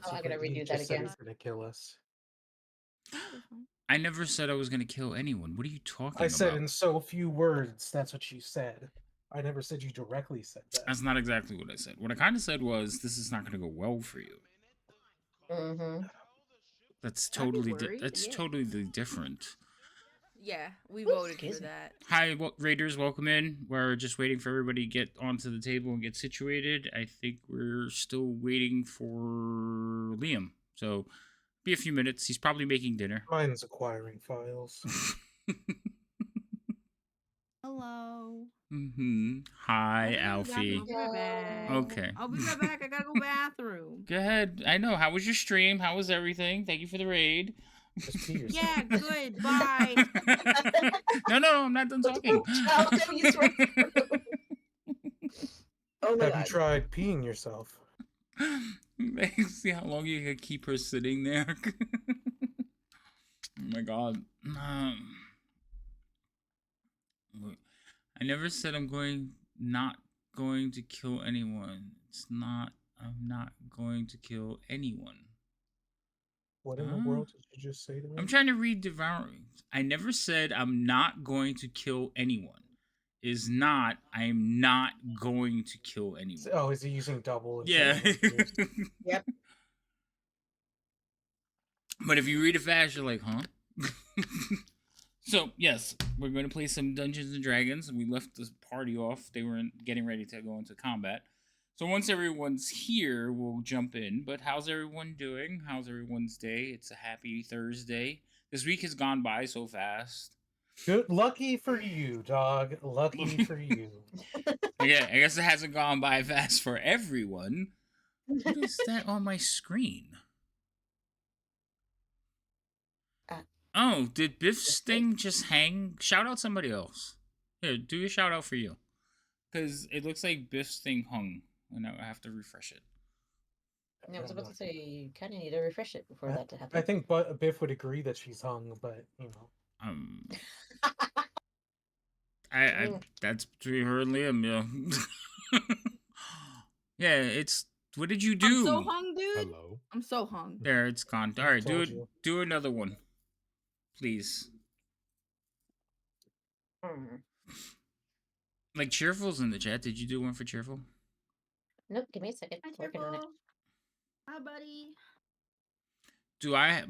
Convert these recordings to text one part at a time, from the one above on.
Oh, I secret. gotta He redo that just said again. he's gonna kill us. I never said I was going to kill anyone. What are you talking I said about? in so few words. That's what you said. I never said you directly said that. That's not exactly what I said. What I kind of said was, this is not going to go well for you. Mm-hmm. That's I'd be totally worried, that's yeah. totally different. Yeah, we Ooh, voted excuse for me. that. Hi, Raiders, welcome in. We're just waiting for everybody to get onto the table and get situated. I think we're still waiting for Liam. So, be a few minutes. He's probably making dinner. Mine's acquiring files. Hello. Hi, I'll be Alfie. right back. Okay. I'll be right back. I gotta go bathroom. Go ahead. I know. How was your stream? How was everything? Thank you for the raid. Just pee yourself. Yeah, good. Bye. No, I'm not done talking. Child, don't use right through. Oh my Have you god. tried peeing yourself? See how long you can keep her sitting there. Oh my god. I never said not going to kill anyone. I'm not going to kill anyone. What in the world did you just say to me? I'm trying to read Devouring. I never said I'm not going to kill anyone. I'm not going to kill anyone. Oh, is he using double? Yeah. Yep. But if you read it fast, you're like, huh? So, yes, we're going to play some Dungeons and Dragons. We left the party off. They were getting ready to go into combat. So once everyone's here, we'll jump in. But how's everyone doing? How's everyone's day? It's a happy Thursday. This week has gone by so fast. Good, lucky for you, dog. Lucky for you. Yeah, I guess it hasn't gone by fast for everyone. What is that on my screen? Oh, did Biff's thing just hang? Shout out somebody else. Here, do a shout out for you. Because it looks like Biff's thing hung. And I have to refresh it. I was about to say, you kind of need to refresh it before that to happen. I think Biff would agree that she's hung, but, you know. That's between her and Liam, yeah. Yeah, it's... What did you do? I'm so hung, dude. Hello. I'm so hung. There, it's gone. All right, Told you. do another one. Please. Like, Cheerful's in the chat. Did you do one for Cheerful? Nope, give me a second. Hi, Working on it. Cheerful. Hi, buddy. Do I...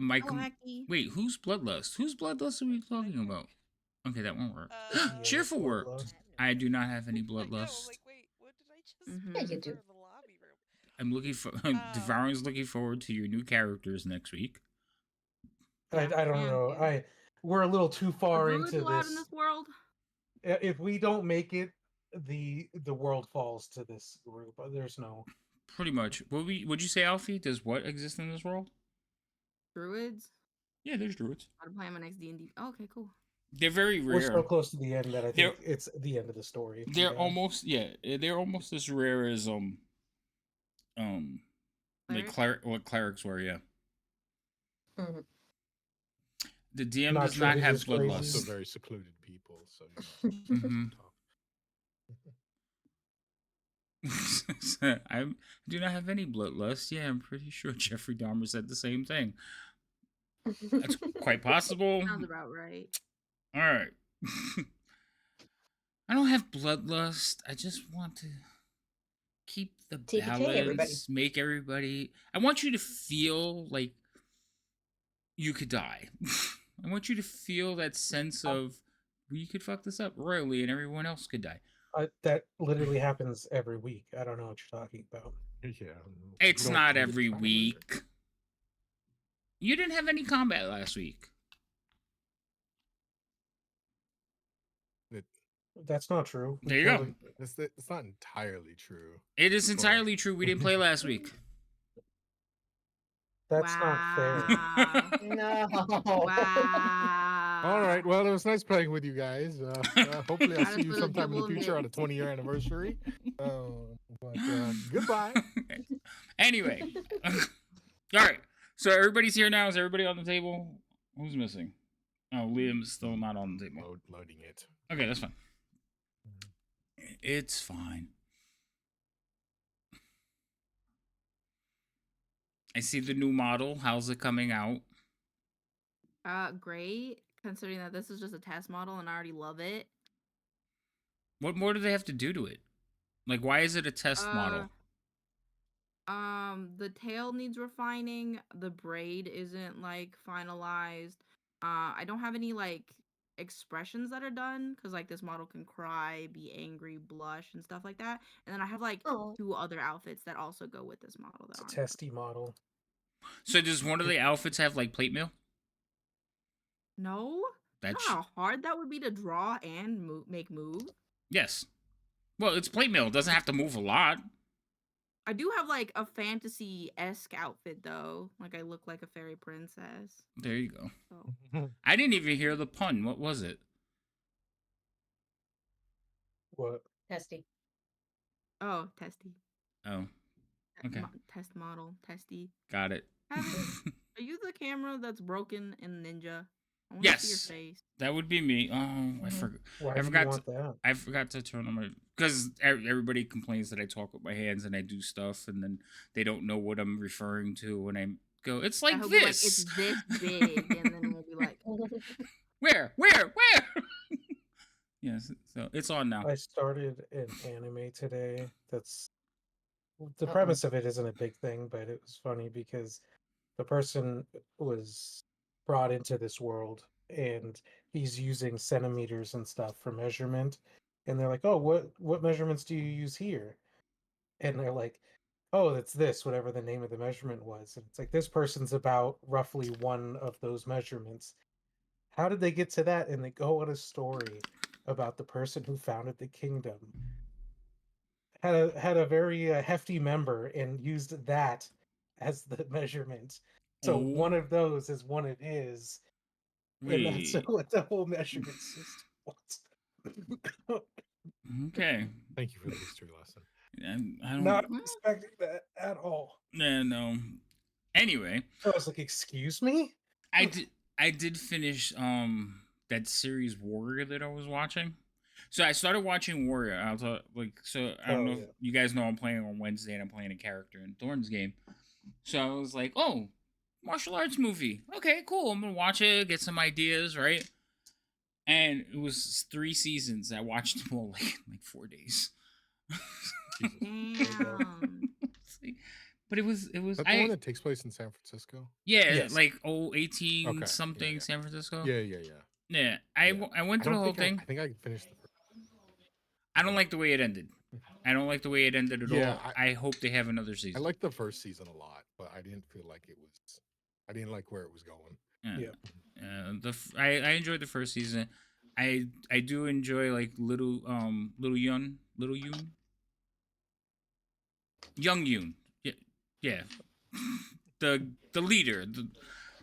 Wait, whose Bloodlust? Whose Bloodlust are we talking about? Okay, that won't work. Cheerful worked. I do not have any Bloodlust. Like, wait, what did I just Yeah, you do. the lobby room? I'm looking for... Devouring's looking forward to your new characters next week. I don't know. We're a little too far into allowed in this world? If we don't make it, the world falls to this group. There's no... Pretty much. Would you say, Alfie? Does what exist in this world? Druids? Yeah, there's druids. How to play my next D&D. Oh, okay, cool. They're very rare. We're so close to the end that I think it's the end of the story. They're almost they're almost as rare as like what clerics were, yeah. Mm-hmm. The DM does not have bloodlust. Also very secluded people, so you know. I do not have any bloodlust. Yeah, I'm pretty sure Jeffrey Dahmer said the same thing. That's quite possible. Sounds about right. All right. I don't have bloodlust. I just want to keep the balance, make everybody... I want you to feel like you could die. I want you to feel that sense of, we could fuck this up royally and everyone else could die. That literally happens every week. I don't know what you're talking about. Yeah. It's not every week. You didn't have any combat last week. That's not true. There you go. It's not entirely true. It is entirely true. We didn't play last week. That's not fair. No. Wow. All right. Well, it was nice playing with you guys. Hopefully, I'll see you sometime in the future on a 20-year anniversary. But goodbye. Anyway. All right. So everybody's here now. Is everybody on the table? Who's missing? Oh, Liam's still not on the table. Loading it. Okay, that's fine. It's fine. I see the new model. How's it coming out? Great. Considering that this is just a test model and I already love it. What more do they have to do to it? Like, why is it a test model? The tail needs refining. The braid isn't like finalized. I don't have any like expressions that are done because like this model can cry, be angry, blush, and stuff like that. And then I have like Oh. 2 other outfits that also go with this model. That It's a aren't testy model. So does one of the outfits have like plate mail? No. You know That's how hard that would be to draw and make move? yes. Well, it's plate mail. It doesn't have to move a lot. I do have like a fantasy-esque outfit though. Like I look like a fairy princess. There you go. So. I didn't even hear the pun. What was it? What? Testy. Oh, testy. Oh, okay. Test model, testy. Got it. Are you the camera that's broken in Ninja? I want to see Yes. your face. That would be me. Oh, I forgot. Why I do you forgot want that? I forgot to turn on my because everybody complains that I talk with my hands and I do stuff and then they don't know what I'm referring to when I go. It's like He'll be like, this. it's this big, and then we'll be like, Where? Yes. So it's on now. I started an anime today. That's the Uh-oh. premise of it isn't a big thing, but it was funny because the person was brought into this world and he's using centimeters and stuff for measurement. And they're like, "Oh, what measurements do you use here?" And they're like, "Oh, it's this, whatever the name of the measurement was." And it's like this person's about roughly one of those measurements. How did they get to that? And they go on a story about the person who founded the kingdom. Had a very hefty member and used that as the measurement. So Oh. one of those is one it is, and that's Wait. what the whole measurement system was. Okay. Thank you for the history lesson. I don't. Not expecting that at all. No. Anyway, I was like, "Excuse me." I did finish that series Warrior that I was watching. So I started watching Warrior. I was I don't know if you guys know I'm playing on Wednesday and I'm playing a character in Thorn's game. So I was like, oh, martial arts movie. Okay, cool. I'm gonna watch it, get some ideas, right? And it was 3 seasons. I watched them all like 4 days. damn. But it was. Is that the one that takes place in San Francisco? Yeah, Yes. like 18 Okay, something yeah. San Francisco. Yeah. Yeah, I went through the whole thing. I think I finished the. I don't like the way it ended. I don't like the way it ended at Yeah, all. I hope they have another season. I liked the first season a lot, but I didn't feel like it was. I didn't like where it was going. Yeah. I enjoyed the first season. I do enjoy like little Yoon. Young Yoon. Yeah. the leader.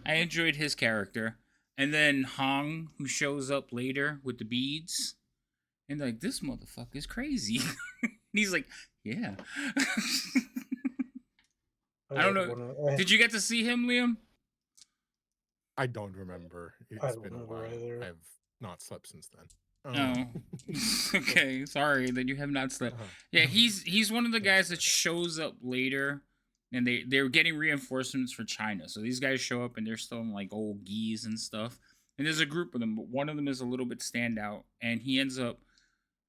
I enjoyed his character. And then Hong, who shows up later with the beads. And like, this motherfucker's crazy. And he's like, yeah. I don't know. Did you get to see him, Liam? I don't remember. I It's don't been a remember while. either. I've not slept since then. Oh. Okay, sorry that you have not slept. Uh-huh. Yeah, he's one of the guys that shows up later, and they're getting reinforcements for China. So these guys show up and they're still in like old geese and stuff. And there's a group of them, but one of them is a little bit standout, and he ends up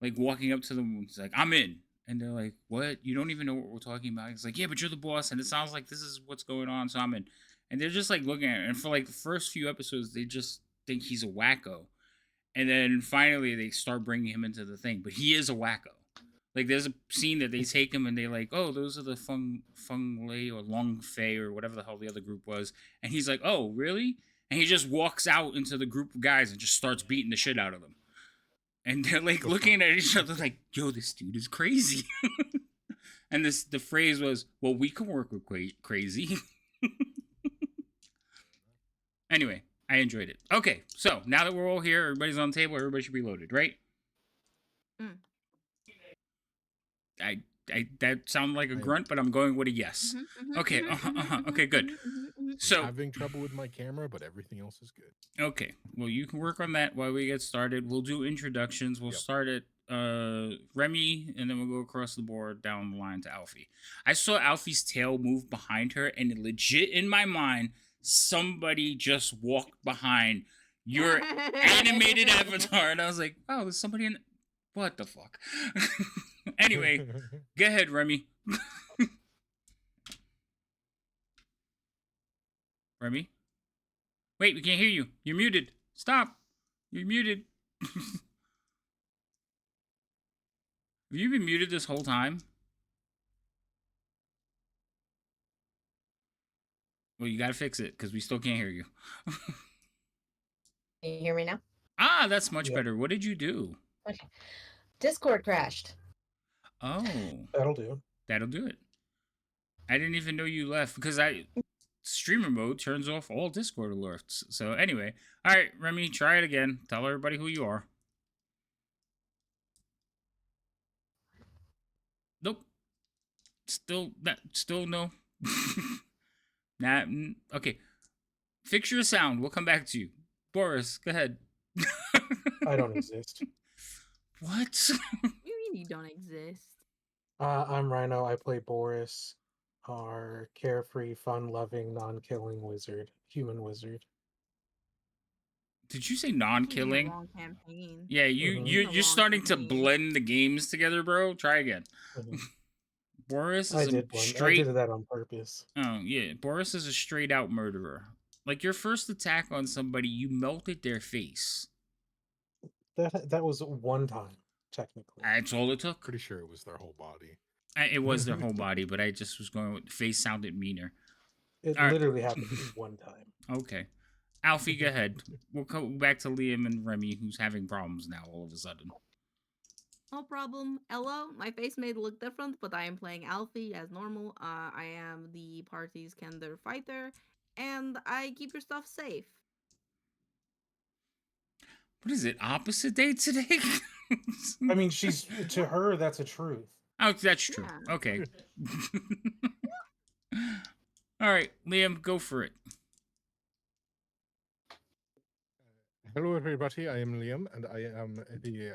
like walking up to them. And he's like, "I'm in," and they're like, "What? You don't even know what we're talking about?" He's like, "Yeah, but you're the boss, and it sounds like this is what's going on, so I'm in." And they're just like looking at it, and for like the first few episodes, they just think he's a wacko. And then finally they start bringing him into the thing. But he is a wacko. Like there's a scene that they take him and they like, oh, those are the Feng Lei or Long Fei or whatever the hell the other group was. And he's like, oh, really? And he just walks out into the group of guys and just starts beating the shit out of them. And they're like looking at each other like, yo, this dude is crazy. And the phrase was, well, we can work with crazy. Anyway. I enjoyed it. Okay, so now that we're all here, everybody's on the table, everybody should be loaded, right? I that sounded like a grunt, but I'm going with a yes. Okay, okay, good. So having trouble with my camera, but everything else is good. Okay. Well, you can work on that while we get started. We'll do introductions. We'll start at Remy, and then we'll go across the board down the line to Alfie. I saw Alfie's tail move behind her, and legit in my mind, somebody just walked behind your animated avatar, and I was like, "Oh, there's somebody in." What the fuck? Anyway, go ahead, Remy. Remy? Wait, we can't hear you. You're muted. Stop. You're muted. Have you been muted this whole time? Well, you gotta fix it, because we still can't hear you. Can you hear me now? Ah, that's much better. What did you do? Okay. Discord crashed. Oh. That'll do. That'll do it. I didn't even know you left, because streamer mode turns off all Discord alerts. So anyway, all right, Remy, try it again. Tell everybody who you are. Nope. Still no. Nah. Okay. Fix your sound. We'll come back to you. Boris, go ahead. I don't exist. What? You mean you don't exist? I'm Rhino. I play Boris, our carefree, fun-loving, non-killing wizard, human wizard. Did you say This is the non-killing? wrong campaign. Yeah, This is the you're wrong starting to campaign. blend the games together, bro. Try again. Boris I is a did one. I straight. did that on purpose. Oh yeah, Boris is a straight out murderer. Like your first attack on somebody, you melted their face. That was one time, technically. That's all it took. Pretty sure it was their whole body. It was their whole body, but I just was going with face sounded meaner. It All right. literally happened one time. Okay. Alfie, go ahead. We'll go back to Liam and Remy, who's having problems now all of a sudden. No problem. Hello, my face may look different, but I am playing Alfie as normal. I am the party's Kender fighter, and I keep your stuff safe. What is it? Opposite day today? I mean, to her, that's a truth. Oh, that's true. Yeah. Okay. All right, Liam, go for it. Hello, everybody. I am Liam, and I am the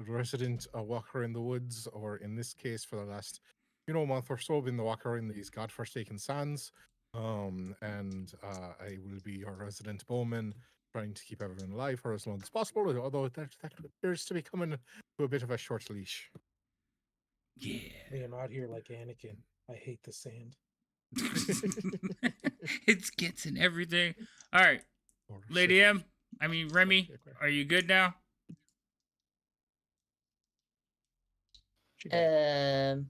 resident walker in the woods, or in this case, for the last month or so, been the walker in these godforsaken sands. And I will be your resident bowman, trying to keep everyone alive for as long as possible. Although that appears to be coming to a bit of a short leash. Yeah. I'm out here like Anakin. I hate the sand. It gets in everything. All right, Lady M. I mean, Remy, are you good now? Can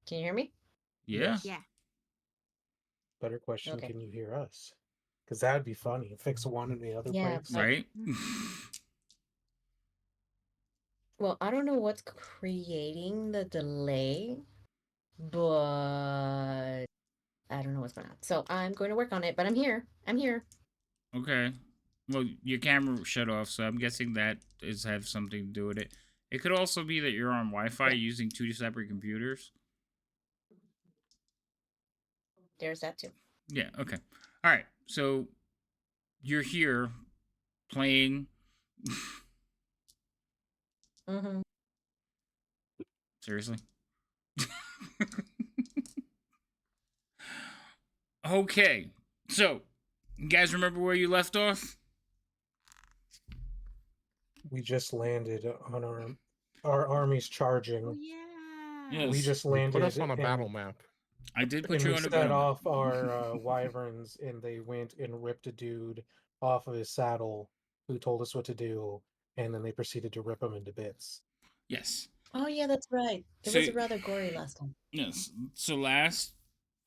you hear me? Yeah. Yeah. Better question, Okay. can you hear us? Because that would be funny. Fix one in the other Yeah, place. Right? Well, I don't know what's creating the delay, but I don't know what's going on. So I'm going to work on it, but I'm here. I'm here. Okay. Well, your camera shut off, so I'm guessing that have something to do with it. It could also be that you're on Wi-Fi using two separate computers. There's that too. Yeah, okay. All right. So you're here playing. Mm-hmm. Seriously? Okay. So, you guys remember where you left off? We just landed on our army's charging. Oh yeah. Yes. We just Put landed us on a and- battle map. I did put and you we on a set battle. off our wyverns, and they went and ripped a dude off of his saddle who told us what to do, and then they proceeded to rip him into bits. Yes. Oh yeah, that's right. It So- was rather gory last time. Yes. So last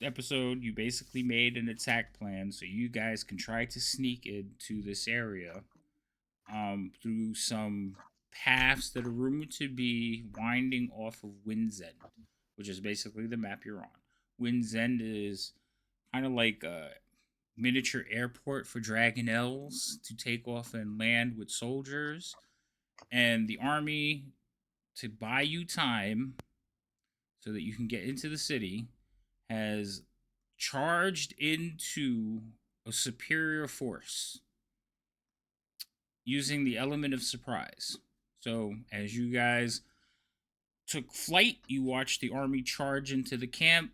episode, you basically made an attack plan so you guys can try to sneak into this area through some paths that are rumored to be winding off of Wind's End, which is basically the map you're on. Wind's End is kind of like a miniature airport for Dragonels to take off and land with soldiers, and the army, to buy you time so that you can get into the city, has charged into a superior force using the element of surprise. So, as you guys took flight, you watched the army charge into the camp.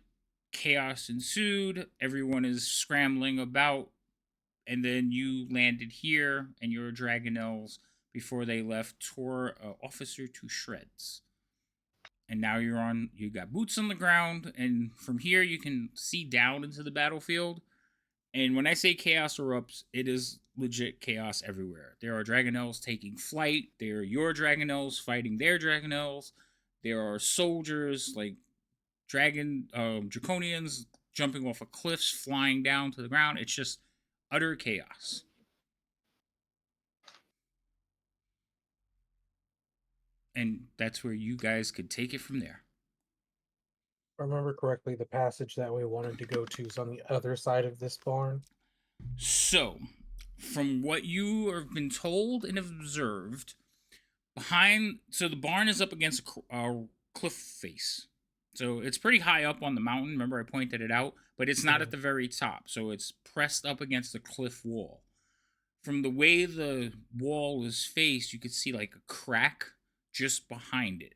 Chaos ensued. Everyone is scrambling about. And then you landed here, and your Dragonels, before they left, tore an officer to shreds. And now you got boots on the ground, and from here you can see down into the battlefield. And when I say chaos erupts, it is legit chaos everywhere. There are Dragonels taking flight. There are your Dragonels fighting their Dragonels. There are soldiers like Draconians jumping off of cliffs, flying down to the ground. It's just utter chaos. And that's where you guys could take it from there. If I remember correctly, the passage that we wanted to go to is on the other side of this barn. So, from what you have been told and observed, the barn is up against a cliff face. So it's pretty high up on the mountain. Remember, I pointed it out, but it's not at the very top. So it's pressed up against the cliff wall. From the way the wall is faced, you could see like a crack just behind it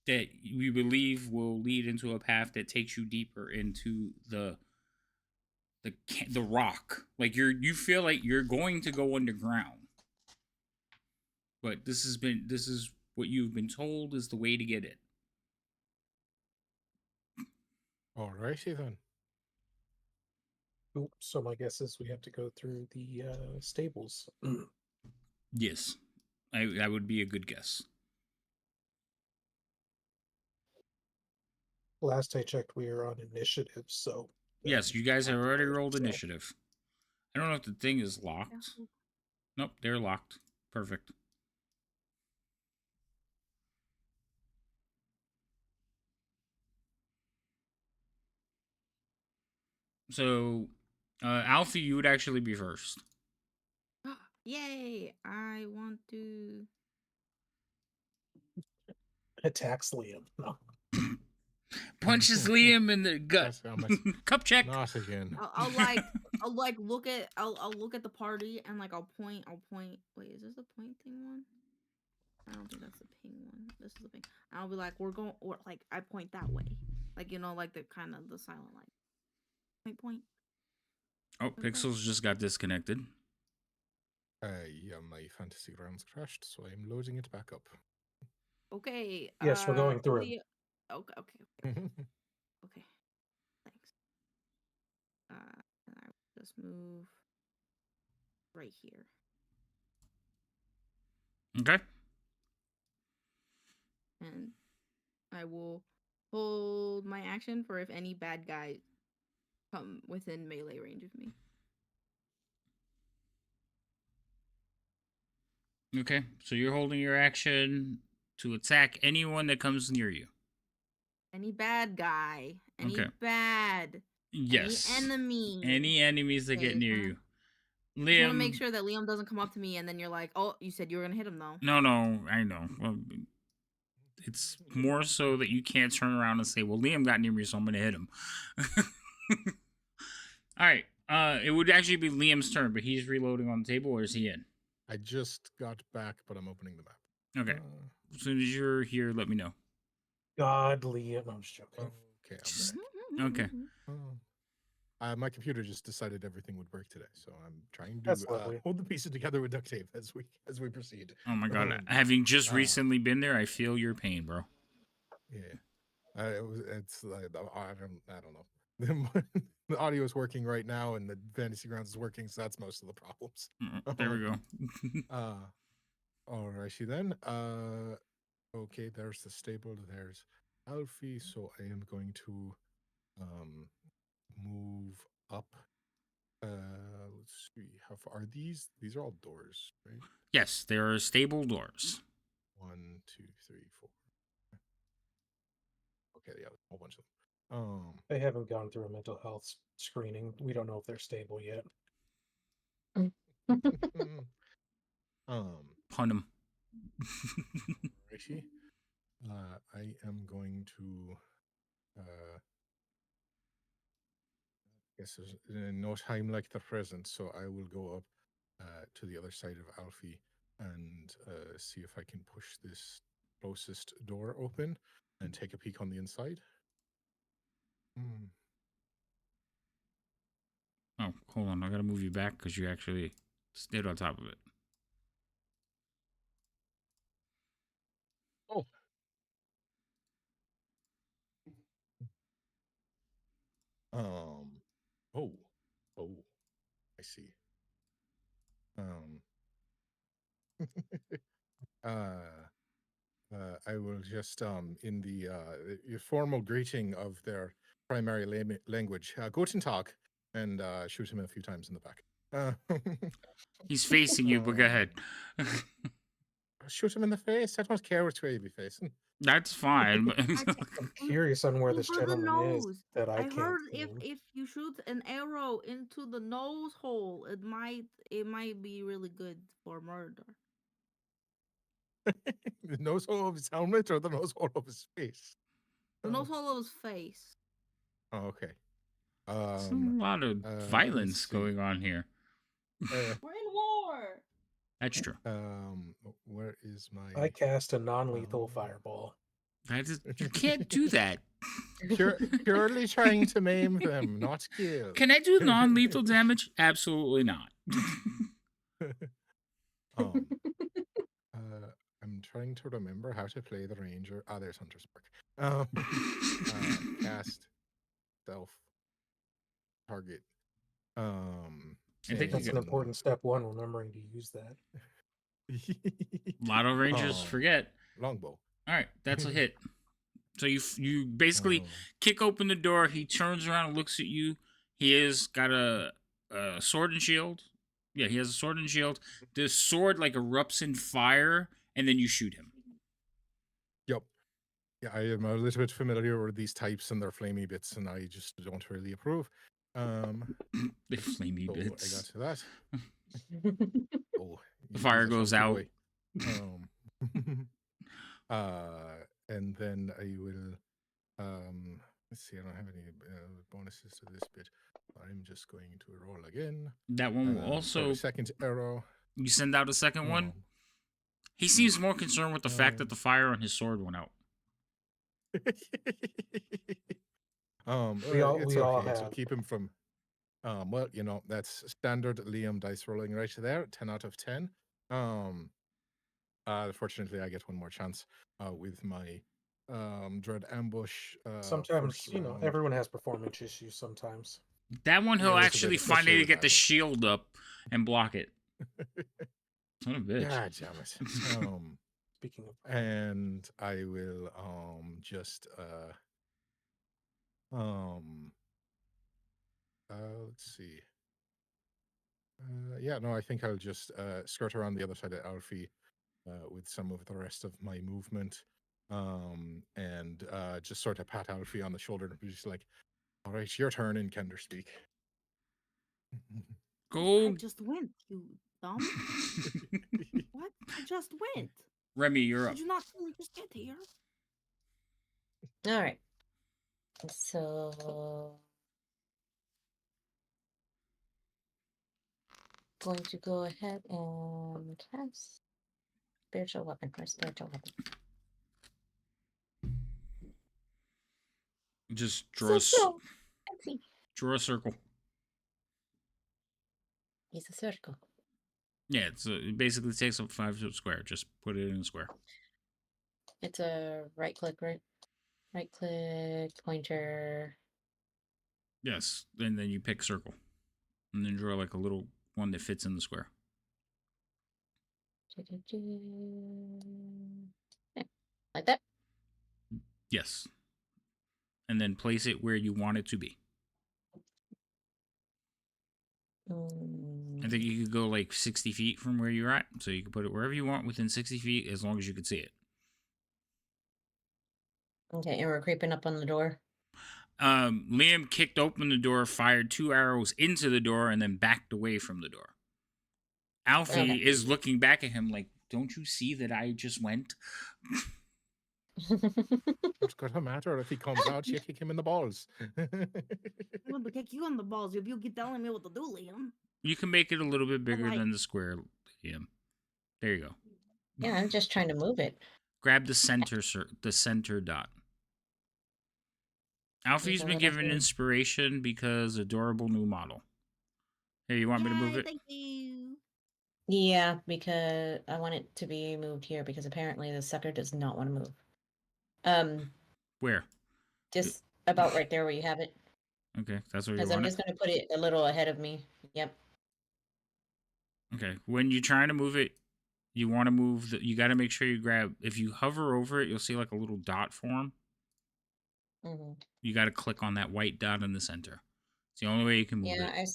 that we believe will lead into a path that takes you deeper into the rock. Like you feel like you're going to go underground, but this is what you've been told is the way to get it. Alrighty then. Oops, so my guess is we have to go through the stables. Yes, I would be a good guess. Last I checked, we were on initiative, so... Yes, you guys have already rolled initiative. I don't know if the thing is locked. Nope, they're locked. Perfect. So, Alfie, you would actually be first. Yay! I want to Attacks Liam. No. Punches Liam in the gut. Cup check. Not again. I'll look at the party and like I'll point. Wait, is this the point thing one? I don't think that's the ping one. This is the ping. I'll be like, or like I point that way, like like the kind of the silent light. Point. Oh, Pixels just got disconnected. Yeah, my fantasy rounds crashed, so I'm loading it back up. Okay. Yes, we're going through. Okay. Okay. Thanks. And I will just move right here. Okay. And I will hold my action for if any bad guys come within melee range of me. Okay, so you're holding your action to attack anyone that comes near you. Any bad guy. Any Okay. bad. Yes. Any enemy. Any enemies that get near you. Liam. I want to make sure that Liam doesn't come up to me and then you're like, oh, you said you were going to hit him though. No, I know. Well, it's more so that you can't turn around and say, well, Liam got near me, so I'm going to hit him. All right. It would actually be Liam's turn, but he's reloading on the table, or is he in? I just got back, but I'm opening the map. Okay. As soon as you're here, let me know. God, Liam. I'm just joking. Okay, I'm back. Okay. My computer just decided everything would work today, so I'm trying to hold the pieces together with duct tape as we proceed. Oh my god! Having just recently been there, I feel your pain, bro. Yeah, it's like I don't know. The audio is working right now, and the Fantasy Grounds is working, so that's most of the problems. There we go. Alrighty then. Okay, there's the stable. There's Alfie, so I am going to move up. Let's see, how far are these? These are all doors, right? Yes, there are stable doors. 1, 2, 3, 4. Okay, yeah, a whole bunch of them. They haven't gone through a mental health screening. We don't know if they're stable yet. Pun him. Rishi, I am going to Yes, there's no time like the present, so I will go up to the other side of Alfie and see if I can push this closest door open and take a peek on the inside. Hmm. Oh, hold on. I gotta move you back because you actually stayed on top of it. Oh. Oh. Oh. I see. I will just in the formal greeting of their primary language, Guten Tag, and shoot him a few times in the back. He's facing you, but go ahead. Shoot him in the face. I don't care which way you be facing. That's fine. But I'm curious on where this For the gentleman is nose. that I I can't heard see. if you shoot an arrow into the nose hole, it might be really good for murder. The nose hole of his helmet or the nose hole of his face? The nose hole of his face. Oh, okay. There's a lot of violence going on here. We're in war. That's true. Where is my? I cast a non-lethal fireball. You can't do that. Purely trying to maim them, not kill. Can I do non-lethal damage? Absolutely not. I'm trying to remember how to play the ranger. Ah, there's Hunter's Mark. Cast self target. I think That's an important step one, remembering to use that. A lot of rangers forget. Longbow. All right, that's a hit. So you basically kick open the door. He turns around and looks at you. He has got a sword and shield. Yeah, he has a sword and shield. The sword like erupts in fire, and then you shoot him. Yep. Yeah, I am a little bit familiar with these types and their flamey bits, and I just don't really approve. The flamey bits. I got to that. The fire goes out. And then I will. Let's see. I don't have any bonuses to this bit. I'm just going to roll again. That one will also. Second arrow. You send out a second one. He seems more concerned with the fact that the fire on his sword went out. We all have. So keep him from. Well, that's standard Liam dice rolling right there. 10 out of 10. Fortunately, I get one more chance with my dread ambush. Sometimes, everyone has performance issues sometimes. That one he'll actually find a way to get the shield up and block it. Son of a bitch. God damn it. Speaking of, and I will just let's see. Yeah, no, I think I'll just skirt around the other side of Alfie with some of the rest of my movement, and just sort of pat Alfie on the shoulder and be just like, "All right, your turn in Kenderspeak." Go. I just went, you dumb. What? I just went. Remy, you're up. Did you not see me just get here? All right. So going to go ahead and cast spiritual weapon or spiritual weapon. Just draw draw a circle. It's a circle. Yeah, it basically takes up 5 foot square. Just put it in a square. It's a right click pointer. Yes, and then you pick circle, and then draw like a little one that fits in the square. Yeah, like that. Yes, and then place it where you want it to be. I think you could go like 60 feet from where you're at, so you can put it wherever you want within 60 feet, as long as you can see it. Okay, and we're creeping up on the door. Liam kicked open the door, fired 2 arrows into the door, and then backed away from the door. Alfie is looking back at him like, "Don't you see that I just went?" What's gonna matter if he comes out? You kick him in the balls. I'm gonna kick you in the balls if you keep telling me what to do, Liam. You can make it a little bit bigger like- than the square, Liam. There you go. Yeah, I'm just trying to move it. Grab the center dot. Alfie's a been little given thing. inspiration because adorable new model. Hey, you want me to move Yay, it? Thank you. Yeah, because I want it to be moved here because apparently the sucker does not want to move. Where? Just about right there where you have it. Okay, that's where you Because I'm want just it. going to put it a little ahead of me. Yep. Okay, when you're trying to move it, you want to move the. You got to make sure you grab. If you hover over it, you'll see like a little dot form. Hmm. You got to click on that white dot in the center. It's the only way you can move Yeah, it.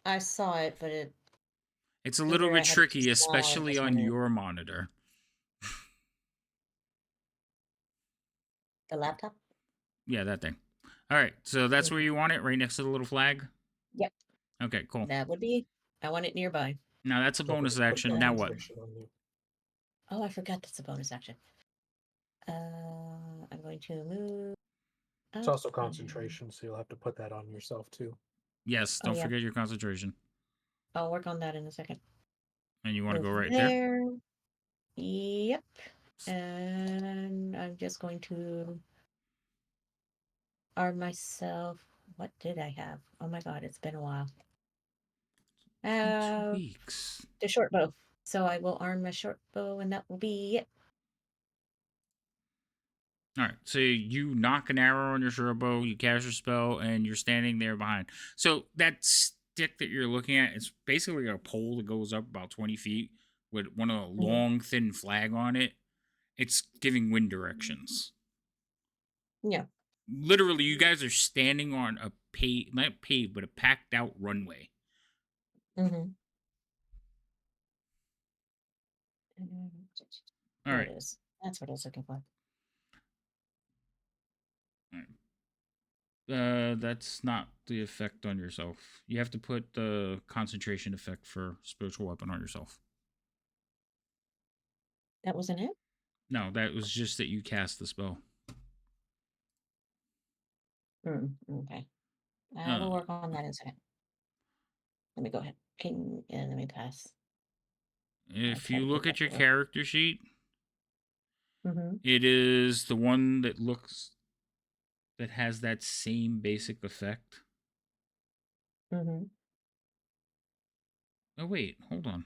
I saw it, but It's a little either I bit had it too tricky, small or especially just on wanted your monitor. the laptop. Yeah, that thing. All right, so that's where you want it, right next to the little flag. Yep. Okay, cool. That would be. I want it nearby. Now that's a Don't bonus forget to put action. Now what? concentration on you. Oh, I forgot that's a bonus action. I'm going to move. It's up also and- concentration, so you'll have to put that on yourself too. Yes, Oh, don't yeah. forget your concentration. I'll work on that in a second. And you want to Move go right there. Yep. And I'm just going to arm myself. What did I have? Oh my god, it's been a while. In 2 weeks. The short bow. So I will arm my short bow, and that will be it. All right, so you knock an arrow on your short bow, you cast your spell, and you're standing there behind. So that stick that you're looking at is basically a pole that goes up about 20 feet with one of the long, thin flag on it. It's giving wind directions. Yeah. Literally, you guys are standing on a not paved, but a packed out runway. Mm-hmm. All There right. it is. That's what I was looking for. That's not the effect on yourself. You have to put the concentration effect for spiritual weapon on yourself. That wasn't it? No, that was just that you cast the spell. Okay. I will work on that in a second. Let me go ahead. And let me pass. If try you to look keep at up your with it. character sheet, Mm-hmm. it is the one that has that same basic effect. Mm-hmm. Oh wait, hold on.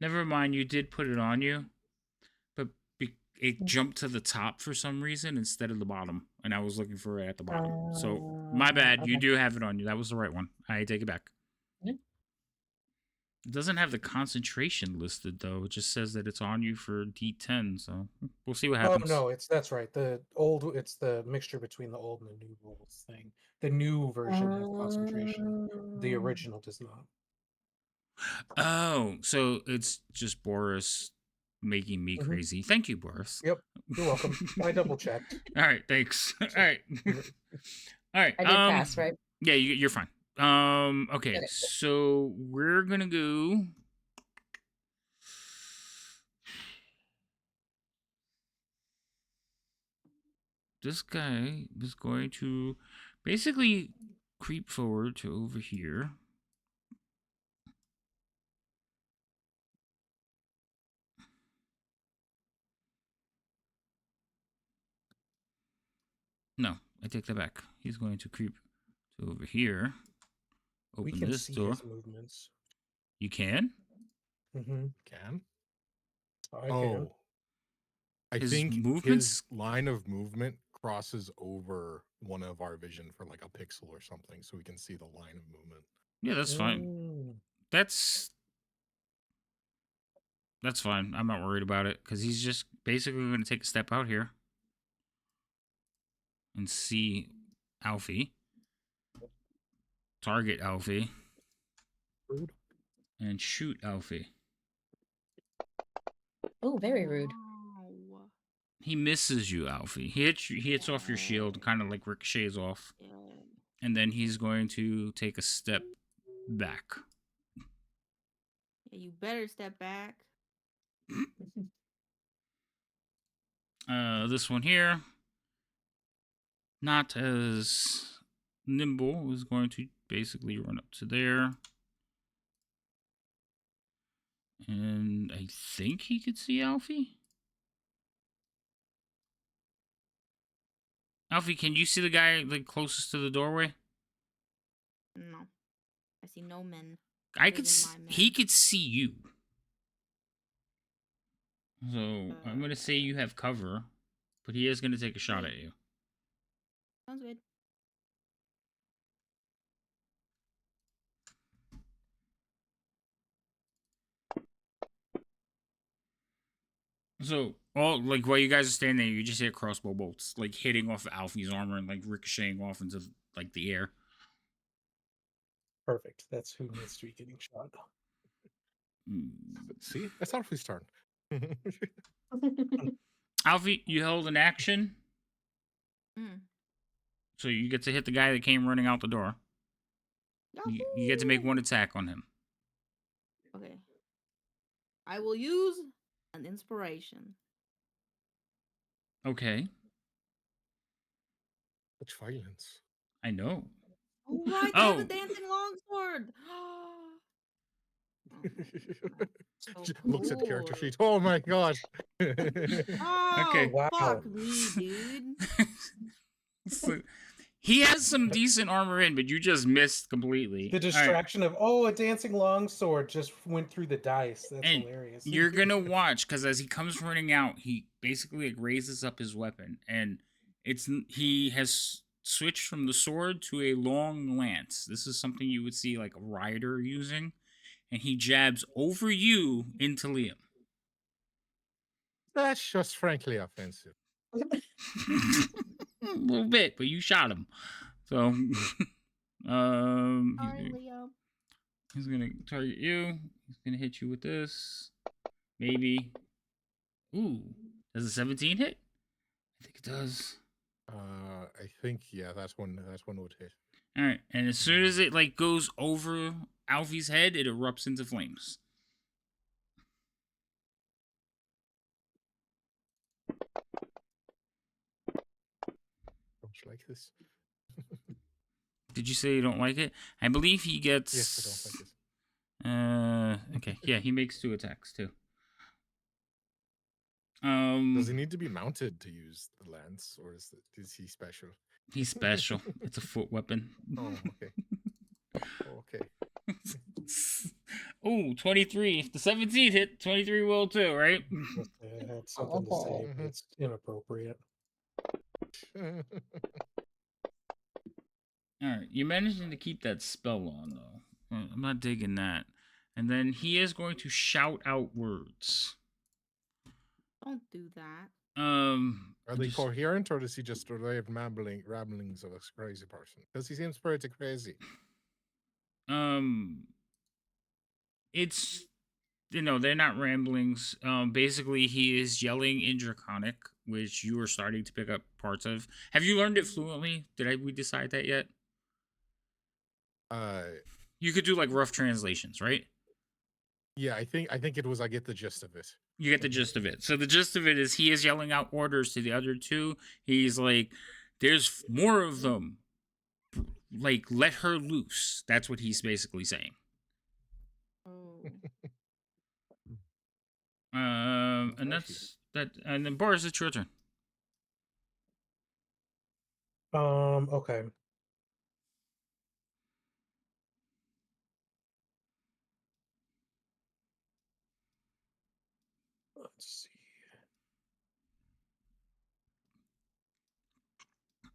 Never mind, you did put it on you, but it jumped to the top for some reason instead of the bottom, and I was looking for it at the bottom. So my bad. You Okay. do have it on you. That was the right one. I take it back. Yeah. It doesn't have the concentration listed though. It just says that it's on you for D10. So we'll see what happens. Oh no, that's right. It's the mixture between the old and the new rules thing. The new version has concentration. The original does not. Oh, so it's just Boris making me Mhm. crazy. Thank you, Boris. Yep, you're welcome. I double checked. All right, thanks. All right. All right. I did pass, right? Yeah, you're fine. Okay, Okay. so we're gonna go. This guy is going to basically creep forward to over here. No, I take that back. He's going to creep to over here. We Open can this see door. his movements. You can? Mm-hmm. Can? I can. Oh. I His think movements- his line of movement crosses over one of our vision for like a pixel or something, so we can see the line of movement. Yeah, that's fine. Mm. That's fine. I'm not worried about it because he's just basically going to take a step out here and see Alfie, target Alfie, Rude. and shoot Alfie. Oh, very rude. Wow. He misses you, Alfie. He hits off your shield, kind of like ricochets off, Yeah. and then he's going to take a step back. Yeah, you better step back. This one here, not as nimble, is going to basically run up to there. And I think he could see Alfie. Alfie, can you see the guy like closest to the doorway? No. I see no men. I other could. than my He men. could see you. So I'm gonna say you have cover, but he is gonna take a shot at you. Sounds good. So all like while you guys are standing there, you just hear crossbow bolts like hitting off Alfie's armor and like ricocheting off into like the air. Perfect. That's who needs to be getting shot. See, it's Alfie's turn. Alfie, you held an action, Mm. so you get to hit the guy that came running out the door. You get to make Yahoo! one attack on him. Okay. I will use an inspiration. Okay, Such violence. I know. Oh, right. They have a Oh. dancing longsword. Oh, so Looks at the character cool. sheet. Oh my god. Oh, Okay. Wow. fuck me, dude. So, he has some decent armor in, but you just missed completely. The All right. distraction of a dancing longsword just went through the dice. That's And hilarious. you're gonna watch because as he comes running out, he basically like raises up his weapon, and he has switched from the sword to a long lance. This is something you would see like a rider using, and he jabs over you into Liam. That's just frankly offensive. A little bit, but you shot him. So, Sorry, Leo. he's gonna target you. He's gonna hit you with this. Maybe. Ooh, does a 17 hit? I think it does. I think that one would hit. All right, and as soon as it like goes over Alfie's head, it erupts into flames. Don't you like this? Did you say you don't like it? I believe he gets. Yes, I don't like it. Okay. Yeah, he makes 2 attacks too. Does he need to be mounted to use the lance, or is he special? He's special. It's a foot weapon. Oh, okay. Oh, okay. Oh, 23. If the 17 hit, 23 will too, right? I had something to say, but it's inappropriate. All right, you're managing to keep that spell on though. I'm not digging that. And then he is going to shout out words. Don't do that. Are they coherent, or does he just have ramblings of a crazy person? Because he seems pretty crazy. It's they're not ramblings. Basically he is yelling in Draconic, which you are starting to pick up parts of. Have you learned it fluently? We decide that yet? You could do like rough translations, right? Yeah, I think it was. I get the gist of it. You get the gist of it. So the gist of it is he is yelling out orders to the other 2. He's like, "There's more of them. Like, let her loose." That's what he's basically saying. Oh. And that's that. And then Boris, it's your turn. Okay. Let's see. We'll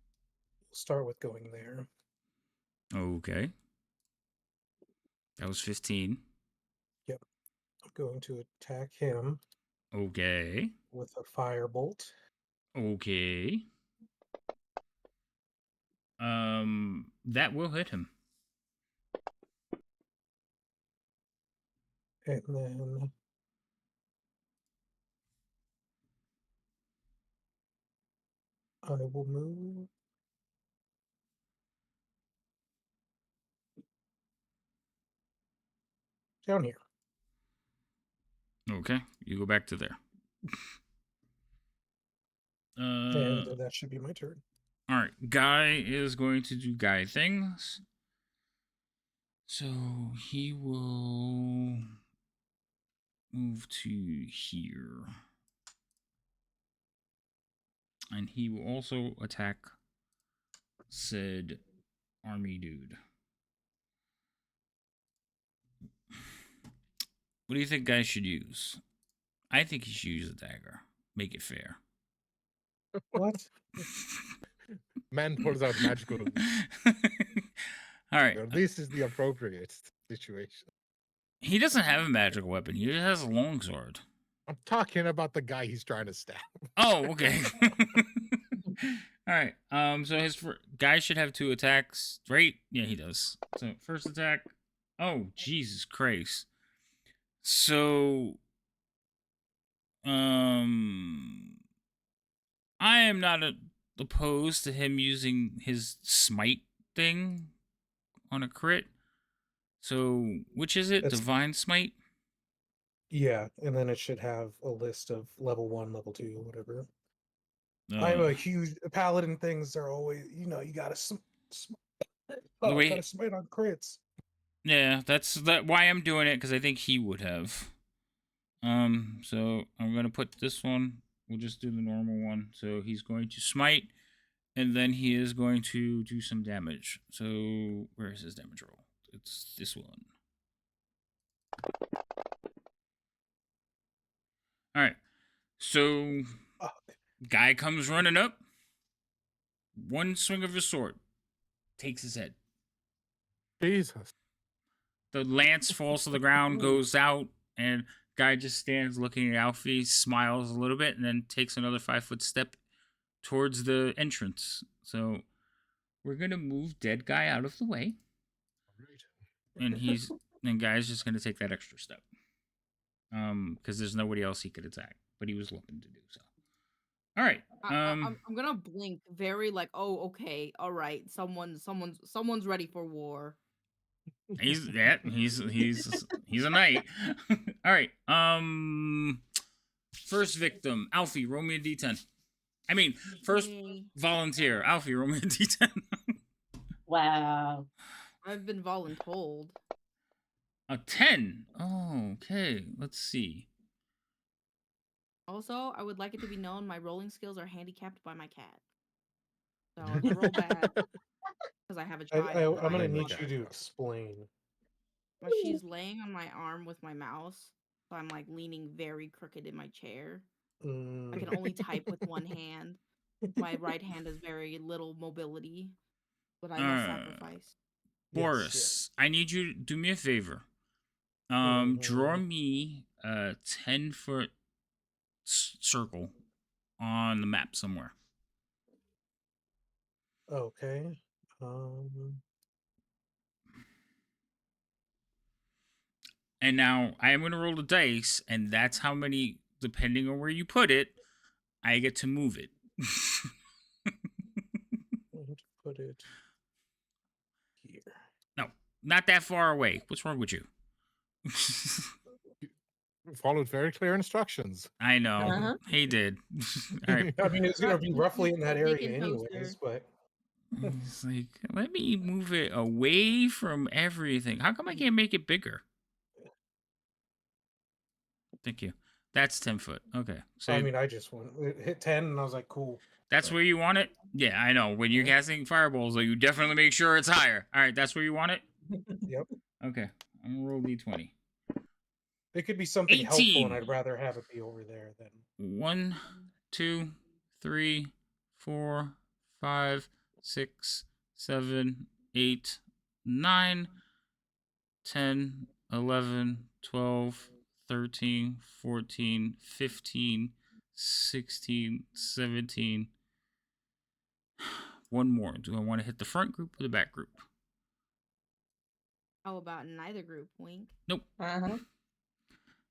start with going there. Okay. That was 15. Yep. I'm going to attack him. Okay. With a firebolt. Okay. That will hit him. And then I will move down here. Okay, you go back to there. And that should be my turn. All right, Guy is going to do Guy things. So he will move to here. And he will also attack said army dude. What do you think Guy should use? I think he should use a dagger. Make it fair. What? Man pulls out magical. All right. This is the appropriate situation. He doesn't have a magical weapon. He just has a longsword. I'm talking about the guy he's trying to stab. Oh, okay. All right. So his guy should have 2 attacks, right? Yeah, he does. So first attack. Oh, Jesus Christ. So, I am not opposed to him using his smite thing on a crit. So, which is it? That's- Divine Smite? Yeah, and then it should have a list of level 1, level 2, whatever. I'm a huge paladin. Things are always, you gotta gotta smite on crits. Yeah, that's why I'm doing it, because I think he would have. So I'm gonna put this one. We'll just do the normal one. So he's going to smite, and then he is going to do some damage. So where is his damage roll? It's this one. All right. So guy comes running up. One swing of his sword takes his head. Jesus. The lance falls to the ground, goes out, and guy just stands looking at Alfie, smiles a little bit, and then takes another 5-foot step towards the entrance. So we're gonna move dead guy out of the way, and guy's just gonna take that extra step, because there's nobody else he could attack, but he was looking to do so. All right. I'm gonna blink very like, oh, okay, all right, someone's ready for war. He's a knight. All right. First victim, Alfie, roll me a d10. I mean, first volunteer, Alfie, roll me a d10. Wow. I've been voluntold. A 10. Oh, okay. Let's see. Also, I would like it to be known my rolling skills are handicapped by my cat. So if I roll bad, because I have a child. I'm gonna need you to explain. But she's laying on my arm with my mouse, so I'm like leaning very crooked in my chair. I can only type with one hand. My right hand has very little mobility, but I must sacrifice. Boris, yes. I need you to do me a favor. Draw me a 10-foot circle on the map somewhere. Okay. And now I am going to roll the dice, and that's how many, depending on where you put it, I get to move it. Put it here. No, not that far away. What's wrong with you? Followed very clear instructions. I know. He did. All right. I mean, it's going to be roughly in that area anyways, but... He's like, let me move it away from everything. How come I can't make it bigger? Thank you. That's 10 foot. Okay. So I mean, I just hit 10 and I was like, cool. That's where you want it? Yeah, I know. When you're casting fireballs, though, you definitely make sure it's higher. All right, that's where you want it? Yep. Okay. I'm going to roll d20. It could be something 18. helpful, and I'd rather have it be over there than... 1, 2, 3, 4, 5, 6, 7, 8, 9, 10, 11, 12, 13, 14, 15, 16, 17. One more. Do I want to hit the front group or the back group? How about neither group, Wink? Nope. Uh-huh.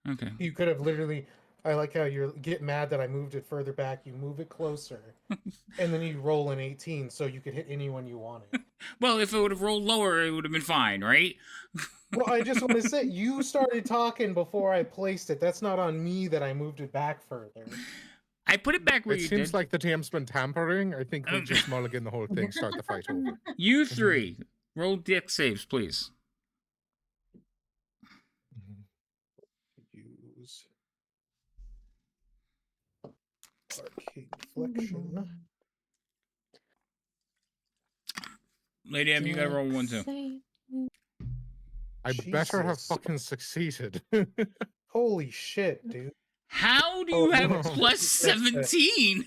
Okay. You could have literally I like how you get mad that I moved it further back. You move it closer, and then you roll an 18 so you could hit anyone you wanted. Well, if it would have rolled lower, it would have been fine, right? Well, I just want to say, you started talking before I placed it. That's not on me that I moved it back further. I put it back where It you seems did. like the DM's been tampering. I think we just mulligan the whole thing, start the fight over. You three, roll dex saves, please. Use arcane deflection. Lady M, you gotta roll 1 too. I better have Jesus. fucking succeeded. Holy shit, dude. How do Oh, you have no. plus 17?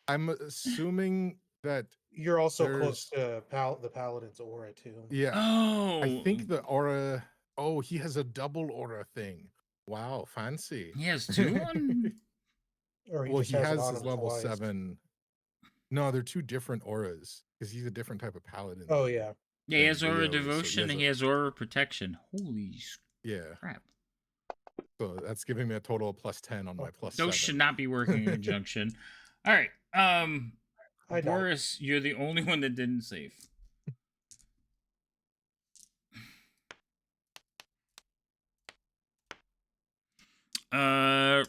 I'm assuming that You're also There's- close to the paladin's aura too. yeah. Oh, I think the aura. Oh, he has a double aura thing. Wow, fancy. he has 2 on. Or he Well, just he has, it has on his him level twice. 7. No, they're 2 different auras because he's a different type of paladin. Oh yeah. Yeah, he has and aura Leo is, so he devotion has and a- he has aura protection. Holy Yeah, crap! so that's giving me a total of plus 10 on my plus Those 7. should not be working in conjunction. All right, I died. Boris, you're the only one that didn't save.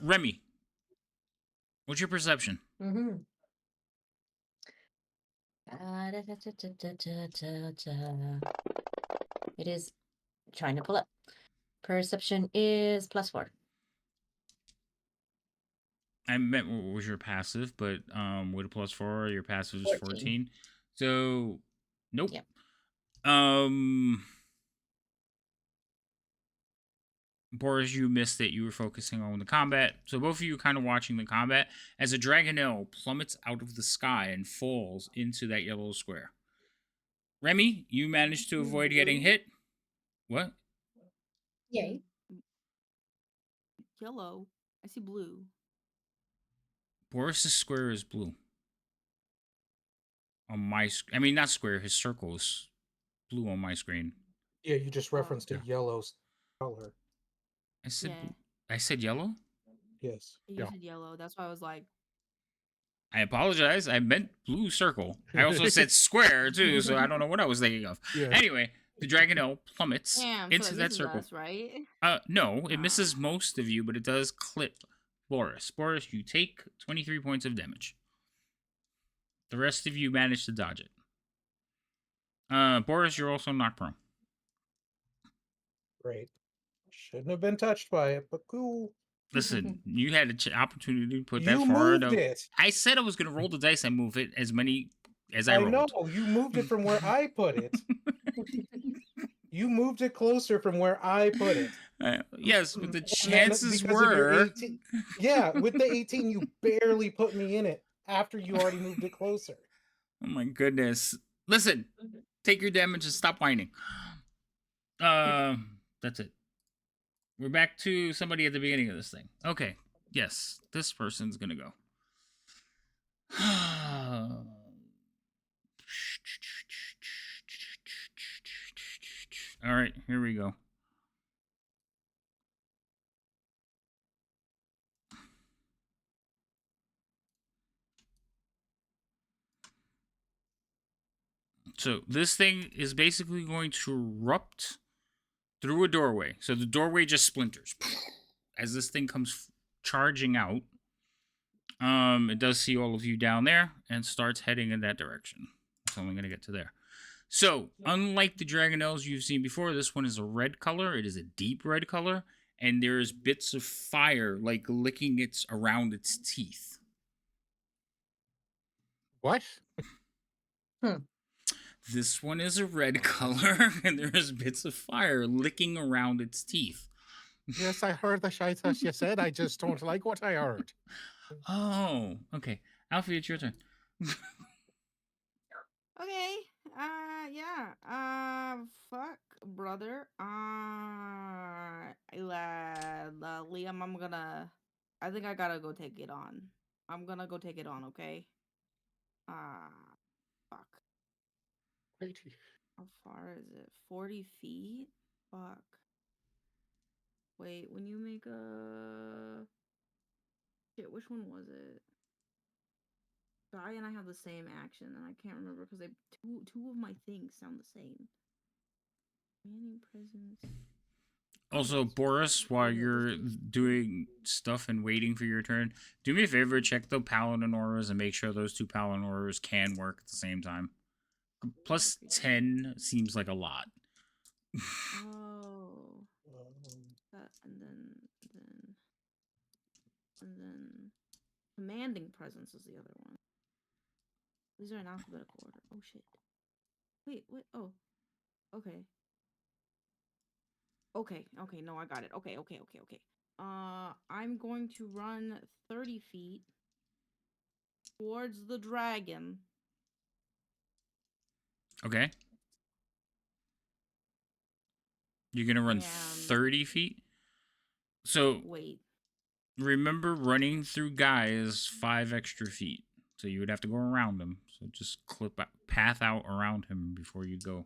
Remy, what's your perception? Mm-hmm. It is trying to pull up. Perception is +4. I meant what was your passive, but with a +4, your passive is 14. So, nope. Yep. Boris, you missed it. You were focusing on the combat. So both of you kind of watching the combat as a dragonelle plummets out of the sky and falls into that yellow square. Remy, you managed to avoid getting hit. What? Yay. Yellow. I see blue. Boris's square is blue. On my I mean, not square, his circle is blue on my screen. Yeah, you just referenced a Yeah. yellow color. I said Yeah. I said yellow? Yes. You Yeah. said yellow. That's why I was like, I apologize. I meant blue circle. I also said square too, so I don't know what I was thinking of. Yeah. Anyway, the dragonelle plummets damn, into so that this circle. is us, right? No, it misses Ah. most of you, but it does clip Boris. Boris, you take 23 points of damage. The rest of you manage to dodge it. Boris, you're also knocked prone. Great. Shouldn't have been touched by it, but cool. Listen, you had an opportunity to put that You forward. moved it. I said I was going to roll the dice and move it as many as I I rolled. know. You moved it from where I put it. You moved it closer from where I put it. Yes, but the And then chances because of your were. 18 yeah, with the 18, you barely put me in it after you already moved it closer. Oh my goodness. Listen, take your damage and stop whining. That's it. We're back to somebody at the beginning of this thing. Okay. Yes, this person's gonna go. All right, here we go. So this thing is basically going to erupt through a doorway. So the doorway just splinters as this thing comes charging out. It does see all of you down there and starts heading in that direction. So I'm going to get to there. So, unlike the dragonelles you've seen before, this one is a red color. It is a deep red color, and there's bits of fire like licking its around its teeth. What? This one is a red color, and there's bits of fire licking around its teeth. Yes, I heard the shite that you said. I just don't like what I heard. Oh, okay. Alfie, it's your turn. Okay. Yeah. Fuck, brother. Liam, I think I gotta go take it on. I'm gonna go take it on, okay? Fuck. How far is it? 40 feet? Fuck. Wait, when you make a shit, which one was it? Guy and I have the same action, and I can't remember because they two of my things sound the same. Manning presence. Also, Boris, while you're doing stuff and waiting for your turn, do me a favor, check the Paladin auras and make sure those two Paladin auras can work at the same time. Plus 10 seems like a lot. Oh. That, and then commanding presence is the other one. These are in alphabetical order. Oh shit. Wait, oh. Okay. Okay, no, I got it. Okay. I'm going to run 30 feet towards the dragon. Okay. You're going to run And 30 feet? So, wait. remember, running through Guy is 5 extra feet. So you would have to go around him. So just path out around him before you go.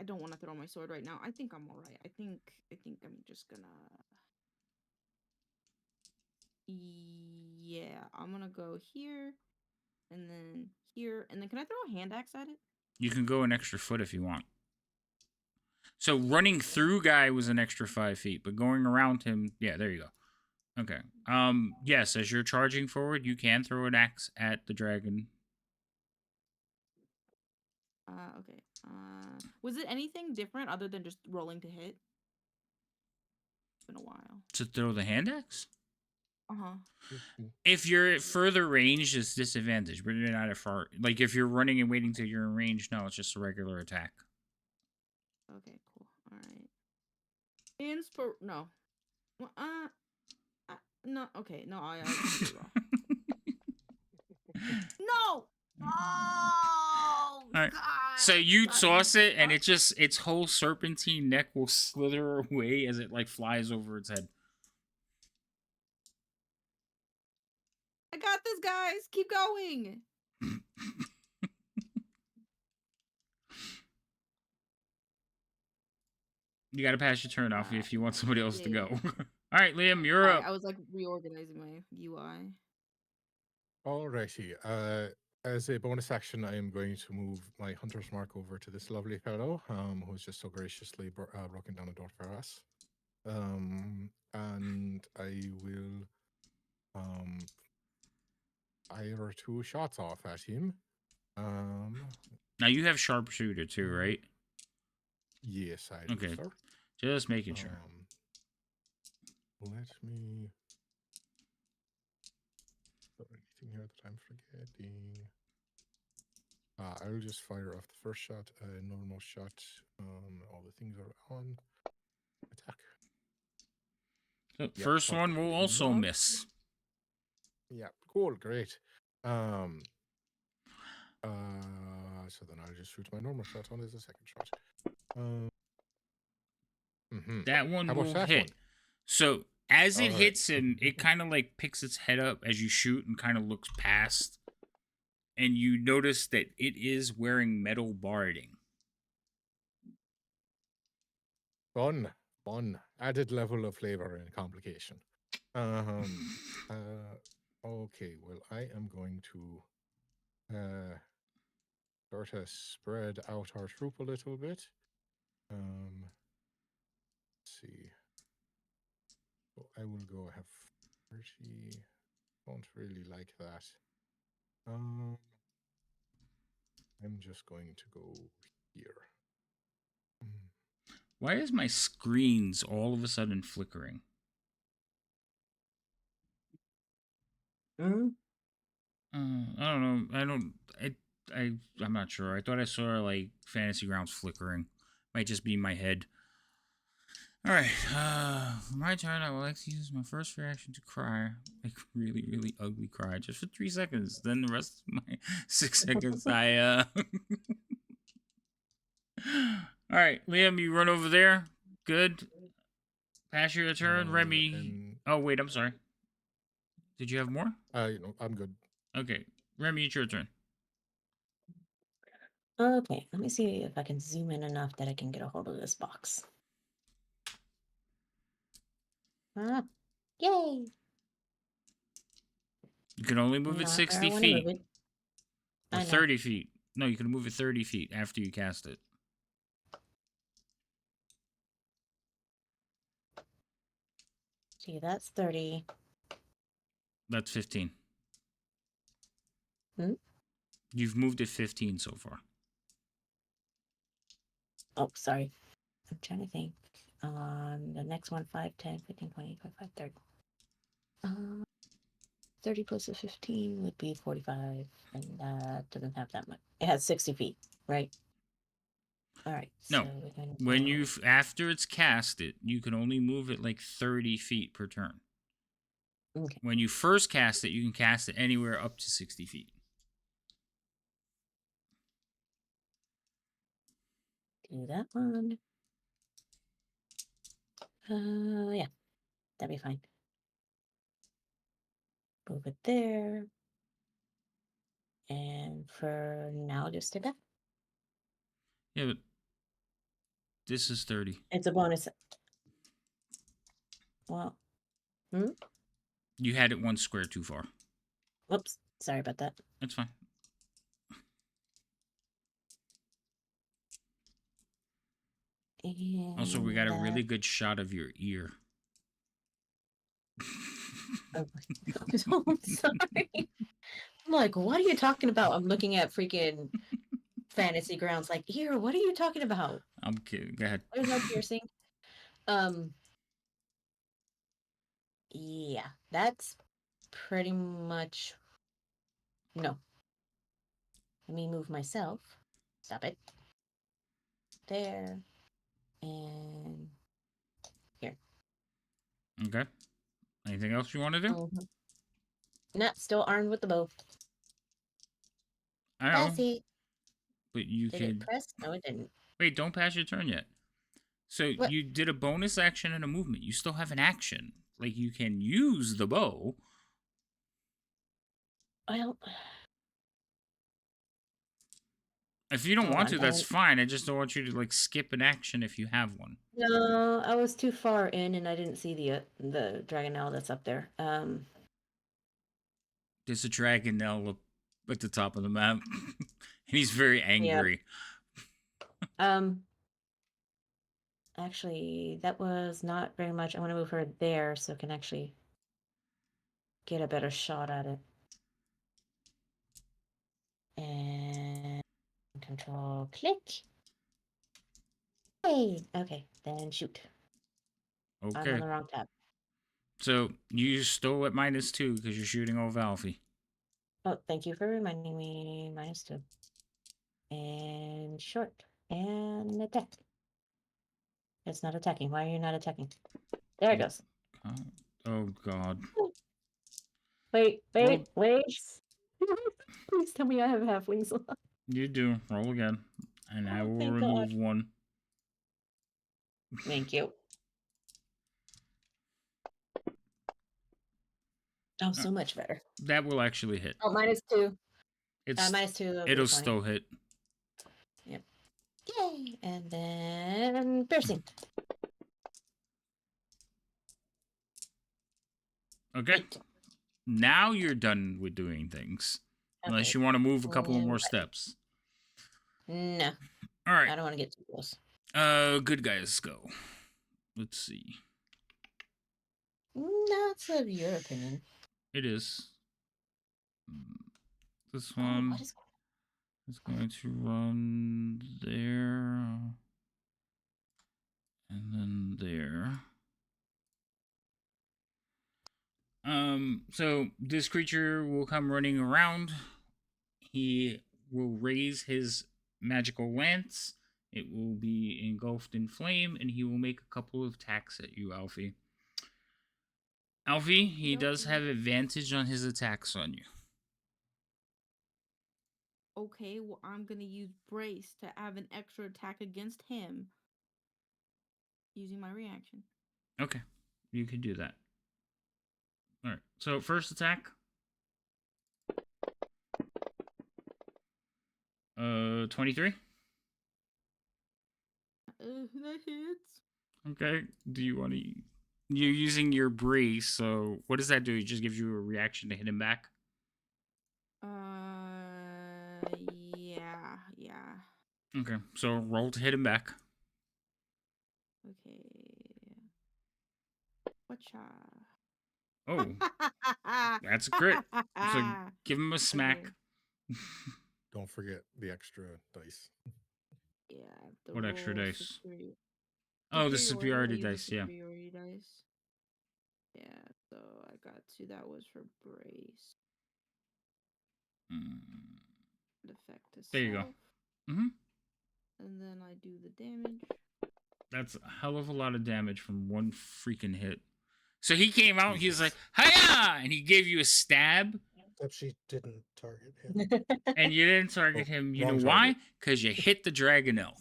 I don't want to throw my sword right now. I think I'm all right. I think I'm just gonna. Yeah, I'm gonna go here, and then here, and then can I throw a hand axe at it? You can go an extra foot if you want. So running through Guy was an extra 5 feet, but going around him, yeah, there you go. Okay. Yes, as you're charging forward, you can throw an axe at the dragon. Okay. Was it anything different other than just rolling to hit? It's been a while. To throw the hand axe? Uh-huh. If you're at further range, it's disadvantage, but you're not at far. Like, if you're running and waiting till you're in range, no, it's just a regular attack. Okay, cool. All right. No. No, okay. No, I No! Oh, Alright. God. So you God. toss it, and its whole serpentine neck will slither away as it, like, flies over its head. I got this, guys. Keep going. You gotta pass your turn off if you want somebody else to go. All right, Liam, you're up. I was like reorganizing my UI. Alrighty. As a bonus action, I am going to move my hunter's mark over to this lovely fellow, who has just so graciously broken down a door for us. And I will fire 2 shots off at him. Now you have sharpshooter too, right? Yes, I do, Okay. sir. Just making sure. Let me. Is there anything here that I'm forgetting? I'll just fire off the first shot, normal shot. All the things are on. Attack. So Yep, first one will also not. miss. Yeah, cool, great. So then I'll just shoot my normal shot on as a second shot. That one How about will that hit. one? So as it Alright. hits him, it kind of like picks its head up as you shoot and kind of looks past. And you notice that it is wearing metal barding. Fun. Added level of flavor and complication. Okay, well, I am going to sort of spread out our troop a little bit. Let's see. So I will go have 30. Don't really like that. I'm just going to go here. Why is my screens all of a sudden flickering? Mm-hmm. I don't know. I'm not sure. I thought I saw like Fantasy Grounds flickering. Might just be in my head. All right. For my turn, I would like to use my first reaction to cry, like really, really ugly cry, just for 3 seconds. Then the rest of my 6 seconds, All right, Liam, you run over there. Good. Pass your turn, Remy. Oh wait, I'm sorry. Did you have more? I'm good. Okay, Remy, it's your turn. Okay, let me see if I can zoom in enough that I can get a hold of this box. Ah, yay! You can only move it Not where I 60 want to move feet it. or I know. 30 feet. No, you can move it 30 feet after you cast it. See, that's 30. That's 15. Hmm? You've moved it 15 so far. Oh, sorry. I'm trying to think. The next one, 5, 10, 15, 20, 25, 30. 30 plus a 15 would be 45, and that doesn't have that much. It has 60 feet, right? All right. No. So we're going to When go... you after it's casted, you can only move it like 30 feet per turn. Okay. When you first cast it, you can cast it anywhere up to 60 feet. Do that one. Yeah, that'd be fine. Move it there. And for now, just do that. Yeah, but this is 30. It's a bonus. Well, You had it one square too far. whoops. Sorry about that. That's fine. Also, we got a really good shot of your ear. Oh, I'm sorry. I'm like, what are you talking about? I'm looking at freaking Fantasy Grounds like, here, what are you talking about? I'm kidding. Go ahead. There's no piercing. Yeah, that's pretty much no. Let me move myself. Stop it. There. And here. Okay. Anything else you want to do? Mm-hmm. Nah, still armed with the bow. I know. That's it. But you Did it could... press? No, it didn't. Wait, don't pass your turn yet. So What? you did a bonus action and a movement. You still have an action. Like, you can use the bow. Well, If you don't hold want on. to, that's fine. I just don't want you to, like, skip an action if you have one. No, I was too far in and I didn't see the dragonelle that's up there. There's a dragonelle up at the top of the map. And he's very angry. Actually, that was not very much. I want to move her there so I can actually get a better shot at it. And control click. Hey, okay, then shoot. I'm on Okay. the wrong tab. So you still at -2 because you're shooting over Alfie. Oh, thank you for reminding me. -2. And short. And attack. It's not attacking. Why are you not attacking? There it goes. Oh, God. Wait. Roll. Please tell me I have halflings left. You do. Roll again. And I Oh, will thank remove God. one. Thank you. Oh, so much better. That will actually hit. Oh, -2. It's -2 of it'll your 20. still hit. Yep. Yay! And then piercing. Okay. 8. Now you're done with doing things. Unless Okay. you want to move a couple of more steps. No, All I right. don't want to get too close. Good guys, go. Let's see. That's of your opinion. It is. This Oh, one what is... is going to run there. And then there. So this creature will come running around. He will raise his magical lance. It will be engulfed in flame, and he will make a couple of attacks at you, Alfie. Alfie, he does have advantage on his attacks on you. Okay, well, I'm gonna use Brace to have an extra attack against him using my reaction. Okay, you can do that. All right, so first attack. 23. That hits. Okay. Do you want to? You're using your brace, so what does that do? It just gives you a reaction to hit him back. Yeah. Okay, so roll to hit him back. Okay. Whatcha? Oh, that's a crit. So give him a smack. Okay. Don't forget the extra dice. Yeah. The What extra roll dice? superiority. Oh, the I superiority use the dice. Yeah. superiority dice. Yeah. So I got 2. That was for brace. Mm, Effect to there you go. self. And then I do the damage. That's a hell of a lot of damage from one freaking hit. So he came out. He was like, Jesus. "Hiya!" and he gave you a stab, Except she didn't target him. and you didn't target Oh, him. You know wrong why? target. Because you hit the dragon elf.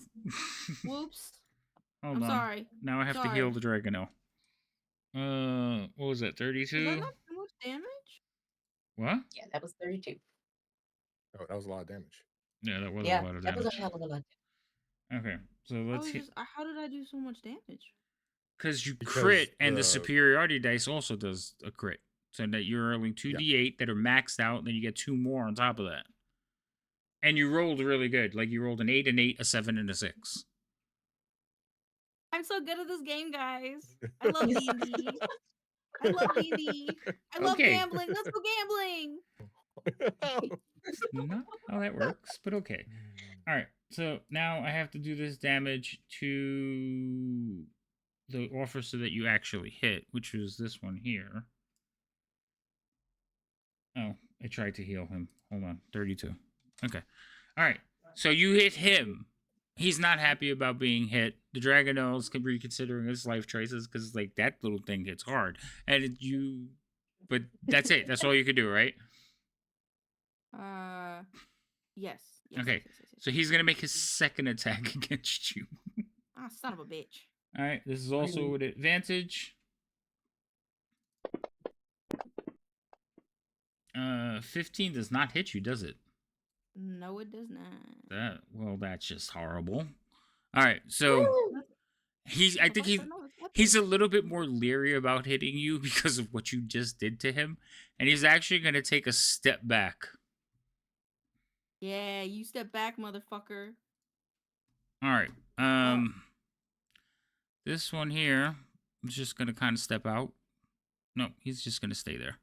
Whoops. Hold I'm on. sorry. Now I have to heal the dragon elf. What was that? Was that 32. not too much damage? What? Yeah, that was 32. Oh, that was a lot of damage. Yeah, that was a Yeah, lot of that was damage. a hell of a lot. Okay, so I let's was hit. just. How did I do so much damage? Because you Because crit, and the the- superiority dice also does a crit. So that you're rolling 2d8 that are maxed out, and then you get 2 more on top of that. And you rolled really good. Like you rolled an 8, an 8, a 7, and a 6. I'm so good at this game, guys. I love D&D. I love D&D. I love Okay. gambling. Let's go gambling. Not how that works, but okay. All right. So now I have to do this damage to the officer that you actually hit, which was this one here. Oh, I tried to heal him. Hold on. 32. Okay. All right. So you hit him. He's not happy about being hit. The Dragonels can reconsidering his life choices because like that little thing hits hard, and but that's it. That's all you could do, right? Yes. Okay. So he's gonna make his second attack against you. Ah, son of a bitch. All right. This is also with advantage. 15 does not hit you, does it? No, it does not. That's just horrible. All right. So I think he's a little bit more leery about hitting you because of what you just did to him, and he's actually going to take a step back. Yeah, you step back, motherfucker. All right. This one here, I'm just going to kind of step out. No, he's just going to stay there.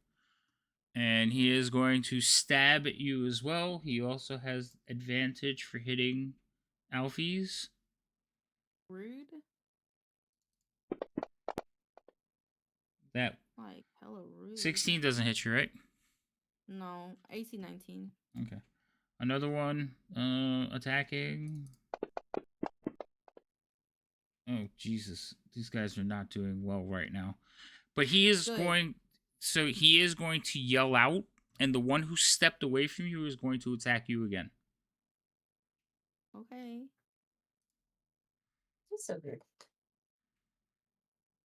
And he is going to stab at you as well. He also has advantage for hitting Alfies. Rude. That like hella rude. 16 doesn't hit you, right? No, AC 19. Okay. Another one attacking. Oh, Jesus. These guys are not doing well right now. But he is going to yell out, and the one who stepped away from you is going to attack you again. Okay. That's so weird.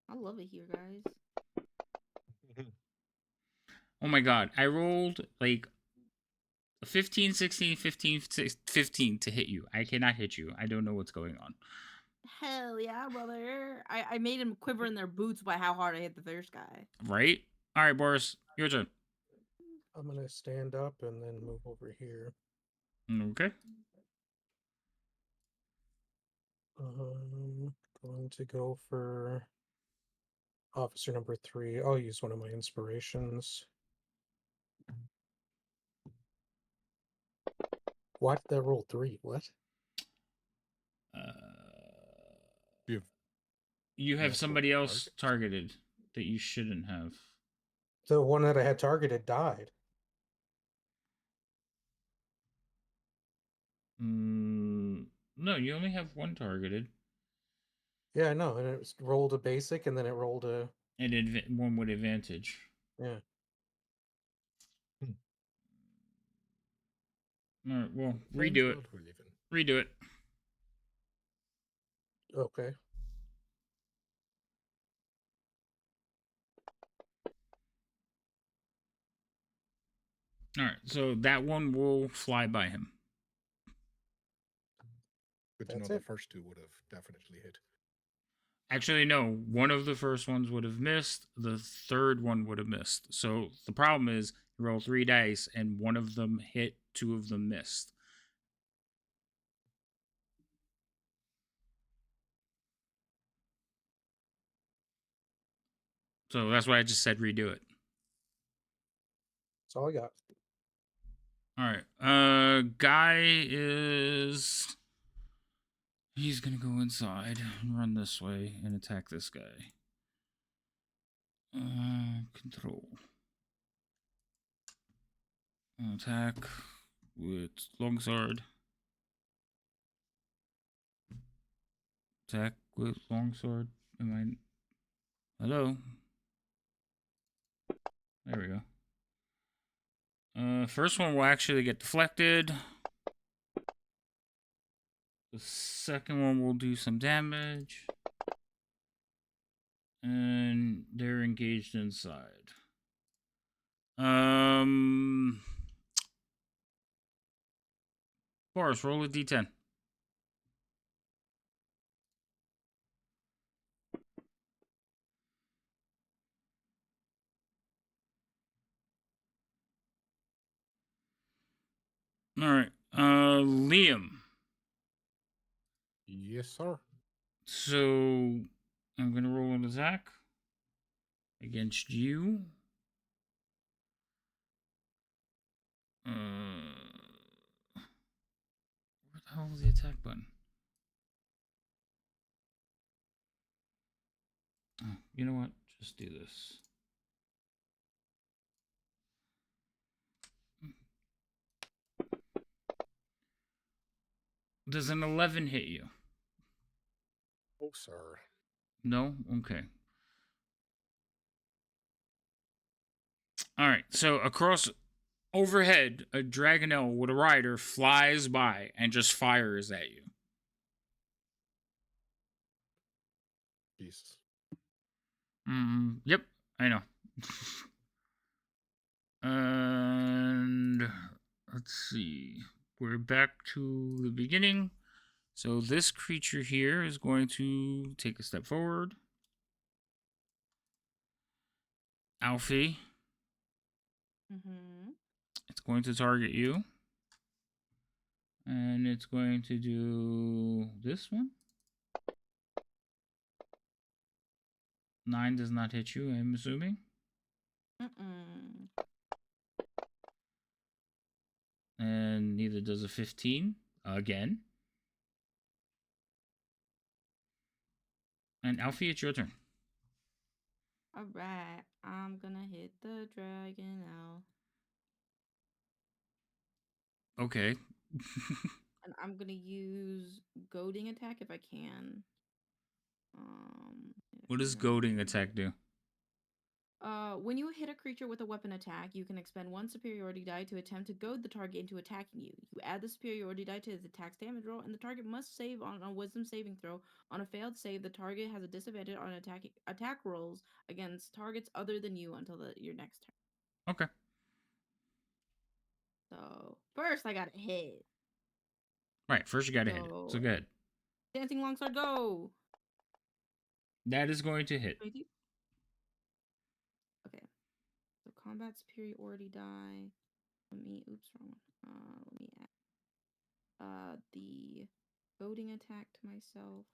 I love it here, guys. Oh my god. I rolled like 15, 16, 15, 15 to hit you. I cannot hit you. I don't know what's going on. Hell yeah, brother. I made him quiver in their boots by how hard I hit the first guy. Right? All right, Boris. Your turn. I'm going to stand up and then move over here. Okay. Going to go for officer number 3. I'll use one of my inspirations. Why did that roll 3? What? You have somebody else targeted that you shouldn't have. The one that I had targeted died. No, you only have one targeted. Yeah, I know. And it rolled a basic, and then it rolled a... And one with advantage. Yeah. All right, well, redo it. Redo it. Okay. All right, so that one will fly by him. Good to That's know the it. first two would have definitely hit. Actually, no. One of the first ones would have missed. The third one would have missed. So the problem is you roll 3 dice and one of them hit, 2 of them missed. So that's why I just said redo it. That's all I got. All right. Guy is. He's gonna go inside and run this way and attack this guy. Control. Attack with longsword. Attack with longsword. Am I? Hello. There we go. First one will actually get deflected. The second one will do some damage. And they're engaged inside. Boris, roll a d10. All right. Liam. Yes, sir. So I'm gonna roll an attack against you. Where the hell is the attack button? Oh, you know what? Just do this. Does an 11 hit you? Oh, sir. No? Okay. All right. So across overhead, a dragonelle with a rider flies by and just fires at you. Jesus. Yep, I know. And let's see. We're back to the beginning. So this creature here is going to take a step forward. Alfie. Mm-hmm. It's going to target you. And it's going to do this one. 9 does not hit you, I'm assuming. And neither does a 15. Again. And Alfie, it's your turn. Alright, I'm gonna hit the dragon now. Okay. And I'm gonna use goading attack if I can. What does goading attack do? When you hit a creature with a weapon attack, you can expend 1 superiority die to attempt to goad the target into attacking you. You add the superiority die to the attack's damage roll, and the target must save on a wisdom saving throw. On a failed save, the target has a disadvantage on attack rolls against targets other than you until your next turn. Okay. So, first I got a hit. Right, first you gotta hit it. So good. Dancing longsword, go! That is going to hit. Okay. So combat superiority die. Oops, wrong one. Let me add the goading attack to myself.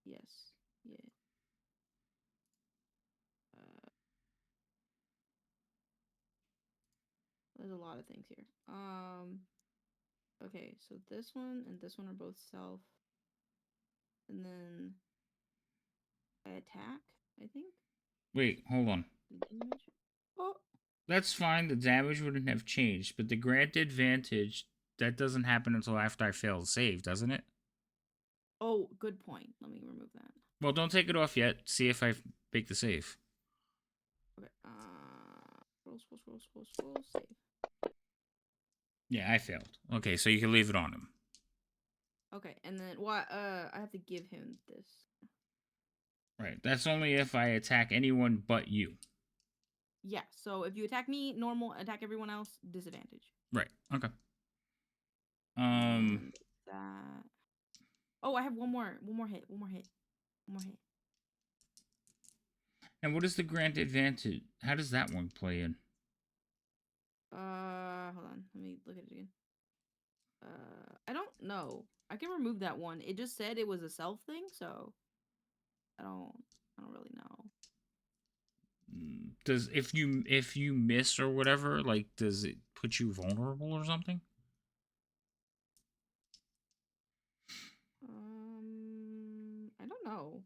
Yes. Yeah. There's a lot of things here. Okay, so this one and this one are both self. And then I attack, I think. Wait, hold on. Damage. Oh. That's fine, the damage wouldn't have changed, but the granted advantage, that doesn't happen until after I fail the save, doesn't it? Oh, good point. Let me remove that. Well, don't take it off yet. See if I make the save. Okay. Scroll, save. Yeah, I failed. Okay, so you can leave it on him. Okay, and then what? I have to give him this. Right. That's only if I attack anyone but you. Yeah. So if you attack me, normal. Attack everyone else, disadvantage. Right. Okay. And that. Oh, I have one more hit. And what is the grant advantage? How does that one play in? Hold on. Let me look at it again. I don't know. I can remove that one. It just said it was a self thing, so I don't really know. Does if you miss or whatever, like, does it put you vulnerable or something? I don't know.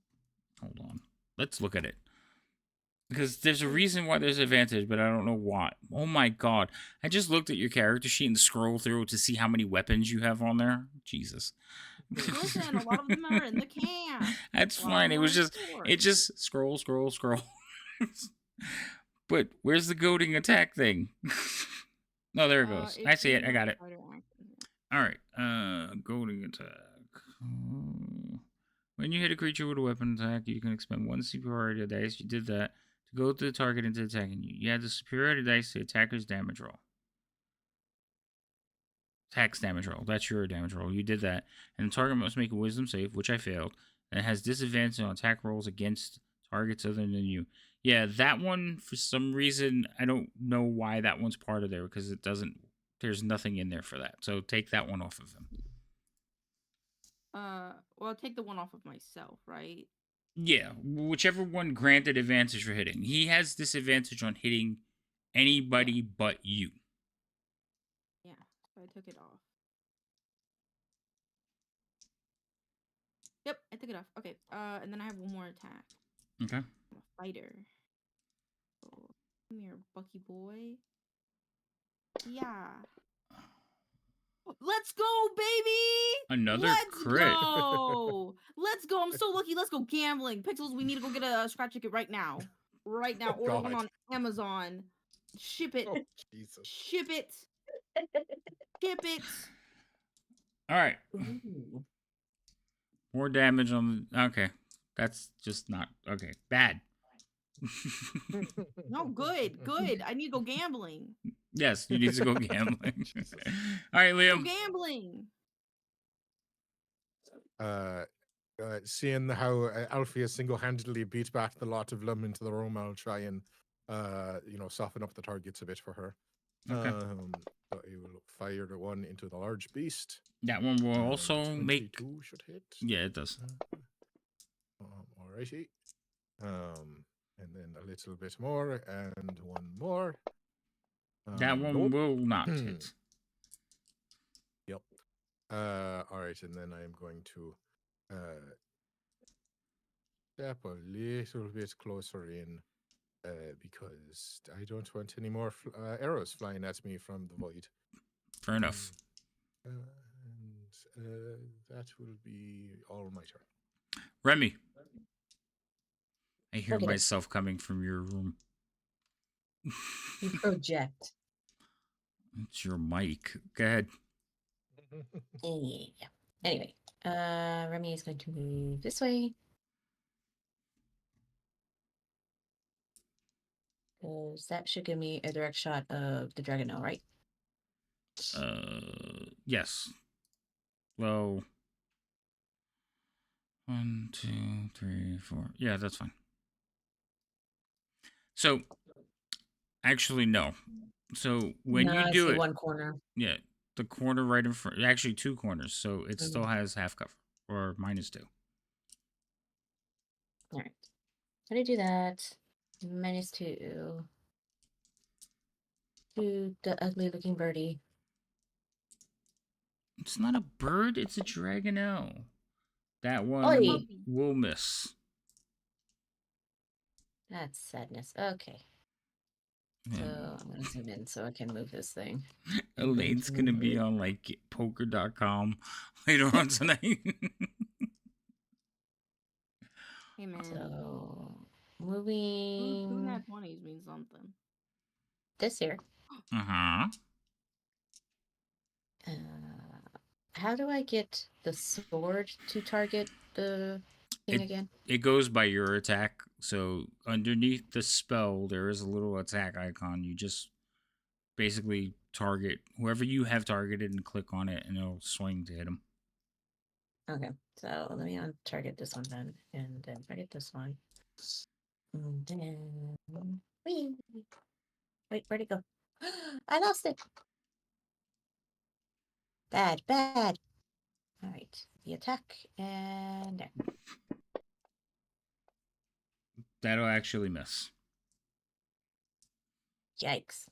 Hold on. Let's look at it. Because there's a reason why there's advantage, but I don't know why. Oh my god. I just looked at your character sheet and scrolled through to see how many weapons you have on there. Jesus. Listen, a lot of them are in the camp. That's A lot fine. of It them was are just stored. it just scroll. But where's the goading attack thing? No, there it goes. It's I see it. in I got my it. fighter action. All right. Goading attack. When you hit a creature with a weapon attack, you can expend one superiority dice. You did that to go to the target into attacking you. You add the superiority dice to attacker's damage roll. Attack's damage roll. That's your damage roll. You did that. And the target must make a wisdom save, which I failed. And it has disadvantage on attack rolls against targets other than you. Yeah, that one, for some reason, I don't know why that one's part of there, because it doesn't, there's nothing in there for that. So take that one off of him. Well, take the one off of myself, right? Yeah, whichever one granted advantage for hitting. He has disadvantage on hitting anybody but you. Yeah, so I took it off. Yep, I took it off. Okay, and then I have one more attack. Okay. I'm a fighter. So, come here, Bucky boy. Yeah. Let's go, baby! Another Let's crit. go! Let's go! I'm so lucky. Let's go gambling. Pixels, we need to go get a scratch ticket right now. Right now. Oh, Order one God. on Amazon. Ship it. Oh, Jesus. Ship it. Ship it. All right. Ooh. More damage on the. Okay. That's just not. Okay. Bad. No, good. Good. I need to go gambling. Yes, you need to go gambling. Jesus. All right, Go Liam. gambling. Seeing how Alfie has single-handedly beat back the lot of them into the room, I'll try and soften up the targets a bit for her. Okay. So I will fire the one into the large beast. That one will also make. 22 should hit. Yeah, it does. Alrighty. And then a little bit more, and one more. That one Nope. will not hit. Yep. All right, and then I am going to step a little bit closer in because I don't want any more arrows flying at me from the void. Fair enough. And that will be all my turn. Remy. I hear Okay. myself coming from your room. You project. It's your mic. Go ahead. Yeah. Anyway, Remy is going to move this way. Because that should give me a direct shot of the dragon now, right? Yes. Well, 1, 2, 3, 4. Yeah, that's fine. So, actually, no. So when No, you I do see it, one corner. yeah, the corner right in front. Actually, 2 corners, so it still has half cover or -2. All right. How do you do that? -2 to the ugly looking birdie. It's not a bird, it's a dragonelle. That one Oi! will miss. That's sadness. Okay. So I'm gonna zoom in so I can move this thing. Elaine's gonna be on like poker.com later on tonight. Hey, man. So Two moving nat 20s means something. this here. Uh-huh. How do I get the sword to target the thing again? It goes by your attack. So underneath the spell, there is a little attack icon. You just basically target whoever you have targeted and click on it, and it'll swing to hit him. Okay, so let me target this one then, and then target this one. And then... Whee! Wait, where'd it go? I lost it! Bad, bad. All right, the attack, and there. That'll actually miss. Yikes.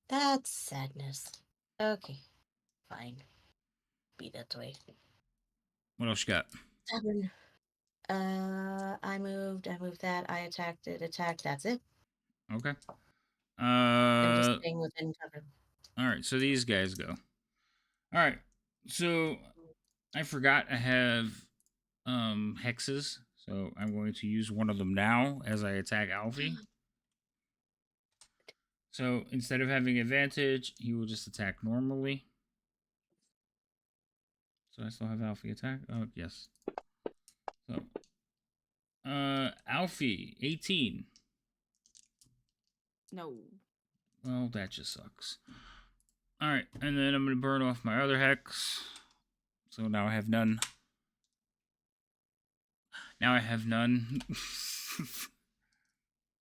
That's sadness. Okay, fine. Be that way. What else you got? 7. I moved that, I attacked it, that's it. Okay. I'm just staying within cover. All right, so these guys go. All right, so I forgot I have hexes, so I'm going to use one of them now as I attack Alfie. So instead of having advantage, he will just attack normally. So I still have Alfie attack. Oh yes. So Alfie 18. No. Well, that just sucks. All right, and then I'm gonna burn off my other hex. So now I have none. Now I have none.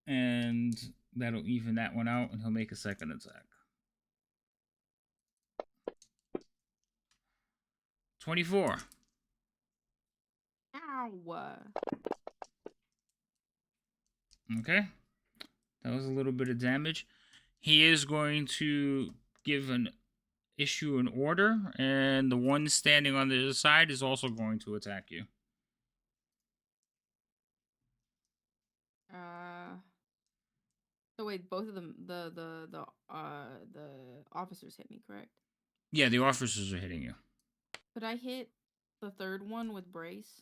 And that'll even that one out, and he'll make a second attack. 24. Ow. Okay. That was a little bit of damage. He is going to issue an order, and the one standing on the other side is also going to attack you. So wait, both of them, the officers hit me, correct? Yeah, the officers are hitting you. Could I hit the third one with brace?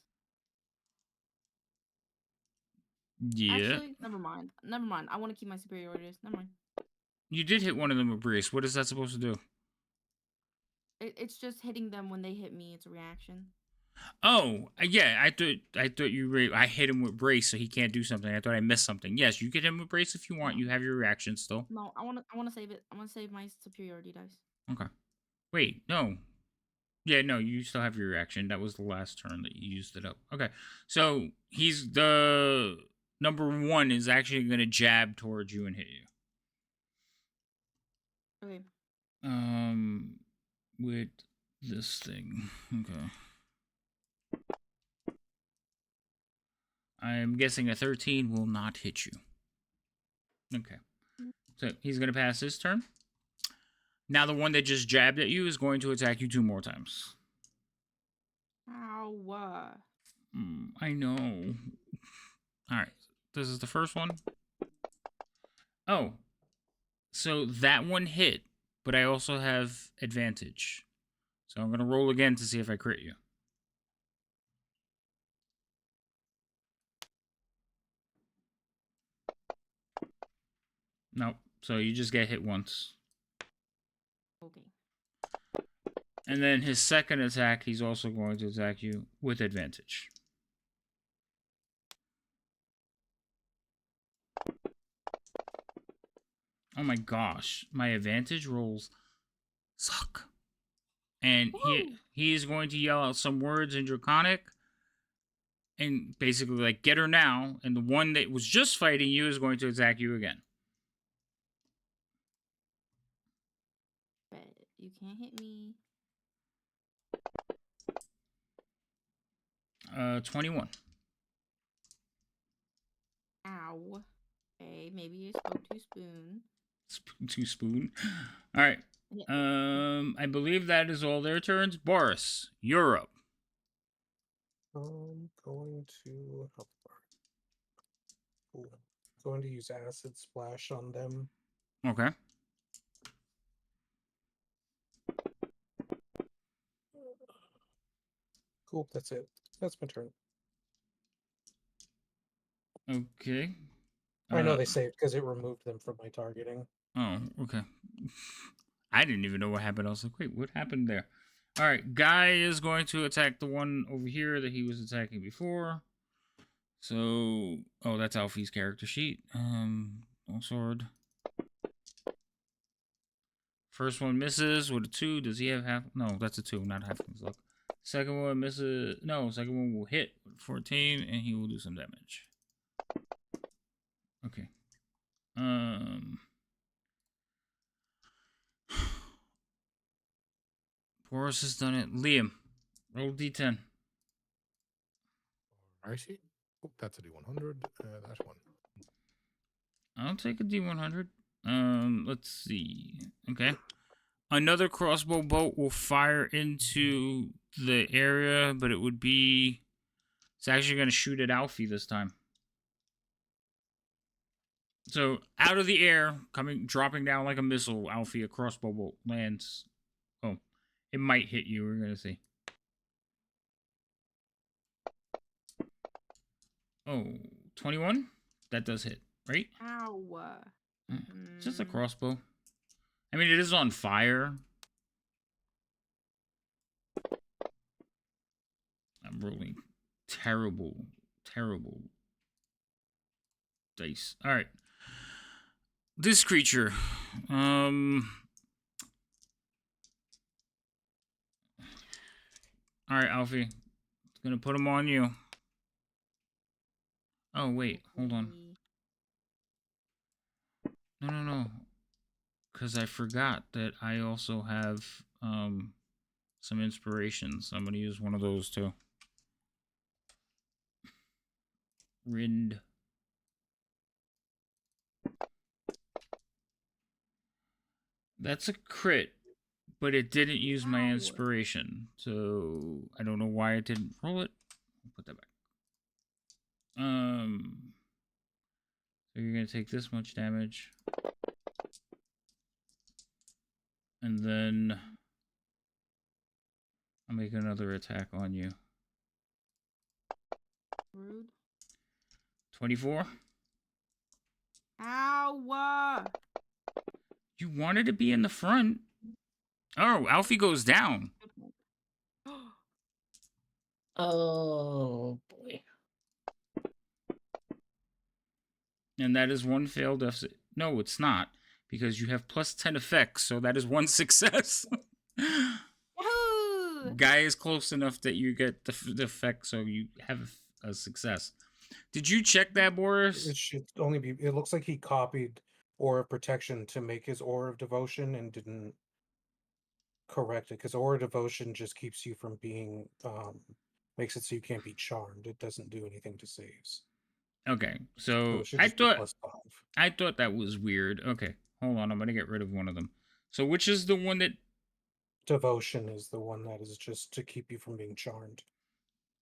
Yeah. Actually, never mind. Never mind. I want to keep my superiorities. Never mind. You did hit one of them with brace. What is that supposed to do? It's just hitting them when they hit me. It's a reaction. Oh, yeah. I thought I hit him with brace, so he can't do something. I thought I missed something. Yes, you get him with brace if you want. You have your reaction still. No, I want to save it. I want to save my superiority dice. Okay. Wait, no. Yeah, no, you still have your reaction. That was the last turn that you used it up. Okay. So he's the number 1 is actually gonna jab towards you and hit you. Okay. With this thing. Okay. I'm guessing a 13 will not hit you. Okay. So he's going to pass his turn. Now the one that just jabbed at you is going to attack you 2 more times. Ow. I know. All right. This is the first one. Oh. So that one hit, but I also have advantage. So I'm going to roll again to see if I crit you. Nope. So you just get hit once. Okay. And then his second attack, he's also going to attack you with advantage. Oh my gosh. My advantage rolls suck. And he's going to yell out some words in Draconic. And basically, like, get her now. And the one that was just fighting you is going to attack you again. But you can't hit me. 21. Ow. Okay, maybe you spoke too spoon. Too spoon. All right. I believe that is all their turns. Boris, you're up. I'm going to help. Cool. Going to use acid splash on them. Okay. Cool. That's it. That's my turn. Okay. I know they saved because it removed them from my targeting. Oh, okay. I didn't even know what happened. I was like, wait, what happened there? All right, Guy is going to attack the one over here that he was attacking before. So, oh, that's Alfie's character sheet. No sword. First one misses with a 2. Does he have half? No, that's a 2, not half his luck. Second one misses. No, second one will hit with 14, and he will do some damage. Okay. Boris has done it. Liam, roll D10. Righty. Oh, that's a D100. That one. I'll take a D100. Let's see. Okay. Another crossbow bolt will fire into the area, but it would be... It's actually going to shoot at Alfie this time. So, out of the air, dropping down like a missile, Alfie, a crossbow bolt lands. Oh, it might hit you. We're going to see. Oh, 21? That does hit, right? Ow. It's just a crossbow. I mean, it is on fire. I'm rolling terrible dice. All right. This creature. All right, Alfie. It's going to put him on you. Oh, wait. Hold on. No. Because I forgot that I also have some inspirations. I'm going to use one of those too. Rind. That's a crit, but it didn't use my inspiration. So I don't know why it didn't roll it. I'll put that back. So you're going to take this much damage. And then I'll make another attack on you. Rude. 24. Ow! You wanted to be in the front. Oh, Alfie goes down. Oh boy. And that is one failed deficit. No, it's not. Because you have plus 10 effects, so that is one success. Guy is close enough that you get the effect, so you have a success. Did you check that, Boris? It should only be. It looks like he copied Aura of Protection to make his Aura of Devotion and didn't correct it, because Aura of Devotion just keeps you from being makes it so you can't be charmed. It doesn't do anything to saves. Okay, so it should I just be thought +5. I thought that was weird. Okay, hold on, I'm gonna get rid of one of them. So which is the one that Devotion is the one that is just to keep you from being charmed.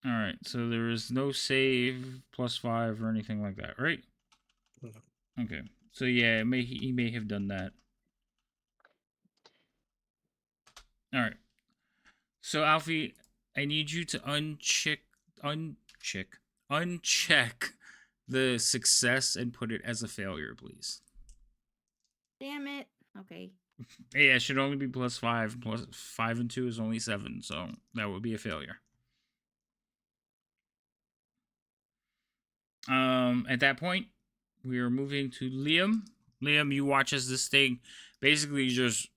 All right, so there is no save +5 or anything like that, right? No. Okay, so yeah, he may have done that. All right, so Alfie, I need you to uncheck the success and put it as a failure, please. Damn it. Okay. Yeah, it should only be +5. +5 and 2 is only 7, so that would be a failure. At that point, we are moving to Liam. Liam, you watch as this thing basically just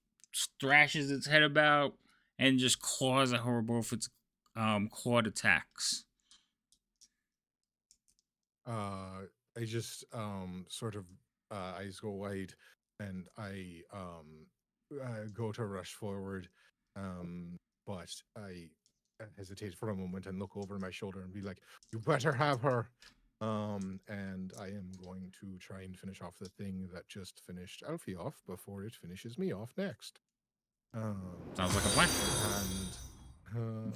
thrashes its head about and just claws at her both its clawed attacks. I just sort of eyes go wide, and I go to rush forward, but I hesitate for a moment and look over my shoulder and be like, "You better have her." And I am going to try and finish off the thing that just finished Alfie off before it finishes me off next. Sounds like a plan. And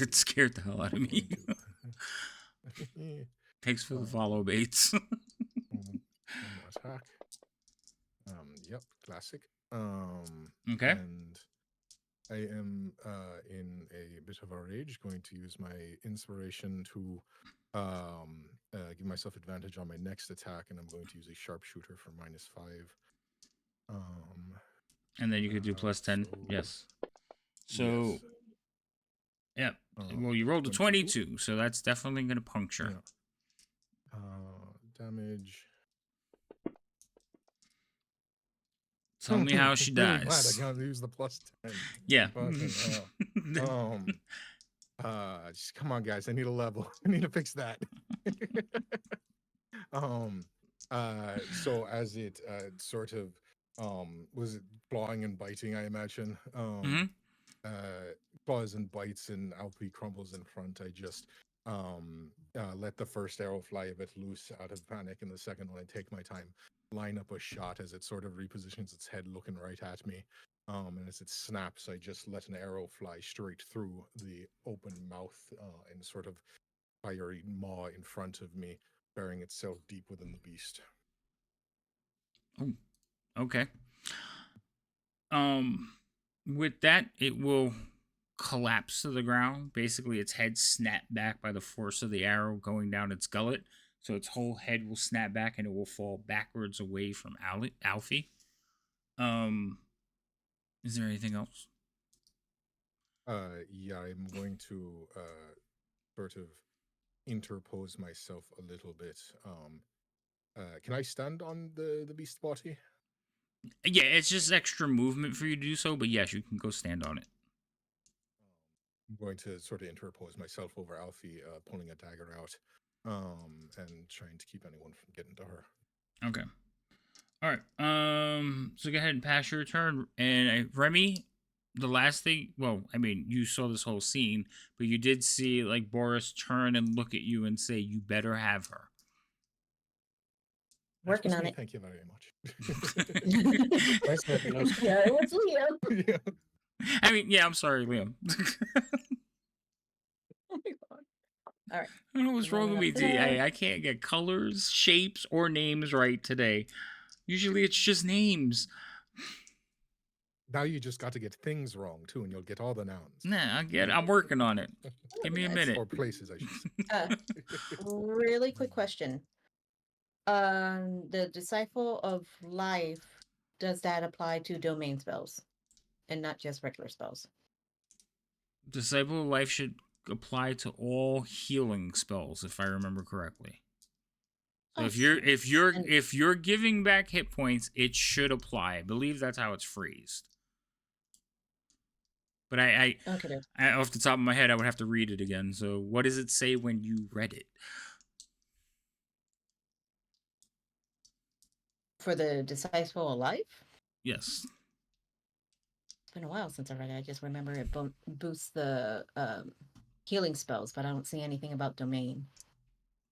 It scared the hell out of me. Thanks for the follow, Bates. Attack. Yep, classic. Okay. And I am in a bit of a rage, going to use my inspiration to give myself advantage on my next attack, and I'm going to use a sharpshooter for -5. And then you could do +10. So, yes. So, yes. yeah. Well, you rolled a 22, so that's definitely going to puncture. Yeah. Damage. Tell me how she Really glad I dies. can't use the +10. Yeah. Fucking hell. Just come on, guys. I need a level. I need to fix that. So as it sort of was it clawing and biting, I imagine. Mhm. Claws and bites, and Alfie crumbles in front. I just let the first arrow fly a bit loose out of panic, and the second one I take my time, line up a shot as it sort of repositions its head looking right at me. And as it snaps, I just let an arrow fly straight through the open mouth and sort of fiery maw in front of me, burying itself deep within the beast. Oh, okay. With that, it will collapse to the ground. Basically, its head snapped back by the force of the arrow going down its gullet. So its whole head will snap back and it will fall backwards away from Alfie. Is there anything else? Yeah, I'm going to sort of interpose myself a little bit. Can I stand on the beast body? Yeah, it's just extra movement for you to do so, but yes, you can go stand on it. I'm going to sort of interpose myself over Alfie, pulling a dagger out, and trying to keep anyone from getting to her. Okay. All right. So go ahead and pass your turn. And Remy, the last thing, well, I mean, you saw this whole scene, but you did see like Boris turn and look at you and say, "You better have her." That's Working just on me, it. Thank you very much. Nice having those. Yeah, it was Liam. Yeah. I mean, yeah, I'm sorry, Liam. Oh my God. All right. I don't know what's wrong with me today. I can't get colors, shapes, or names right today. Usually it's just names. Now you just got to get things wrong too, and you'll get all the nouns. Nah, I get it. I'm working on it. Give me a minute. Or places, I should say. Really quick question. The Disciple of Life, does that apply to domain spells and not just regular spells? Disciple of Life should apply to all healing spells, if I remember correctly. So if you're giving back hit points, it should apply. I believe that's how it's phrased. But I off the top of my head, I would have to read it again. So what does it say when you read it? For the Disciple of Life? Yes. It's been a while since I read it. I just remember it boosts the healing spells, but I don't see anything about domain.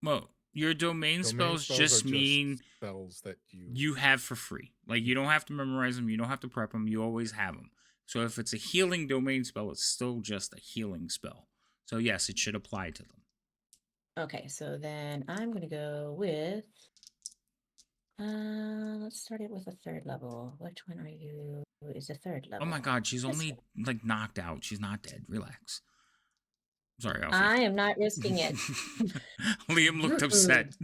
Well, your domain spells just mean spells that you have for free. Like, you don't have to memorize them. You don't have to prep them. You always have them. So if it's a healing domain spell, it's still just a healing spell. So yes, it should apply to them. Okay, so then I'm going to go with... let's start it with a third level. Which one are you? Is a third level? Oh my God, she's This only one. like knocked out. She's not dead. Relax. Sorry, Alfie. I am not risking it. Liam looked upset.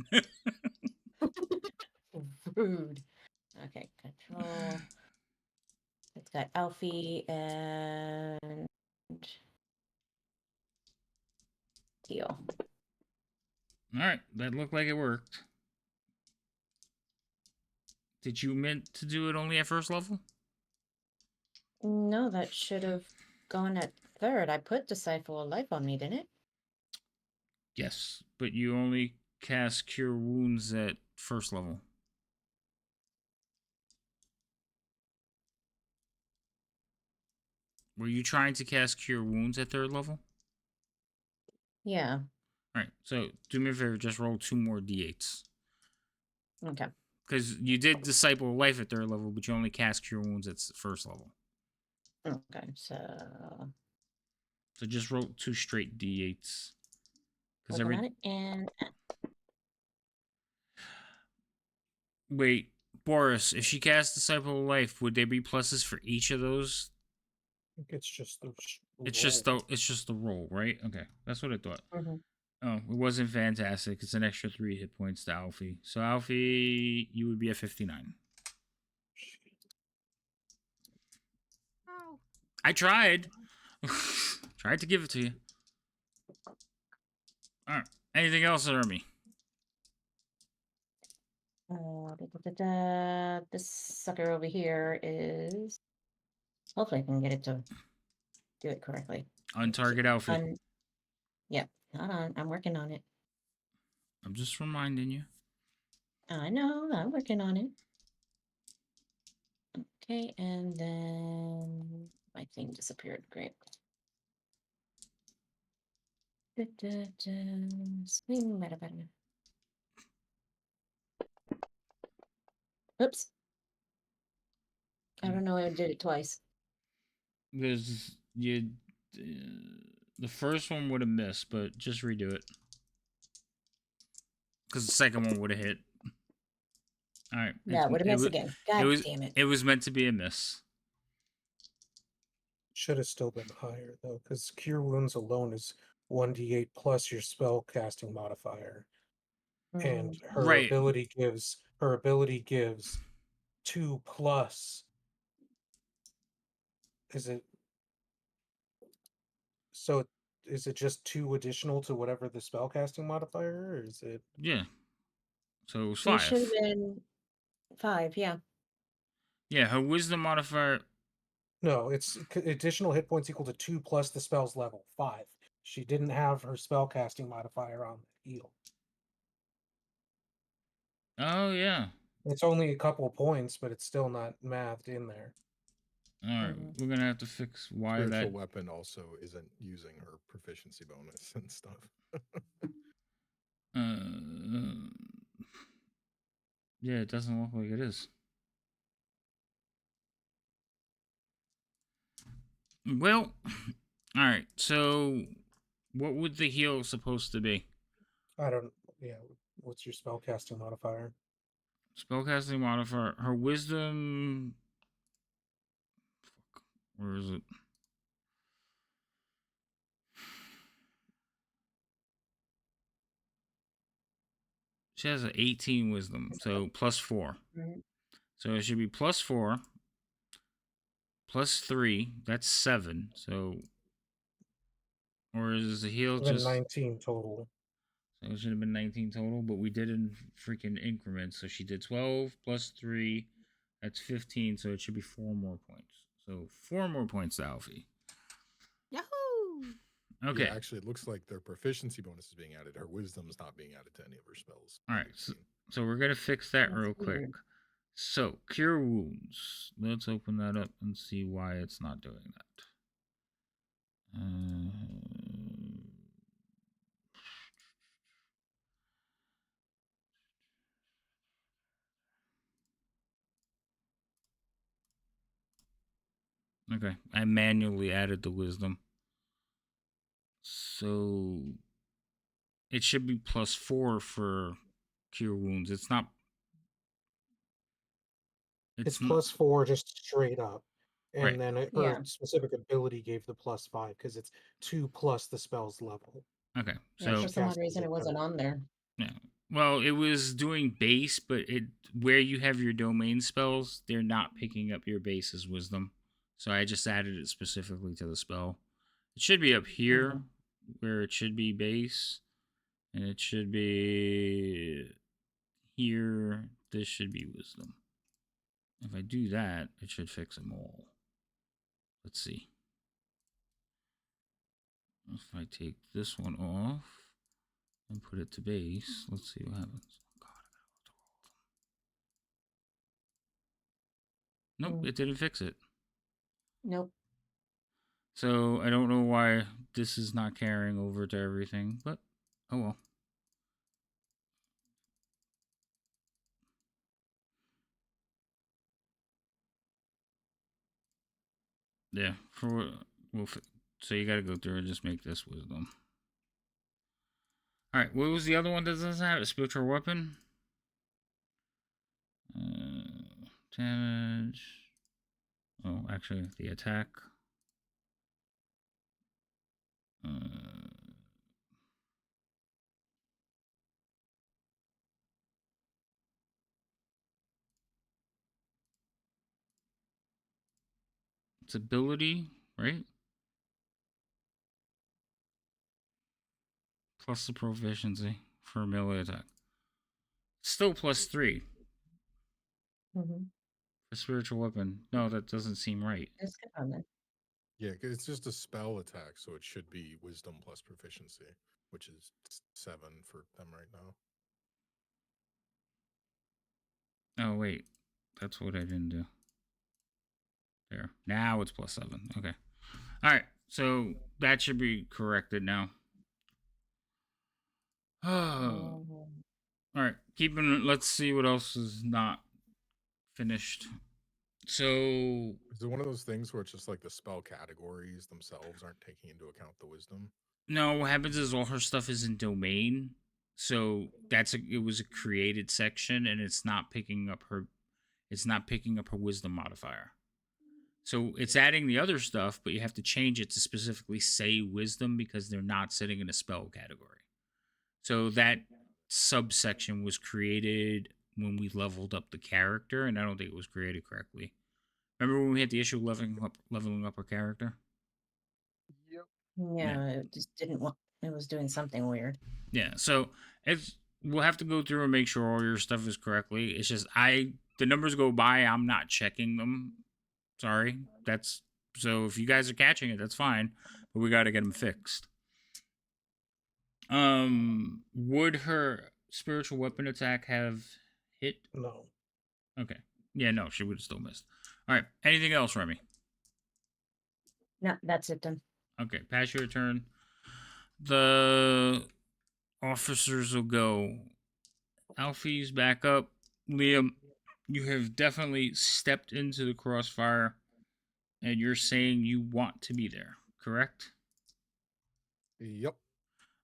Rude. Okay, control. It's got Alfie and Teal. All right, that looked like it worked. Did you meant to do it only at first level? No, that should have gone at third. I put Disciple of Life on me, didn't it? Yes, but you only cast Cure Wounds at first level. Were you trying to cast Cure Wounds at third level? Yeah. All right, so do me a favor, just roll 2 more d8s. Okay. Because you did Disciple of Life at third level, but you only cast Cure Wounds at first level. Okay, so just roll 2 straight d8s. working on it, and wait, Boris, if she casts Disciple of Life, would there be pluses for each of those? I think it's just the It's just the roll, right? Okay, that's what I thought. Mhm. Oh, it wasn't fantastic. It's an extra 3 hit points to Alfie. So Alfie, you would be at 59. Oh. I tried. Tried to give it to you. All right. Anything else, Ermi? This sucker over here is. Hopefully, I can get it to do it correctly. On target Alfie. Yep. Hold on. I'm working on it. I'm just reminding you. I know. I'm working on it. Okay, and then my thing disappeared. Great. Swing, bada. Oops. I don't know why I did it twice. Because you, the first one would have missed, but just redo it. Because the second one would have hit. All right. Yeah, would have missed again. God damn it. It was meant to be a miss. Should have still been higher though, because Cure Wounds alone is 1d8 plus your spell casting modifier, and her Right. ability gives 2 plus. Is it so? Is it just 2 additional to whatever the spell casting modifier, or is it? Yeah. So it was It 5. should have been 5, yeah. Yeah, her wisdom modifier. No, it's additional hit points equal to 2 plus the spell's level 5. She didn't have her spell casting modifier on the heal. Oh yeah. It's only a couple points, but it's still not mathed in there. All right, we're gonna have to fix why Spiritual that weapon also isn't using her proficiency bonus and stuff. Yeah, it doesn't look like it is. Well, all right. So, what would the heal supposed to be? I don't. Yeah. What's your spell casting modifier? Spellcasting modifier. Her wisdom. Fuck. Where is it? She has an 18 wisdom, so plus 4. So it should be plus 4, plus 3. That's 7. So, or is the heal just 19 total? So it should have been 19 total, but we did in freaking increments. So she did 12 plus 3. That's 15. So it should be 4 more points. So 4 more points to Alfie. Yahoo! Okay. Yeah, actually, it looks like their proficiency bonus is being added. Her wisdom's not being added to any of her spells. All right. So we're going to fix that real quick. So, Cure Wounds. Let's open that up and see why it's not doing that. Okay. I manually added the wisdom. So, it should be plus 4 for Cure Wounds. It's not. It's plus 4 just straight up. And Right. then her specific ability gave the plus 5 because it's 2 plus the spell's level. Okay. Yeah, So for some odd reason it wasn't on there. Yeah. Well, it was doing base, but where you have your domain spells, they're not picking up your base as wisdom. So I just added it specifically to the spell. It should be up here where it should be base. And it should be here. This should be wisdom. If I do that, it should fix them all. Let's see. If I take this one off and put it to base, let's see what happens. Nope, it didn't fix it. Nope. So I don't know why this is not carrying over to everything, but oh well. Yeah, so you got to go through and just make this wisdom. All right, what was the other one that doesn't have a spiritual weapon? Damage. Oh, actually, the attack. It's ability, right? Plus the proficiency for melee attack. Still plus 3. Mm-hmm. For spiritual weapon. No, that doesn't seem right. It's good on there. Yeah, 'cause it's just a spell attack, so it should be wisdom plus proficiency, which is 7 for them right now. Oh, wait. That's what I didn't do. There. Now it's +7. Okay. All right. So that should be corrected now. All right. Let's see what else is not finished. So Is it one of those things where it's just like the spell categories themselves aren't taking into account the wisdom? no, what happens is all her stuff is in domain. So it was a created section, and it's not picking up her wisdom modifier. So it's adding the other stuff, but you have to change it to specifically say wisdom because they're not sitting in a spell category. So that subsection was created when we leveled up the character, and I don't think it was created correctly. Remember when we had the issue of leveling up our character? Yep. Yeah, it just didn't want. It was doing something weird. Yeah, so we'll have to go through and make sure all your stuff is correctly. It's just the numbers go by, I'm not checking them. Sorry, so if you guys are catching it, that's fine, but we got to get them fixed. Would her spiritual weapon attack have hit? No. Okay. Yeah, no, she would have still missed. All right. Anything else, Remy? No, that's it then. Okay, pass your turn. The officers will go. Alfie's back up. Liam, you have definitely stepped into the crossfire, and you're saying you want to be there, correct? Yep.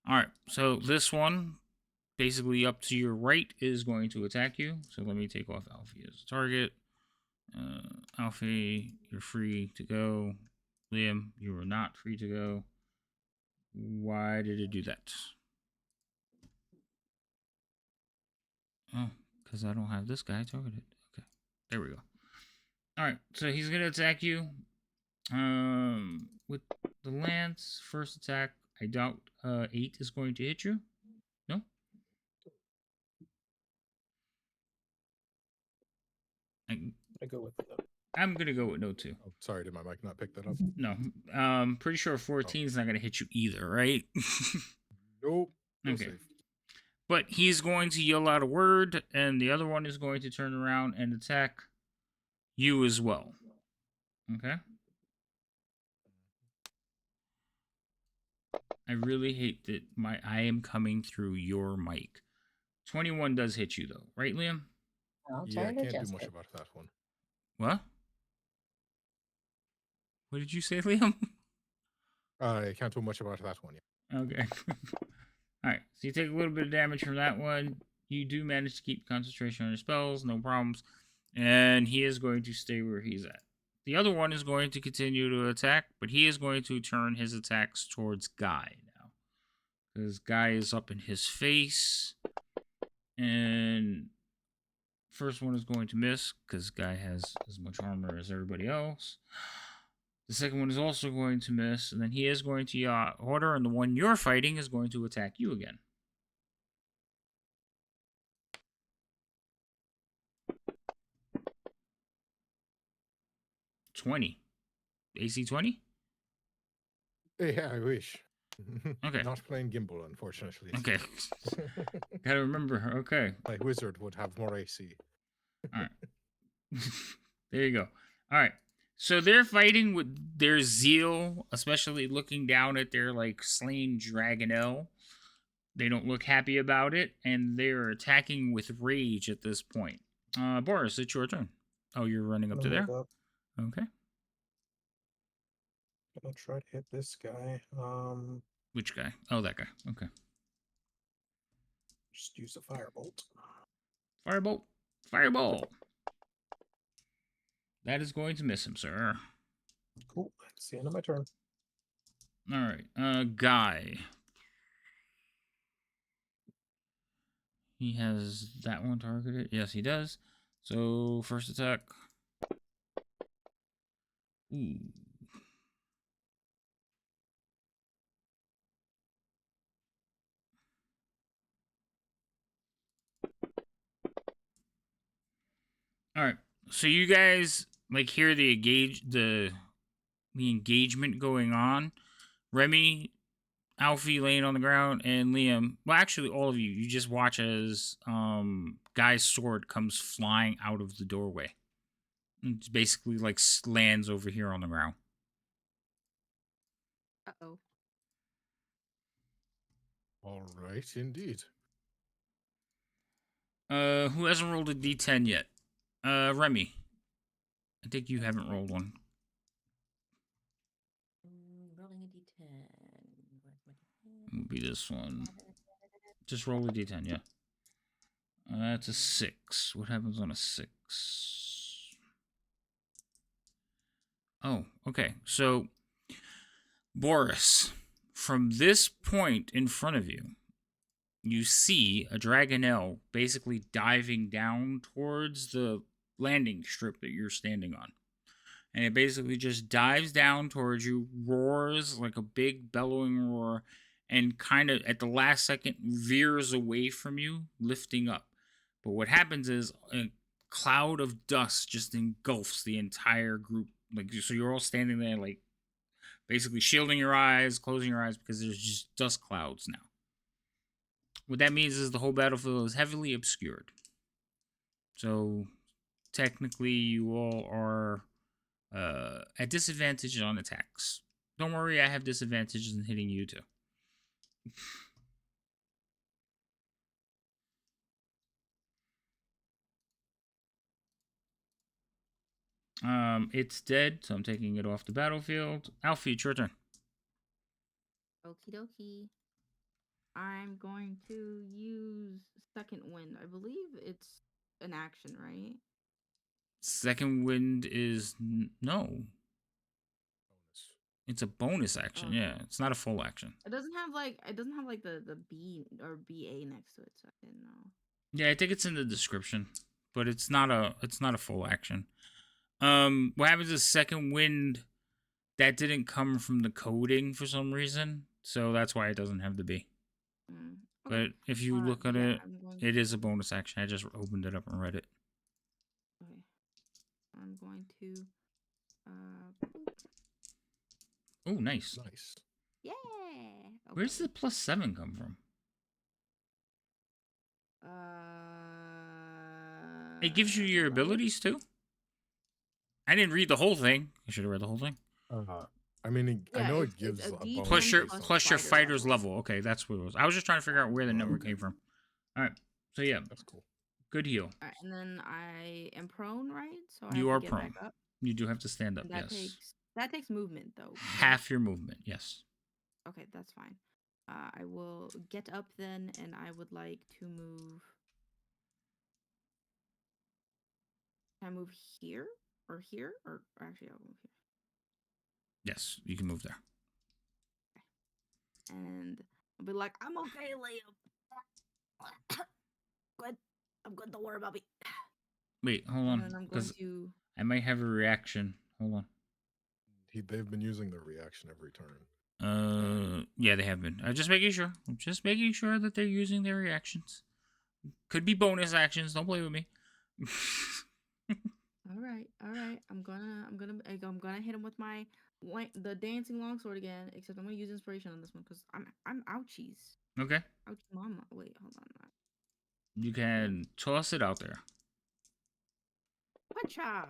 All right. So this one, basically up to your right, is going to attack you. So let me take off Alfie as a target. Alfie, you're free to go. Liam, you are not free to go. Why did it do that? Oh, because I don't have this guy targeted. Okay, there we go. All right, so he's gonna attack you. With the lance, first attack. I doubt 8 is going to hit you. No. I go with it. I'm gonna go with no too. Oh, sorry, did my mic not pick that up? No, pretty sure 14 is not gonna hit you either, right? Nope. No Okay. safe. But he's going to yell out a word, and the other one is going to turn around and attack you as well. Okay? I really hate that I am coming through your mic. 21 does hit you though, right, Liam? I'll Yeah, try I to can't do adjust much it. about that one. What? What did you say, Liam? I can't do much about that one yet. Okay. All right. So you take a little bit of damage from that one. You do manage to keep concentration on your spells, no problems. And he is going to stay where he's at. The other one is going to continue to attack, but he is going to turn his attacks towards Guy now. Because Guy is up in his face. And first one is going to miss, because Guy has as much armor as everybody else. The second one is also going to miss, and then he is going to order, and the one you're fighting is going to attack you again. 20. AC 20? Yeah, I wish. Okay. Not playing Gimbal, unfortunately. Okay. Gotta remember. Okay. My wizard would have more AC. All right. There you go. All right. So they're fighting with their zeal, especially looking down at their slain Dragonelle. They don't look happy about it, and they're attacking with rage at this point. Boris, it's your turn. Oh, you're running up to there? Up. Okay. Gonna try to hit this guy. Which guy? Oh, that guy. Okay. Just use a firebolt. Firebolt. Fireball. That is going to miss him, sir. Cool. That's the end of my turn. All right. Guy. He has that one targeted. Yes, he does. So, first attack. Ooh. All right. So you guys like hear the engagement going on. Remy, Alfie laying on the ground, and Liam. Well, actually, all of you. You just watch as Guy's sword comes flying out of the doorway. It's basically like lands over here on the ground. Uh-oh. All right, indeed. Who hasn't rolled a d10 yet? Remy. I think you haven't rolled one. Rolling a d10. Where's my d10? It'll be this one. Just roll a d10, yeah. That's a 6. What happens on a 6? Oh, okay. So, Boris, from this point in front of you, you see a dragonelle basically diving down towards the landing strip that you're standing on. And it basically just dives down towards you, roars like a big bellowing roar, and kind of at the last second veers away from you, lifting up. But what happens is a cloud of dust just engulfs the entire group. Like, so you're all standing there, like, basically shielding your eyes, closing your eyes, because there's just dust clouds now. What that means is the whole battlefield is heavily obscured. So, technically, you all are at disadvantage on attacks. Don't worry, I have disadvantages in hitting you too. It's dead, so I'm taking it off the battlefield. Alfie, it's your turn. Okie dokie. I'm going to use Second Wind. I believe it's an action, right? Second wind is no. Bonus. It's a bonus action. Yeah, it's not a full action. It doesn't have like the B or BA next to it, so I didn't know. Yeah, I think it's in the description, but it's not a full action. What happens is second wind that didn't come from the coding for some reason, so that's why it doesn't have the B. Okay. But if you look at yeah, it, it is a bonus action. I just opened it up and read it. Okay. I'm going to Oh, nice. Nice. yeah. Okay. Where's the +7 come from? It gives you your abilities too? I didn't read the whole thing. I should have read the whole thing. I mean, I Yeah, know it it's gives a a D10 bonus Plus your based on plus your fighter fighter's level. level. Okay, that's what it was. I was just trying to figure out where the number came from. All right. So yeah, That's cool. good heal. All right, and then I am prone, right? So I You have are to get prone. back up. You do have to stand up. And that Yes. takes movement though. Half your movement. Yes. Okay, that's fine. I will get up then, and I would like to move. Can I move here or here or actually I'll move here. Yes, you can move there. And I'll be like, I'm okay, Liam. Good. I'm good. Don't worry about me. Wait, hold And then on, I'm going because to. I might have a reaction. Hold on. They've been using their reaction every turn. Yeah, they have been. I'm just making sure. I'm just making sure that they're using their reactions. Could be bonus actions. Don't play with me. All right. I'm gonna hit him with the dancing longsword again. Except I'm gonna use inspiration on this one because I'm ouchies. Okay. Ouch, mama. Wait, hold on. You can toss it out there. Pacha.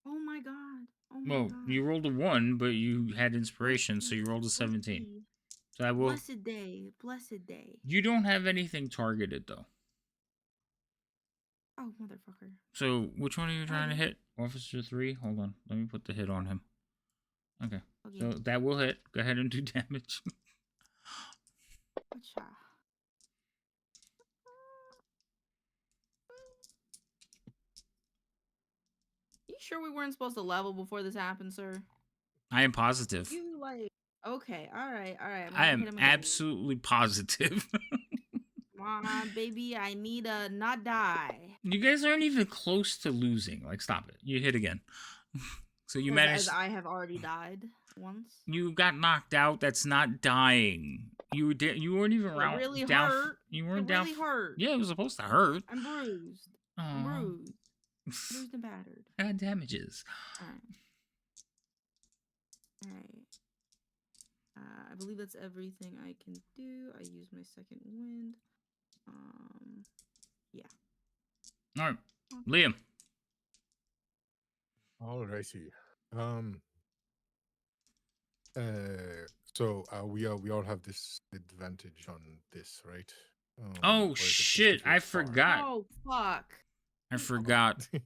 Oh my god. Oh my Well, god. you rolled a 1, but you had inspiration, so you rolled a 17. Lucky. So I will. Blessed day. Blessed day. You don't have anything targeted though. Oh, motherfucker. So which one are you trying to Okay. hit? Officer 3. Hold on. Let me put the hit on him. Okay. Okay. So that will hit. Go ahead and do damage. Pacha. You sure we weren't supposed to level before this happened, sir? I am positive. You like okay, all right. I'm I gonna am hit him again. absolutely positive. Come on, baby, I need to not die. You guys aren't even close to losing. Like, stop it. You hit again. So you managed. As I have already died once. You got knocked out. That's not dying. You weren't even It really down. hurt. You weren't It down. really hurt. Yeah, it was supposed to hurt. I'm bruised. I'm Aw. bruised. Bruised and battered. Damages. Alright. Alright. I believe that's everything I can do. I use my second wind. Yeah. All right, Liam. Alrighty. So we all have this advantage on this, right? Oh or is it just shit! if you're I far? forgot. Oh fuck. I forgot. Yeah,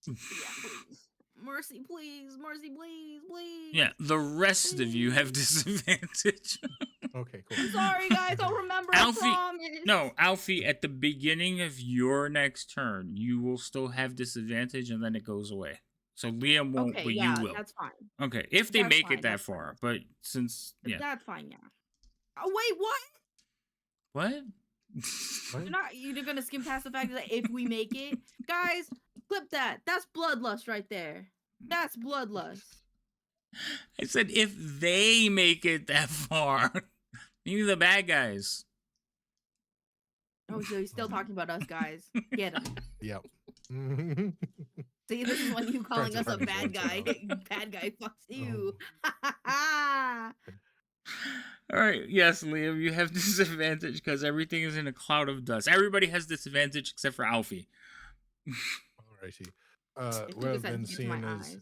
please. Mercy, please. Mercy, please, please. Yeah, the rest of you have disadvantage. Okay, cool. I'm sorry, guys. I'll remember. Alfie- I promise. No, Alfie, at the beginning of your next turn, you will still have disadvantage and then it goes away. So Liam won't, Okay, but yeah, you will. that's fine. Okay, if they That's make fine, it that that's fine, far. that's But since, yeah. That's fine, yeah. Oh wait, what? What? What? You're gonna skim past the fact that if we make it, guys, clip that. That's bloodlust right there. That's bloodlust. I said if they make it that far. You the bad guys. Oh, so he's still talking about us, guys. Get him. Yep. See, this is when you calling Trying us to a find bad words guy. around. Bad guy fucks you. All right, yes, Liam, you have disadvantage because everything is in a cloud of dust. Everybody has disadvantage except for Alfie. Alrighty. I think Well it's that then, gets my seeing as eyes.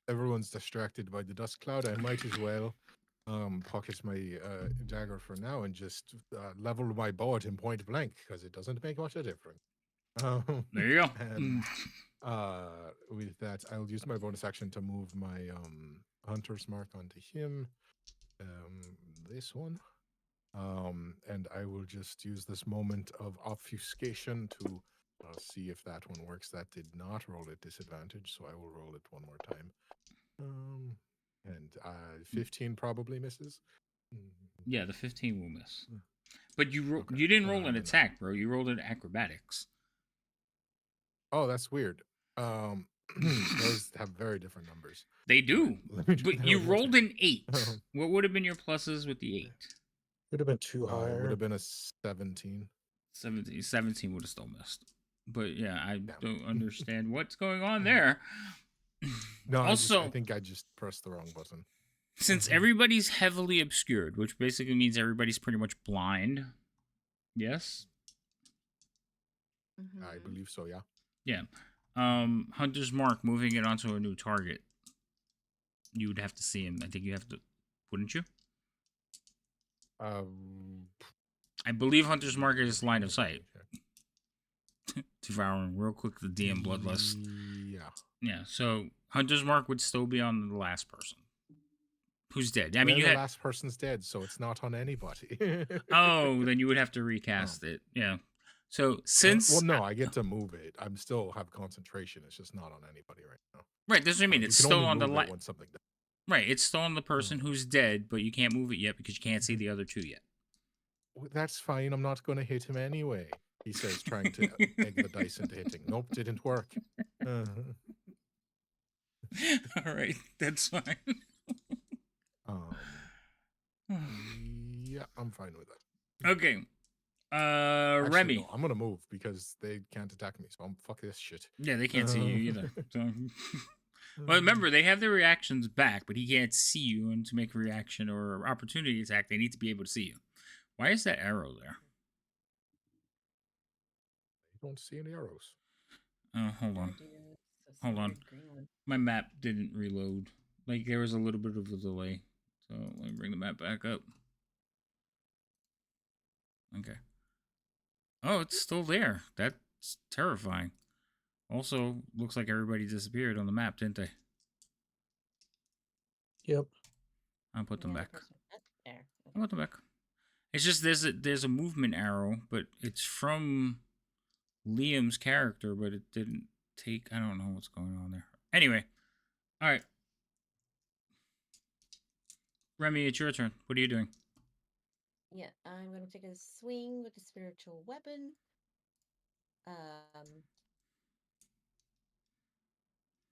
everyone's distracted by the dust cloud, I might as well pocket my dagger for now and just level my bow at him point blank because it doesn't make much of a difference. There you go. And with that, I'll use my bonus action to move my hunter's mark onto him. This one. And I will just use this moment of obfuscation to see if that one works. That did not roll at disadvantage, so I will roll it one more time. And 15 probably misses. Yeah, the 15 will miss. But you Okay. you didn't roll an And attack, bro. You rolled an acrobatics. Oh, that's weird. Those have very different numbers. They do. Let me try But that you one more rolled time. an 8. What would have been your pluses with the 8? Could have been too It higher. would have been a 17. 17 would have still missed. But yeah, I Yeah. don't understand what's going on there. No, Also, I think I just pressed the wrong button. since everybody's heavily obscured, which basically means everybody's pretty much blind. Yes? I believe so, yeah. Yeah. Hunter's Mark, moving it onto a new target. You would have to see him. I think you have to, wouldn't you? I believe Hunter's Mark is line of sight. Devouring real quick the DM bloodlust. Yeah. Yeah, so Hunter's Mark would still be on the last person who's dead. I mean, you the had. last person's dead, so it's not on anybody. Oh, then you would have to recast it. Yeah. So since well, no, I get to move it. I'm still have concentration. It's just not on anybody right now. right, that's what I mean. You It's can still only on the move it when something does. right. It's still on the person who's dead, but you can't move it yet because you can't see the other two yet. That's fine. I'm not going to hit him anyway. He says, trying to egg the dice into hitting. Nope, didn't work. All right, that's fine. Yeah, I'm fine with that. Okay. Actually, Remy. no, I'm gonna move because they can't attack me. So I'm fuck this shit. Yeah, they can't see you either. So. Well, remember they have their reactions back, but he can't see you, and to make a reaction or opportunity attack, they need to be able to see you. Why is that arrow there? I don't see any arrows. Hold on. Hold on. My map didn't reload. Like there was a little bit of a delay. So let me bring the map back up. Okay. Oh, it's still there. That's terrifying. Also, looks like everybody disappeared on the map, didn't they? Yep. I'll put them back. There. I'll put them back. It's just there's a movement arrow, but it's from Liam's character, but it didn't take. I don't know what's going on there. Anyway, all right. Remy, it's your turn. What are you doing? Yeah, I'm going to take a swing with the spiritual weapon.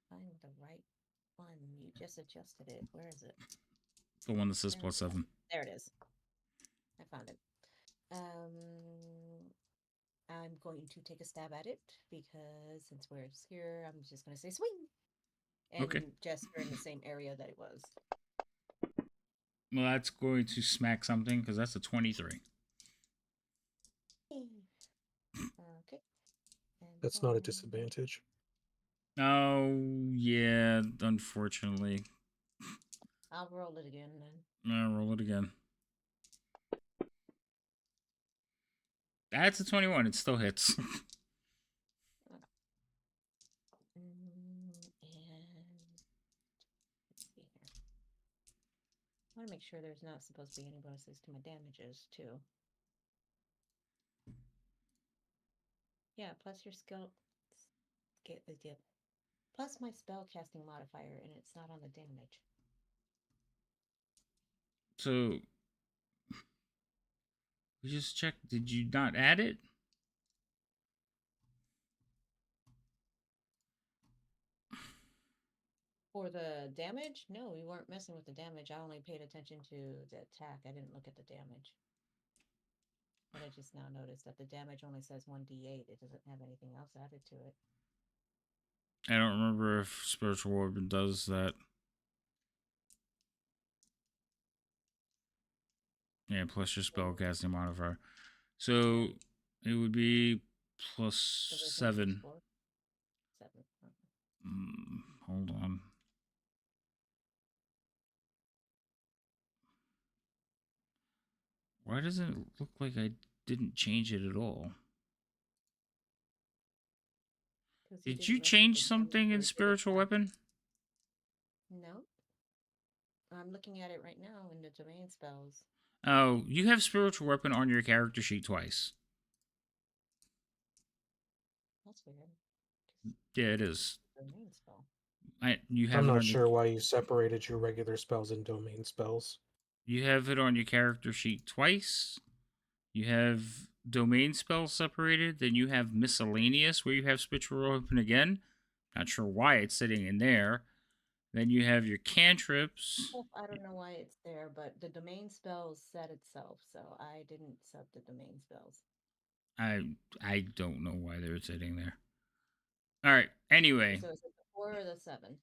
Find the right one. You just adjusted it. Where is it? The one that says There it +7. There it is. I found it. I'm going to take a stab at it because since we're here, I'm just going to say swing. And Okay. gesture in the same area that it was. Well, that's going to smack something because that's a 23. Okay. And That's not a disadvantage. Oh, yeah, unfortunately. I'll roll it again then. I'll roll it again. That's a 21. It still hits. And let's see here. I want to make sure there's not supposed to be any bonuses to my damages too. Yeah, plus your skill. Get the dip. Plus my spell casting modifier, and it's not on the damage. So, we just checked. Did you not add it? For the damage? No, we weren't messing with the damage. I only paid attention to the attack. I didn't look at the damage. But I just now noticed that the damage only says 1d8. It doesn't have anything else added to it. I don't remember if Spiritual Weapon does that. Yeah, plus your spellcasting modifier. So it would be plus The wisdom 7. is 4? 7. Okay. Hold on. Why doesn't it look like I didn't change it at all? 'Cause Did didn't you mess with change the something damage in or did Spiritual attack. Weapon? No. I'm looking at it right now in the domain spells. Oh, you have Spiritual Weapon on your character sheet twice. That's weird. Yeah, it is. Domain spell. You have I'm it not on sure why you separated your regular spells and domain spells. You have it on your character sheet twice. You have domain spells separated. Then you have miscellaneous, where you have Spiritual Weapon again. Not sure why it's sitting in there. Then you have your cantrips. Well, I don't know why it's there, but the domain spells set itself, so I didn't set the domain spells. I don't know why they're sitting there. All right. Anyway, So is it the 4 or the 7?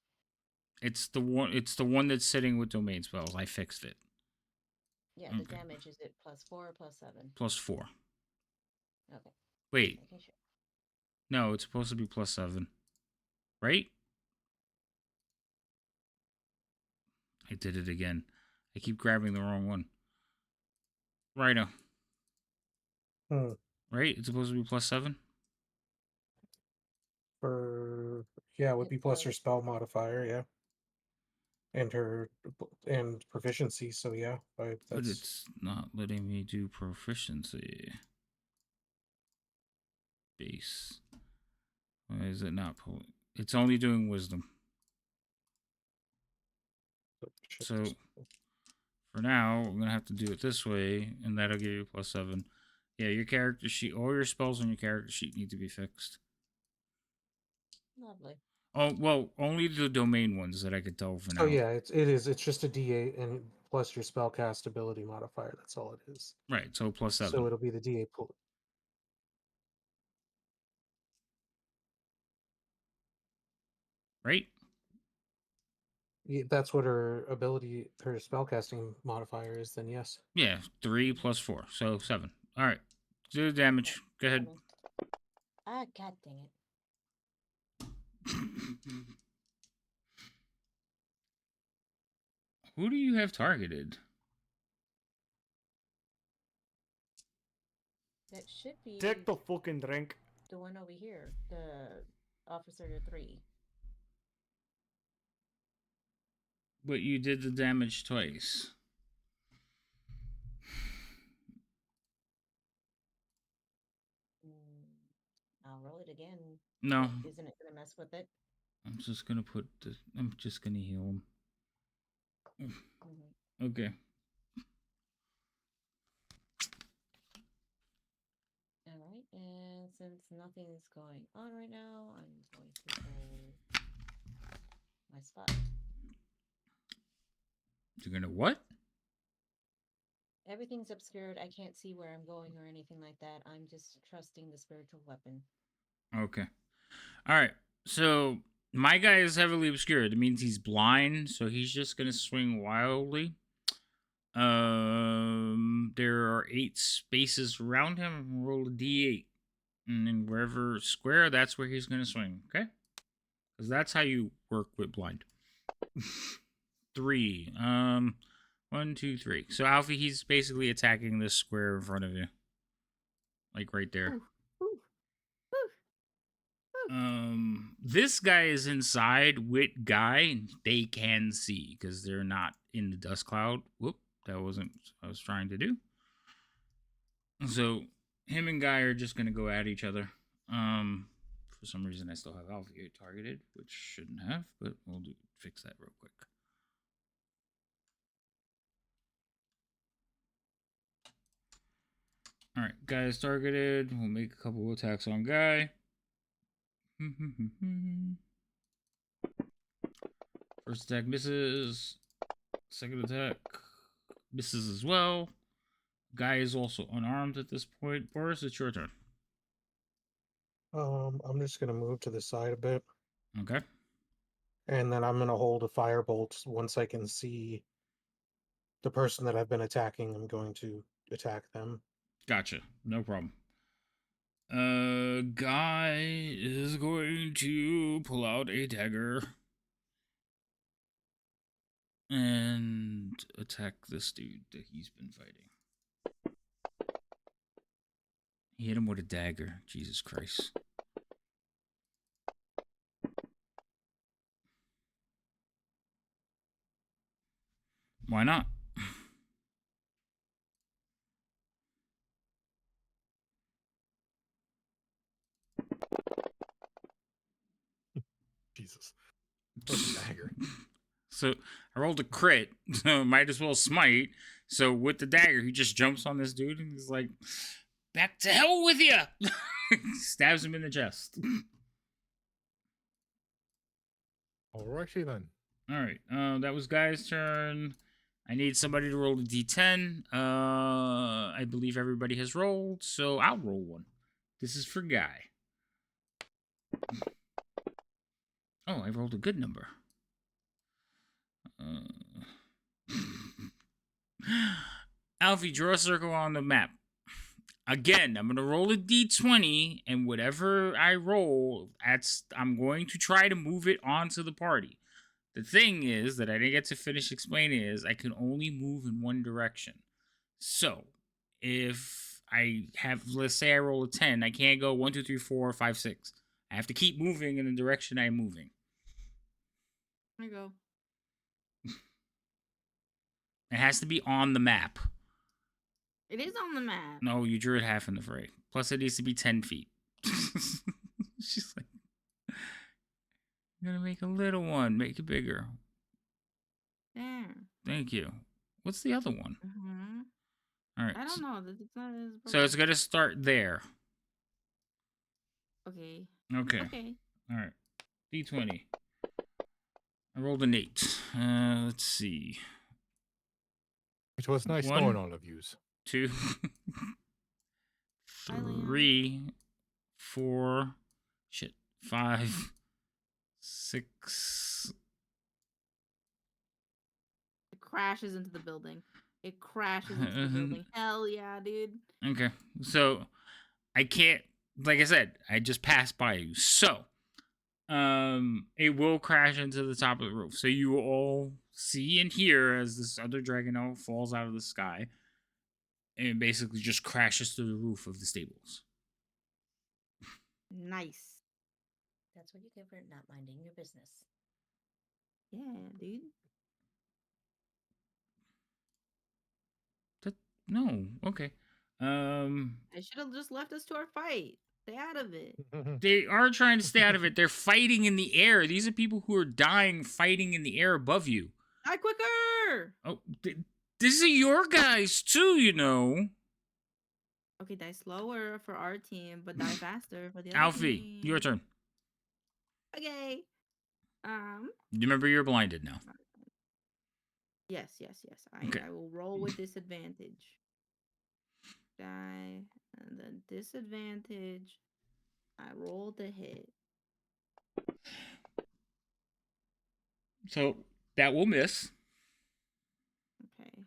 it's the one. It's the one that's sitting with domain spells. I fixed it. Yeah, Okay. the damage is it plus 4 or plus 7? Plus 4. Okay. Wait. Making sure. No, it's supposed to be plus 7. Right? I did it again. I keep grabbing the wrong one. Righto. Right? It's supposed to be plus 7? Yeah, it would be plus her spell modifier, yeah. And her proficiency, so yeah. But it's not letting me do proficiency. Base. Why is it not pulling? It's only doing wisdom. So for now, I'm gonna have to do it this way, and that'll give you plus 7. Yeah, your character sheet, all your spells on your character sheet need to be fixed. Lovely. Oh well, only the domain ones that I could tell for now. Oh yeah, it is. It's just a D8 and plus your spellcast ability modifier. That's all it is. Right, so plus 7. So it'll be the D8 pool. Right? Yeah, that's what her spellcasting modifier is. Then yes. Yeah, 3 plus 4, so 7. All right, do the damage. Go ahead. Ah, god dang it. Who do you have targeted? That should be Take the fucking drink. the one over here, the officer to 3. But you did the damage twice. I'll roll it again. No. Isn't it gonna mess with it? I'm just gonna I'm just gonna heal him. Okay. Alright, and since nothing's going on right now, I'm going to roll my spot. You're gonna what? Everything's obscured. I can't see where I'm going or anything like that. I'm just trusting the spiritual weapon. Okay. All right. So my guy is heavily obscured. It means he's blind, so he's just gonna swing wildly. There are 8 spaces around him. Roll a d8, and then wherever square, that's where he's gonna swing. Okay, because that's how you work with blind. 3. 1, 2, 3. So Alfie, he's basically attacking this square in front of you, like right there. Ooh, ooh, This guy is inside with Guy, and they can see because they're not in the dust cloud. Whoop, that wasn't what I was trying to do. So him and Guy are just gonna go at each other. For some reason I still have Alfie targeted, which shouldn't have, but we'll fix that real quick. All right, Guy is targeted. We'll make a couple attacks on Guy. First attack misses. Second attack misses as well. Guy is also unarmed at this point. Boris, it's your turn. I'm just gonna move to the side a bit, Okay. and then I'm gonna hold a firebolt once I can see the person that I've been attacking. I'm going to attack them. Gotcha. No problem. Guy is going to pull out a dagger and attack this dude that he's been fighting. He hit him with a dagger. Jesus Christ. Why not? Jesus. What's a dagger? So I rolled a crit, so might as well smite. So with the dagger, he just jumps on this dude and he's like, "Back to hell with you!" Stabs him in the chest. Alrighty then. All right, that was Guy's turn. I need somebody to roll a d10. I believe everybody has rolled, so I'll roll one. This is for Guy. Oh, I rolled a good number. Alfie, draw a circle on the map. Again, I'm going to roll a d20, and whatever I roll, I'm going to try to move it onto the party. The thing is that I didn't get to finish explaining is I can only move in one direction. So, if I have, let's say I roll a 10, I can't go 1, 2, 3, 4, 5, 6. I have to keep moving in the direction I'm moving. There you go. It has to be on the map. It is on the map. No, you drew it half in the fray. Plus, it needs to be 10 feet. She's like, I'm gonna make a little one. Make it bigger. There. Thank you. What's the other one? Mm-hmm. All right. I don't know. It's not as So it's gonna start there. Okay. Okay. Okay. All right. D20. I rolled an 8. Let's see. It was nice 1, knowing all of yous. 2, Hi, Liam. 3, 4, 5, 6. It crashes into the building. It crashes into the building. Hell yeah, dude. Okay. So I can't, like I said, I just passed by you. So it will crash into the top of the roof. So you will all see and hear as this other dragon elf falls out of the sky and basically just crashes through the roof of the stables. Nice. That's what you get for not minding your business. Yeah, dude. No, okay. They should have just left us to our fight. Stay out of it. They are trying to stay out of it. They're fighting in the air. These are people who are dying fighting in the air above you. Die quicker! Oh, these are your guys too, you know. Okay, die slower for our team, but die faster for the other Alfie, team. your turn. Okay. Remember, you're blinded now. Yes. Okay. I will roll with disadvantage. Die, and then disadvantage. I roll the hit. So that will miss. Okay.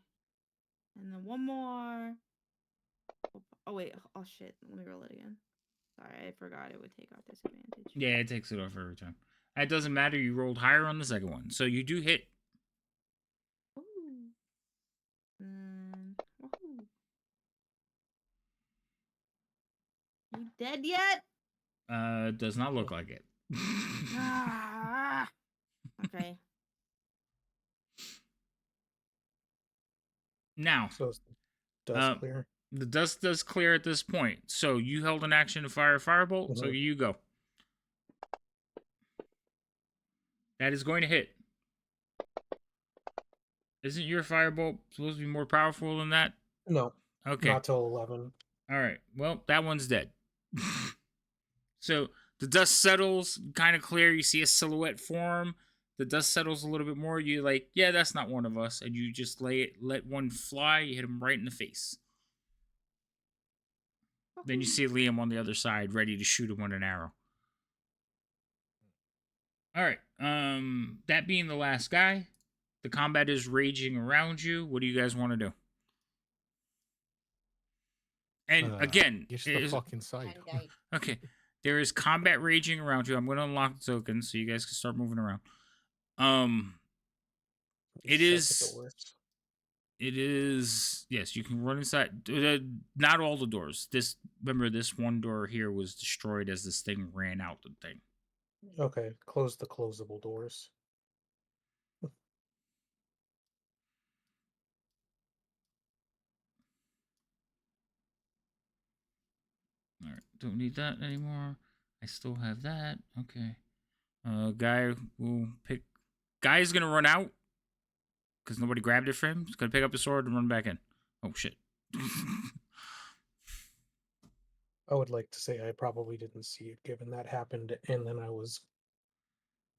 And then one more. Oh wait. Oh shit. Let me roll it again. Sorry, I forgot it would take off disadvantage. Yeah, it takes it off every time. It doesn't matter. You rolled higher on the second one, so you do hit. Ooh. Woohoo. You dead yet? Does not look like it. Ah. Okay. Now, So it's dust clear. the dust does clear at this point. So you held an action to fire a firebolt. So you go. That is going to hit. Isn't your firebolt supposed to be more powerful than that? No. Okay. Not till 11. All right. Well, that one's dead. So the dust settles, kind of clear. You see a silhouette form. The dust settles a little bit more. You're like, yeah, that's not one of us. And you just let one fly. You hit him right in the face. Then you see Liam on the other side, ready to shoot him with an arrow. All right. That being the last guy, the combat is raging around you. What do you guys want to do? And again, get the fuck inside. Okay, there is combat raging around you. I'm going to unlock the tokens so you guys can start moving around. It is. Yes, you can run inside. Not all the doors. Remember, this one door here was destroyed as this thing ran out the thing. Okay, close the closable doors. All right, don't need that anymore. I still have that. Okay. Guy will pick. Guy's gonna run out because nobody grabbed it for him. He's gonna pick up his sword and run back in. Oh shit. I would like to say I probably didn't see it, given that happened, and then I was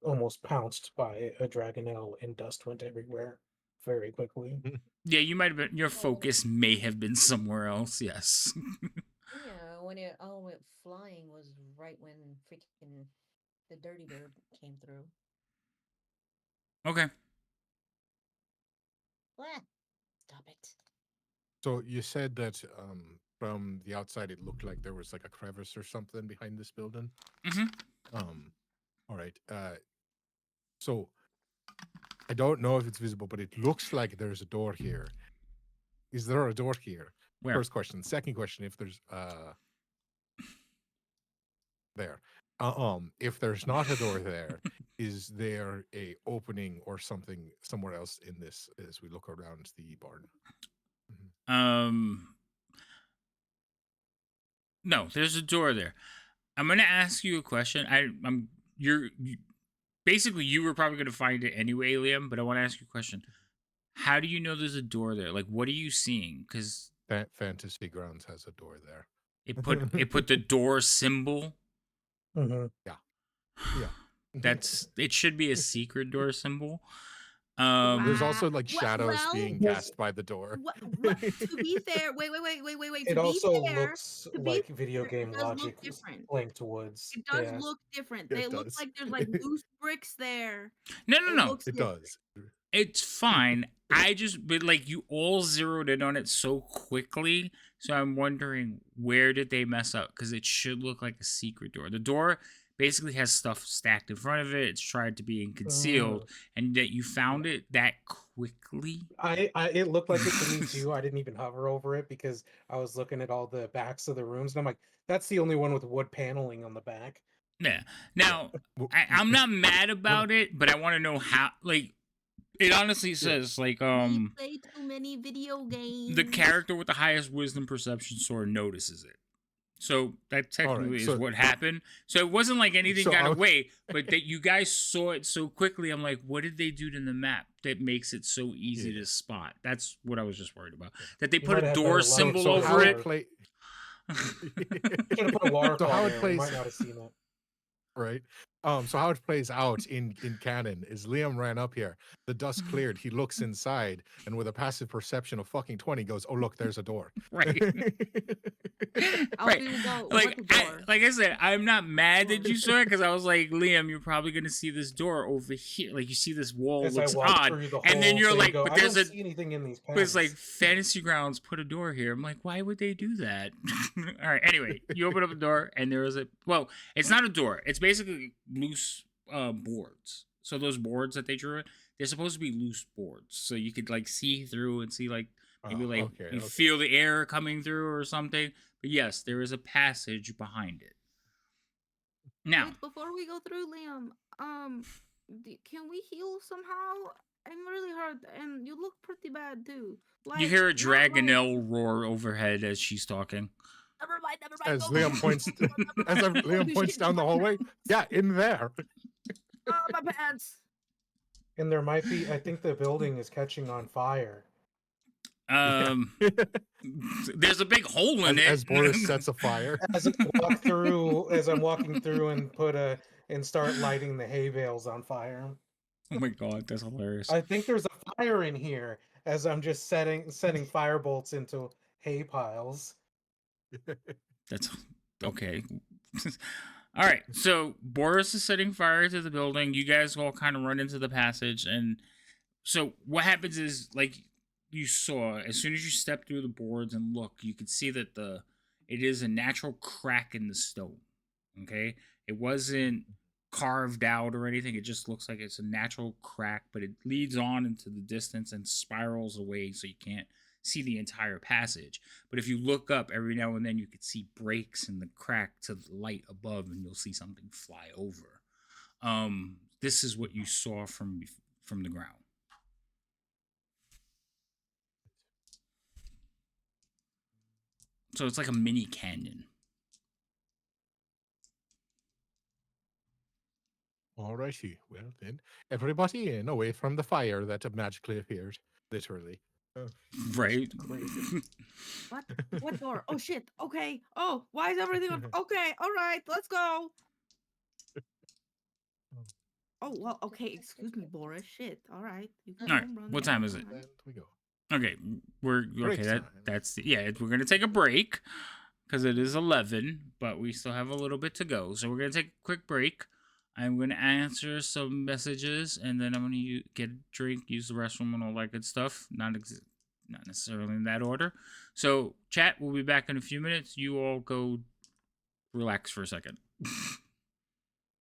almost pounced by a dragonelle, and dust went everywhere very quickly. Yeah, you might have been. Your focus may have been somewhere else. Yes. Yeah, when it all went flying was right when freaking the dirty bird came through. Okay. Blah. Stop it. So you said that from the outside it looked like there was like a crevice or something behind this building. All right. So I don't know if it's visible, but it looks like there's a door here. Is there a door here? Where? First question. Second question, if there's there. If there's not a door there, is there a opening or something somewhere else in this as we look around the barn? No, there's a door there. I'm gonna ask you a question. Basically you were probably gonna find it anyway, Liam. But I want to ask you a question. How do you know there's a door there? Like, what are you seeing? Because Fantasy Grounds has a door there. It put the door symbol. Mm-hmm. Yeah. It should be a secret door symbol. There's also like shadows being cast by the door. To be fair, wait. It also looks to be like video fair, game it does look logic different. linked woods. It does look different. They look like there's like loose bricks there. No. It does. It's fine. But like you all zeroed in on it so quickly. So I'm wondering, where did they mess up? Because it should look like a secret door. The door basically has stuff stacked in front of it. It's tried to be concealed, and that you found it that quickly. It looked like it to me too. I didn't even hover over it because I was looking at all the backs of the rooms, and I'm like, that's the only one with wood paneling on the back. Yeah. Now, I'm not mad about it, but I want to know how. Like, it honestly says like We play too many video games. The character with the highest wisdom perception score notices it. So that technically is what happened. So it wasn't like anything got away, but that you guys saw it so quickly. I'm like, what did they do to the map that makes it so easy to spot? That's what I was just worried about. That they put a door symbol over it. Should have put a waterfall there. You might not have seen it. Right. So how it plays out in canon is Liam ran up here, the dust cleared, he looks inside, and with a passive perception of fucking 20 goes, oh look, there's a door. Right. Alfie will go, "What the door?" Like I said, I'm not mad that you saw it because I was like, Liam, you're probably gonna see this door over here. Like you see this wall As I looks walk odd, through the and then whole you're thing, like, go, but I there's don't a, see anything in these but it's like panels. Fantasy Grounds put a door here. I'm like, why would they do that? All right. Anyway, you open up the door, and there is a well, it's not a door. It's basically loose boards. So those boards that they drew, they're supposed to be loose boards, so you could like see through and see like maybe like you feel the air coming through or something. But yes, there is a passage behind it. Now, Wait, before we go through, Liam, can we heal somehow? I'm really hurt, and you look pretty bad too. Like, you hear a not like- Dragonelle roar overhead as she's talking. Never mind. As go, Liam go, points, go, go, go, as go, go, Liam go, points shit, down the my hallway. pants. Yeah, in there. My pants. And there might be, I think the building is catching on fire. There's a big hole in it. As Boris sets a fire. As I'm walking through and start lighting the hay bales on fire. Oh my god, that's hilarious. I think there's a fire in here as I'm just sending fire bolts into hay piles. That's okay. All right, so Boris is setting fire to the building. You guys all kind of run into the passage, and so what happens is, like you saw, as soon as you step through the boards and look, you can see that it is a natural crack in the stone. Okay, it wasn't carved out or anything. It just looks like it's a natural crack, but it leads on into the distance and spirals away, so you can't see the entire passage. But if you look up every now and then, you could see breaks in the crack to the light above, and you'll see something fly over. This is what you saw from the ground. So it's like a mini canyon. Alrighty, well then, everybody in, away from the fire that magically appeared, literally. Right. What door? Oh shit. Okay. Oh, why is everything on? Okay. All right. Let's go. Oh well. Okay. Excuse me, Boris. Shit. All right. You can All right. run What there, time is it? all right. And we go. Okay, we're Break okay. time. That's we're gonna take a break because it is 11, but we still have a little bit to go. So we're gonna take a quick break. I'm gonna answer some messages, and then I'm gonna get a drink, use the restroom, and all that good stuff. Not necessarily in that order. So chat, we'll be back in a few minutes. You all go relax for a second.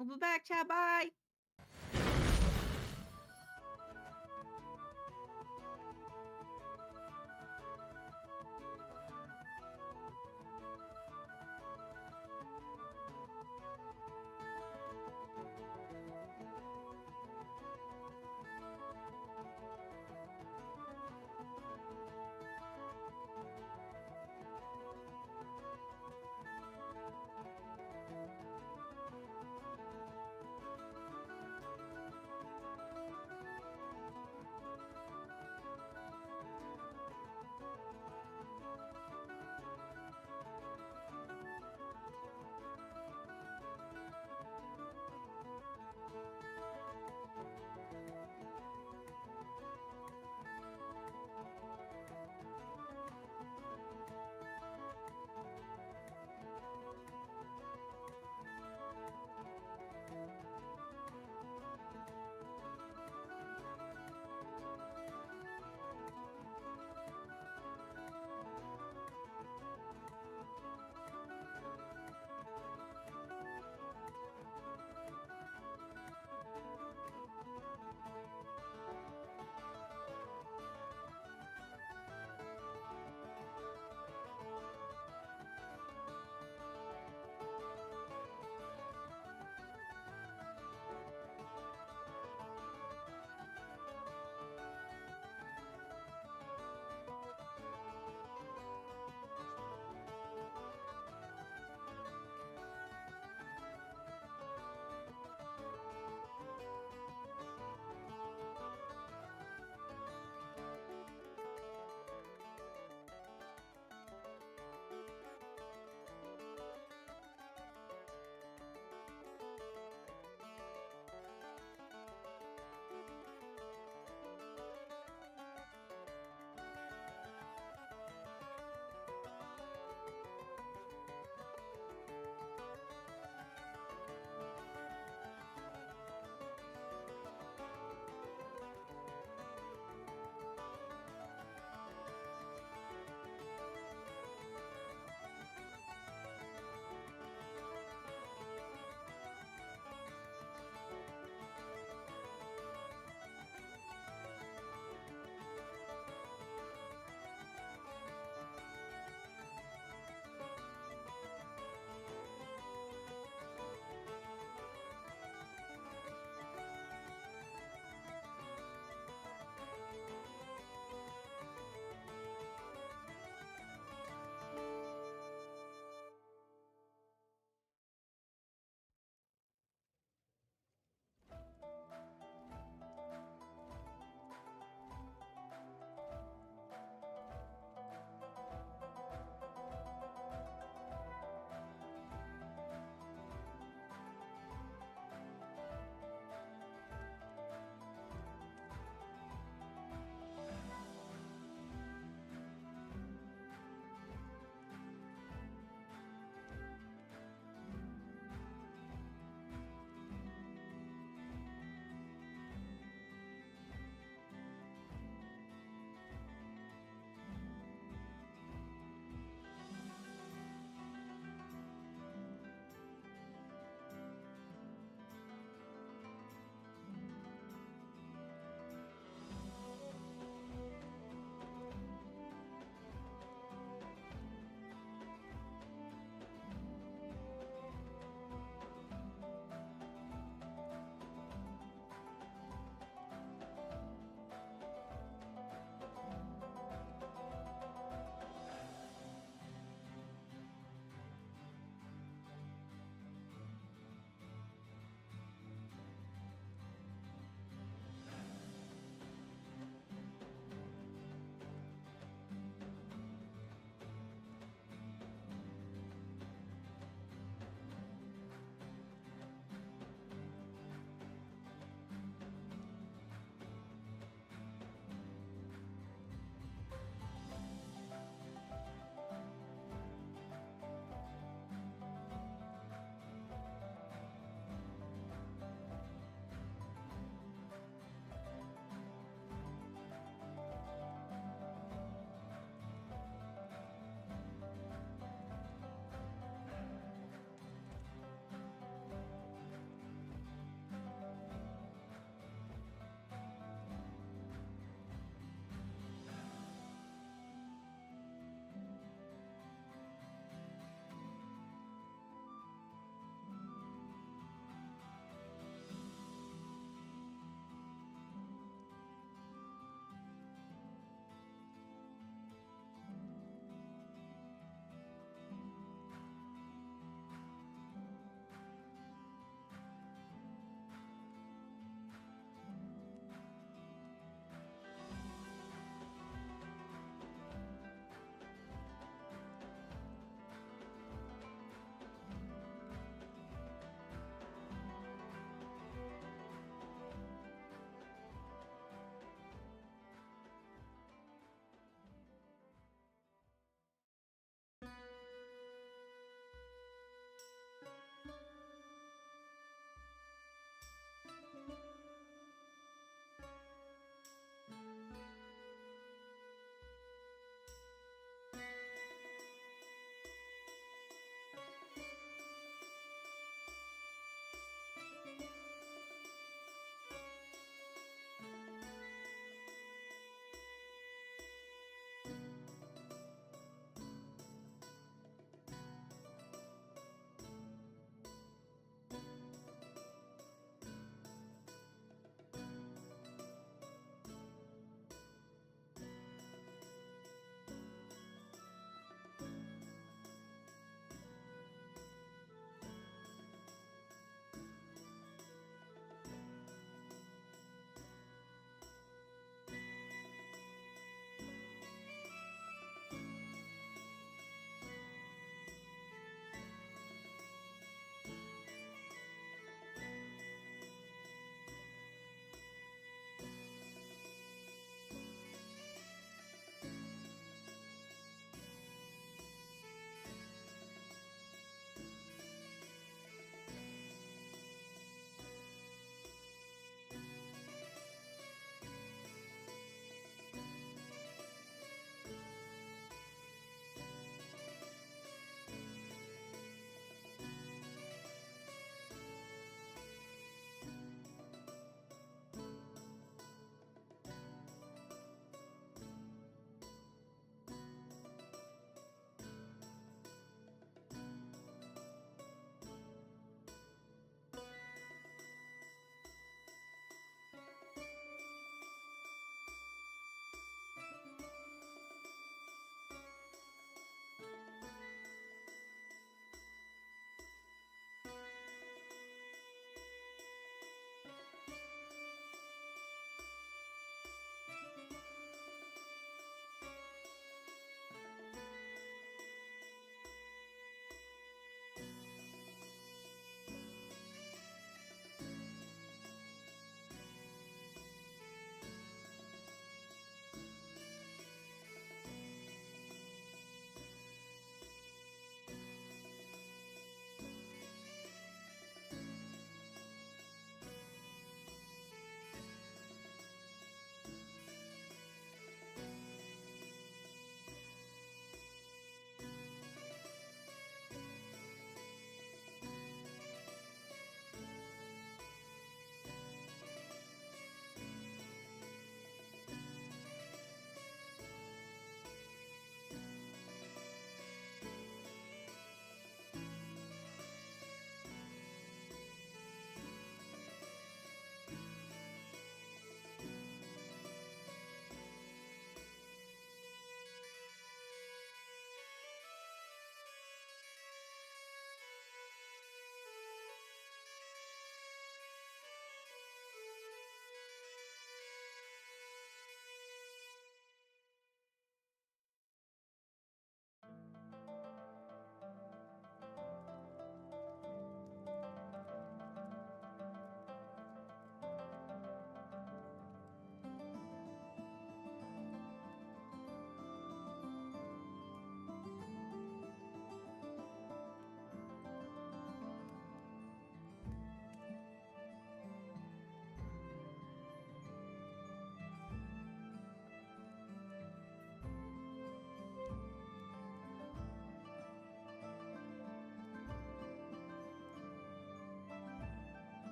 We'll be back, chat. Bye.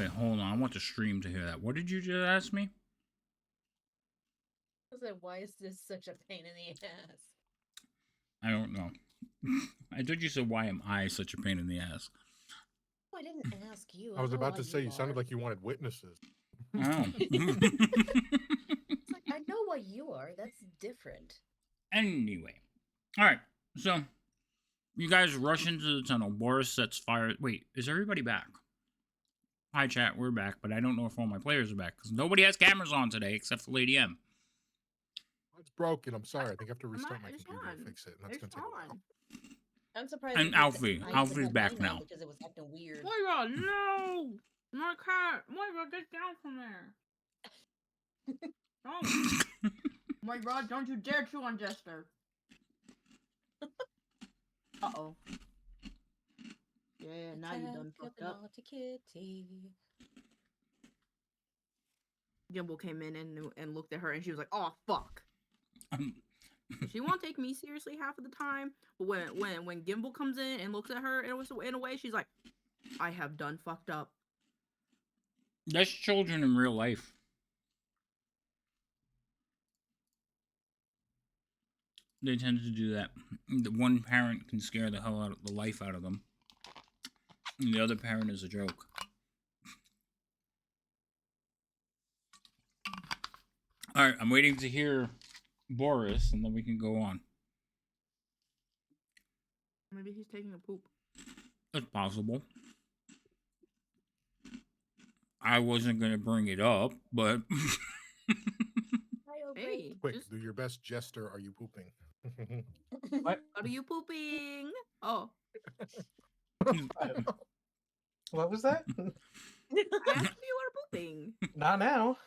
Wait, hold on. I want the stream to hear that. What did you just ask me? I said, why is this such a pain in the ass? I don't know. I thought you said, why am I such a pain in the ass? Oh, I didn't ask you. I was know about why to say, you sounded are. like you wanted witnesses. Oh. It's like, I know why you are. That's different. Anyway. Alright, so you guys rush into the tunnel. Boris sets fire. Wait, is everybody back? Hi, chat. We're back, but I don't know if all my players are back because nobody has cameras on today except for Lady M. It's broken. I'm sorry. I think I have to I'm restart not- my it's computer on. to fix it. And that's It's going to take a while. on. I'm surprised. And because Alfie. I even Alfie's had back mine on now. because it was acting weird. Moira, no! My cat! Moira, get down from there! No! Moira, don't you dare chew on Jester! Uh-oh. Yeah, now you done fucked up. Kitty. Gimbal came in and looked at her and she was like, oh, fuck. She won't take me seriously half of the time, but when Gimbal comes in and looks at her in a way, she's like, I have done fucked up. That's children in real life. They tend to do that. The one parent can scare the hell out of the life out of them. And the other parent is a joke. Alright, I'm waiting to hear Boris, and then we can go on. Maybe he's taking a poop. That's possible. I wasn't going to bring it up, but... Hey, Quick, just, do your best, Jester. Are you pooping? What? are you pooping? Oh, What was that? I asked if you were pooping. Not now.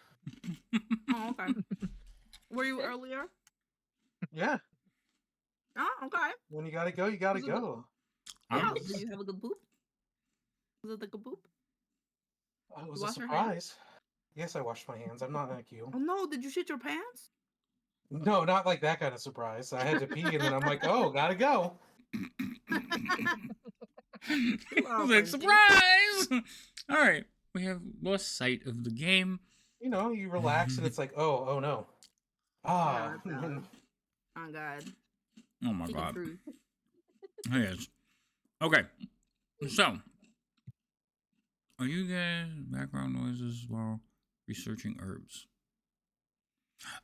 Oh, okay. Were you earlier? Yeah. Oh, okay. When you gotta go, you gotta Was it go. Yeah, I'm- did you have a good poop? Was it like a poop? Oh, it was You a wash your hands? surprise. Yes, I washed my hands. I'm not like you. Oh no, did you shit your pants? No, not like that kind of surprise. I had to pee, and then I'm like, oh, gotta go. are like, friendly. surprise! Alright, we have lost sight of the game. You know, you relax, and it's like, oh no. Ah. Yeah, that's oh god. Oh my Speaking god. truth. Yes. Okay. So, are you guys background noises while researching herbs?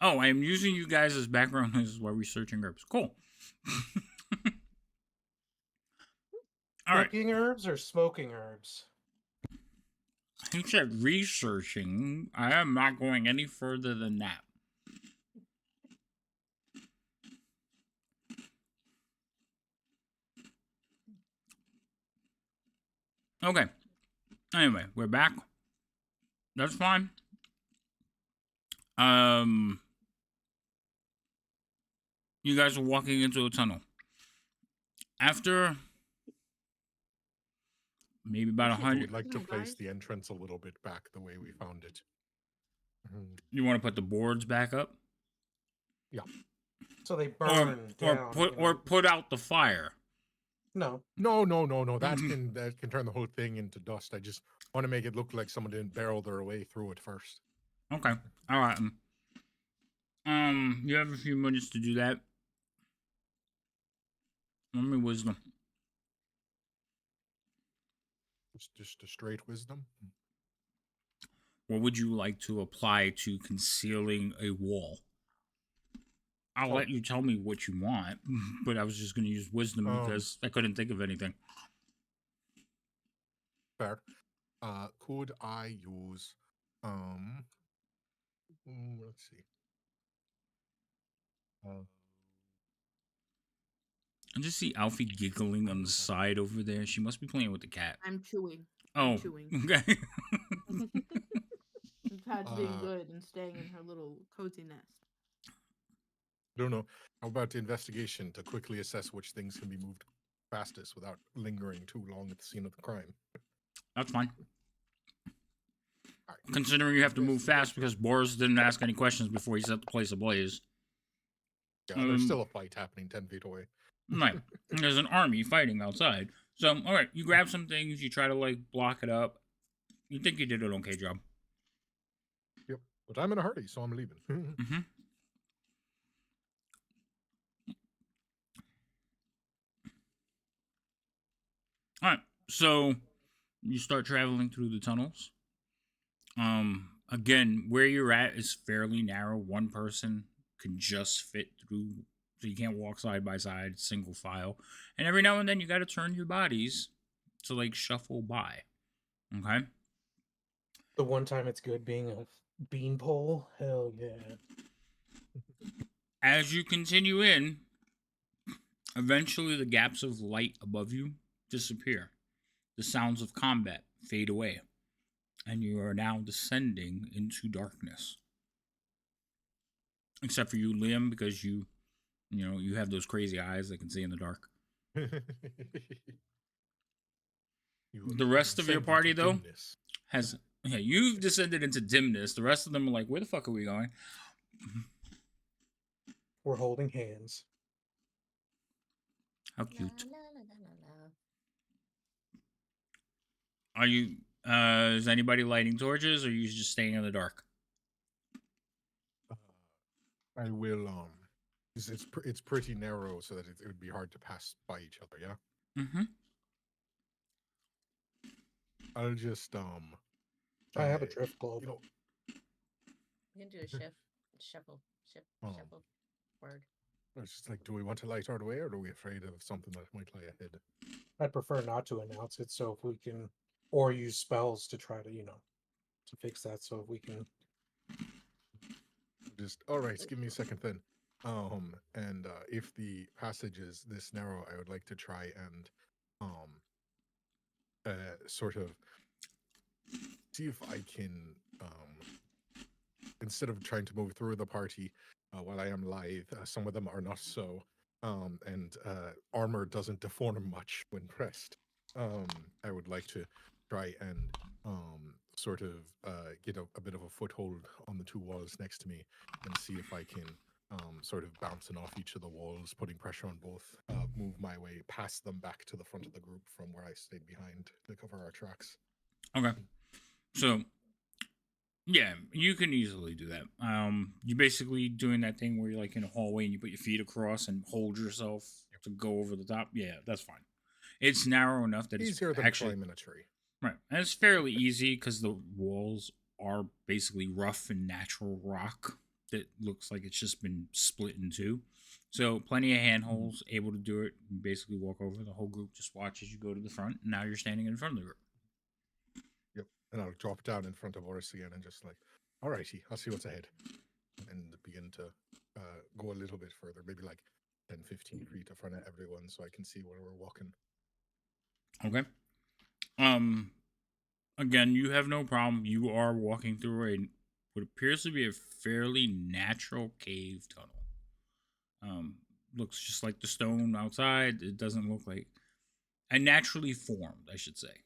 Oh, I am using you guys as background noises while researching herbs. Cool. All right. Cooking herbs or smoking herbs? He said researching. I am not going any further than that. Okay. Anyway, we're back. That's fine. You guys are walking into a tunnel. After maybe about I 100. would like to No, place guys. the entrance a little bit back the way we found it. You want to put the boards back up, So they burn down. or put out the fire. No. No. That can turn the whole thing into dust. I just want to make it look like someone didn't barrel their way through it first. Okay. All right. You have a few minutes to do that. Let me wisdom. Just a straight wisdom. What would you like to apply to concealing a wall? I'll let you tell me what you want, but I was just going to use wisdom because I couldn't think of anything. Fair. Could I use let's see. I just see Alfie giggling on the side over there. She must be playing with the cat. I'm chewing. Oh, I'm chewing. okay. The cat's being good and staying in her little cozy nest. I don't know. How about the investigation to quickly assess which things can be moved fastest without lingering too long at the scene of the crime? That's fine. All right. Considering you have to move fast because Boris didn't ask any questions before he set the place ablaze. Yeah, there's still a fight happening 10 feet away. Right. There's an army fighting outside. So, all right, you grab some things, you try to, like, block it up. You think you did an okay job. Yep. But I'm in a hurry, so I'm leaving. Mm-hmm. All right. So you start traveling through the tunnels. Again, where you're at is fairly narrow. One person can just fit through, so you can't walk side by side, single file. And every now and then you got to turn your bodies to like shuffle by. Okay. The one time it's good being a beanpole. Hell yeah. As you continue in, eventually the gaps of light above you disappear. The sounds of combat fade away, and you are now descending into darkness. Except for you, Liam, because you have those crazy eyes that can see in the dark. The rest of your party, though, you've descended into dimness. The rest of them are like, where the fuck are we going? We're holding hands. How cute. La, la, la, la, la. Are you, is anybody lighting torches, or are you just staying in the dark? I will. It's pretty narrow, so that it would be hard to pass by each other. Yeah. Mm-hmm. I'll just I have a drift globe. You know, We can do a shuffle word. it's just like, do we want to light our way, or are we afraid of something that might lie ahead? I'd prefer not to announce it, so if we can, or use spells to try to, to fix that. So if we can, Just all right. Give me a second then. And if the passage is this narrow, I would like to try and sort of see if I can instead of trying to move through the party while I am lithe, some of them are not so, and armor doesn't deform much when pressed. I would like to try and sort of get a bit of a foothold on the two walls next to me and see if I can sort of bouncing off each of the walls, putting pressure on both, move my way past them back to the front of the group from where I stayed behind to cover our tracks. Okay. So, yeah, you can easily do that. You're basically doing that thing where you're like in a hallway and you put your feet across and hold yourself to go over the top. Yeah, that's fine. It's narrow enough that it's Easier than actually climbing a tree. right. And it's fairly easy because the walls are basically rough and natural rock that looks like it's just been split in two. So plenty of handholds, able to do it. You basically walk over. The whole group just watches you go to the front, and now you're standing in front of the group. Yep. And I'll drop down in front of Oris again and just like, alrighty, I'll see what's ahead. And begin to go a little bit further, maybe like 10, 15 feet in front of everyone so I can see where we're walking. Okay. Again, you have no problem. You are walking through what appears to be a fairly natural cave tunnel. Looks just like the stone outside. It doesn't look like naturally formed, I should say.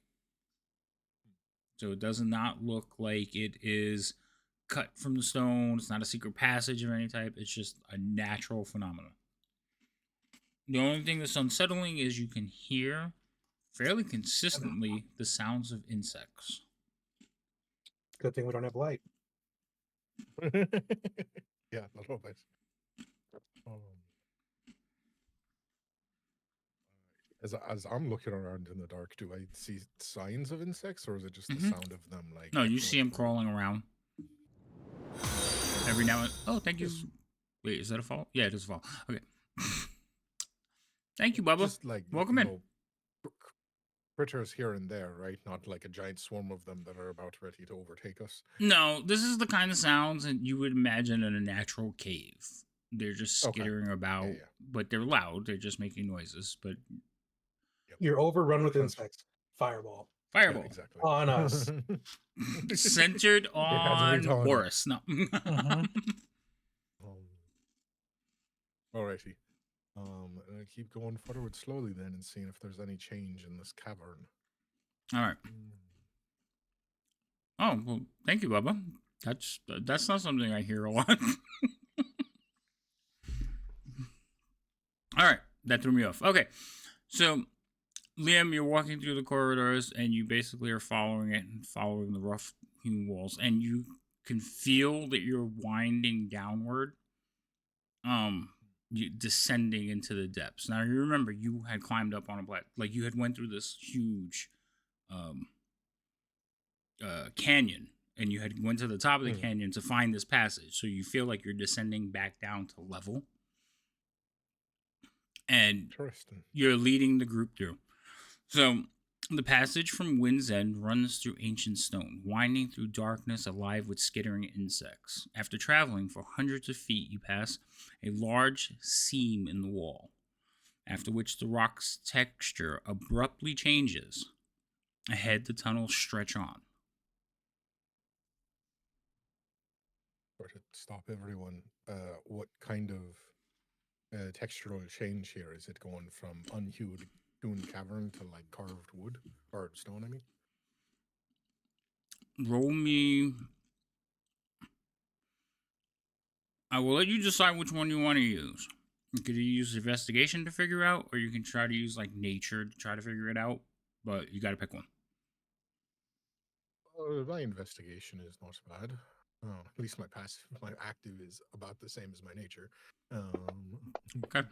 So it does not look like it is cut from the stone. It's not a secret passage of any type. It's just a natural phenomenon. The only thing that's unsettling is you can hear fairly consistently the sounds of insects. good thing we don't have light. Yeah, not always. As I'm looking around in the dark, do I see signs of insects, or is it just the sound of them? Like no, you see them crawling around every now and. Oh, thank you. Wait, is that a fall? Yeah, it is a fall. Okay. Thank you, Bubba. Just like welcome in. Critters here and there, right? Not like a giant swarm of them that are about ready to overtake us. No, this is the kind of sounds that you would imagine in a natural cave. They're just skittering about, but they're loud. They're just making noises. But You're overrun with insects. Fireball. Fireball. Yeah, exactly. On us. Centered on Horus. No. Alrighty. And I keep going forward slowly then and seeing if there's any change in this cavern. All right. Oh, well, thank you, Bubba. That's not something I hear a lot. All right. That threw me off. Okay. So Liam, you're walking through the corridors and you basically are following it and following the rough hewn walls, and you can feel that you're winding downward, you descending into the depths. Now you remember you had climbed up on a like you had went through this huge um canyon, and you had went to the top of the canyon to find this passage, so you feel like you're descending back down to level, and you're leading the group through. So the passage from Wind's End runs through ancient stone, winding through darkness alive with skittering insects. After traveling for hundreds of feet, you pass a large seam in the wall, after which the rock's texture abruptly changes. Ahead, the tunnels stretch on. To stop everyone, what kind of textural change here? Is it going from unhewed hewn cavern to like carved wood or stone? I mean, roll me. I will let you decide which one you want to use. You could use investigation to figure out, or you can try to use like nature to try to figure it out. But you got to pick one. My investigation is not bad. At least my active is about the same as my nature. Okay.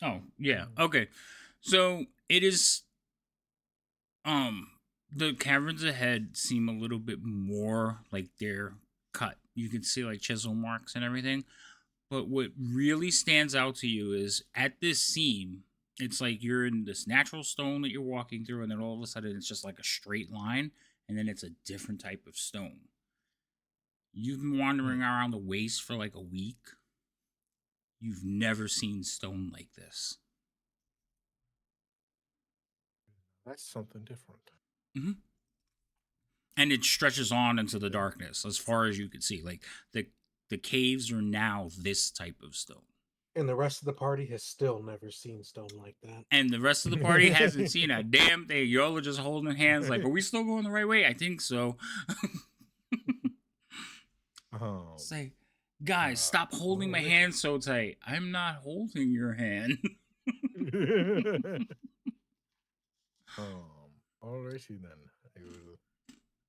Oh yeah. Okay. So it is. The caverns ahead seem a little bit more like they're cut. You can see like chisel marks and everything. But what really stands out to you is at this seam, it's like you're in this natural stone that you're walking through, and then all of a sudden it's just like a straight line, and then it's a different type of stone. You've been wandering around the waste for like a week. You've never seen stone like this. That's something different. Mm-hmm. And it stretches on into the darkness as far as you can see. Like the caves are now this type of stone. And the rest of the party has still never seen stone like that. And the rest of the party hasn't seen a damn thing. Y'all are just holding hands like, are we still going the right way? I think so. Say, guys, stop holding my hand so tight. I'm not holding your hand. Alrighty then. I will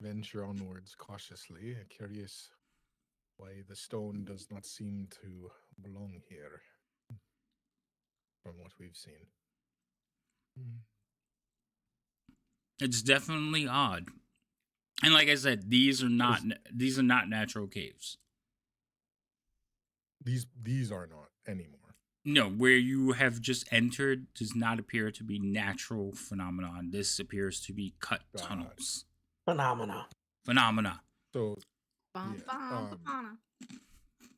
venture onwards cautiously, curious why the stone does not seem to belong here from what we've seen. It's definitely odd. And like I said, these are not natural caves. These are not anymore. No, where you have just entered does not appear to be natural phenomenon. This appears to be cut tunnels. Phenomena. So,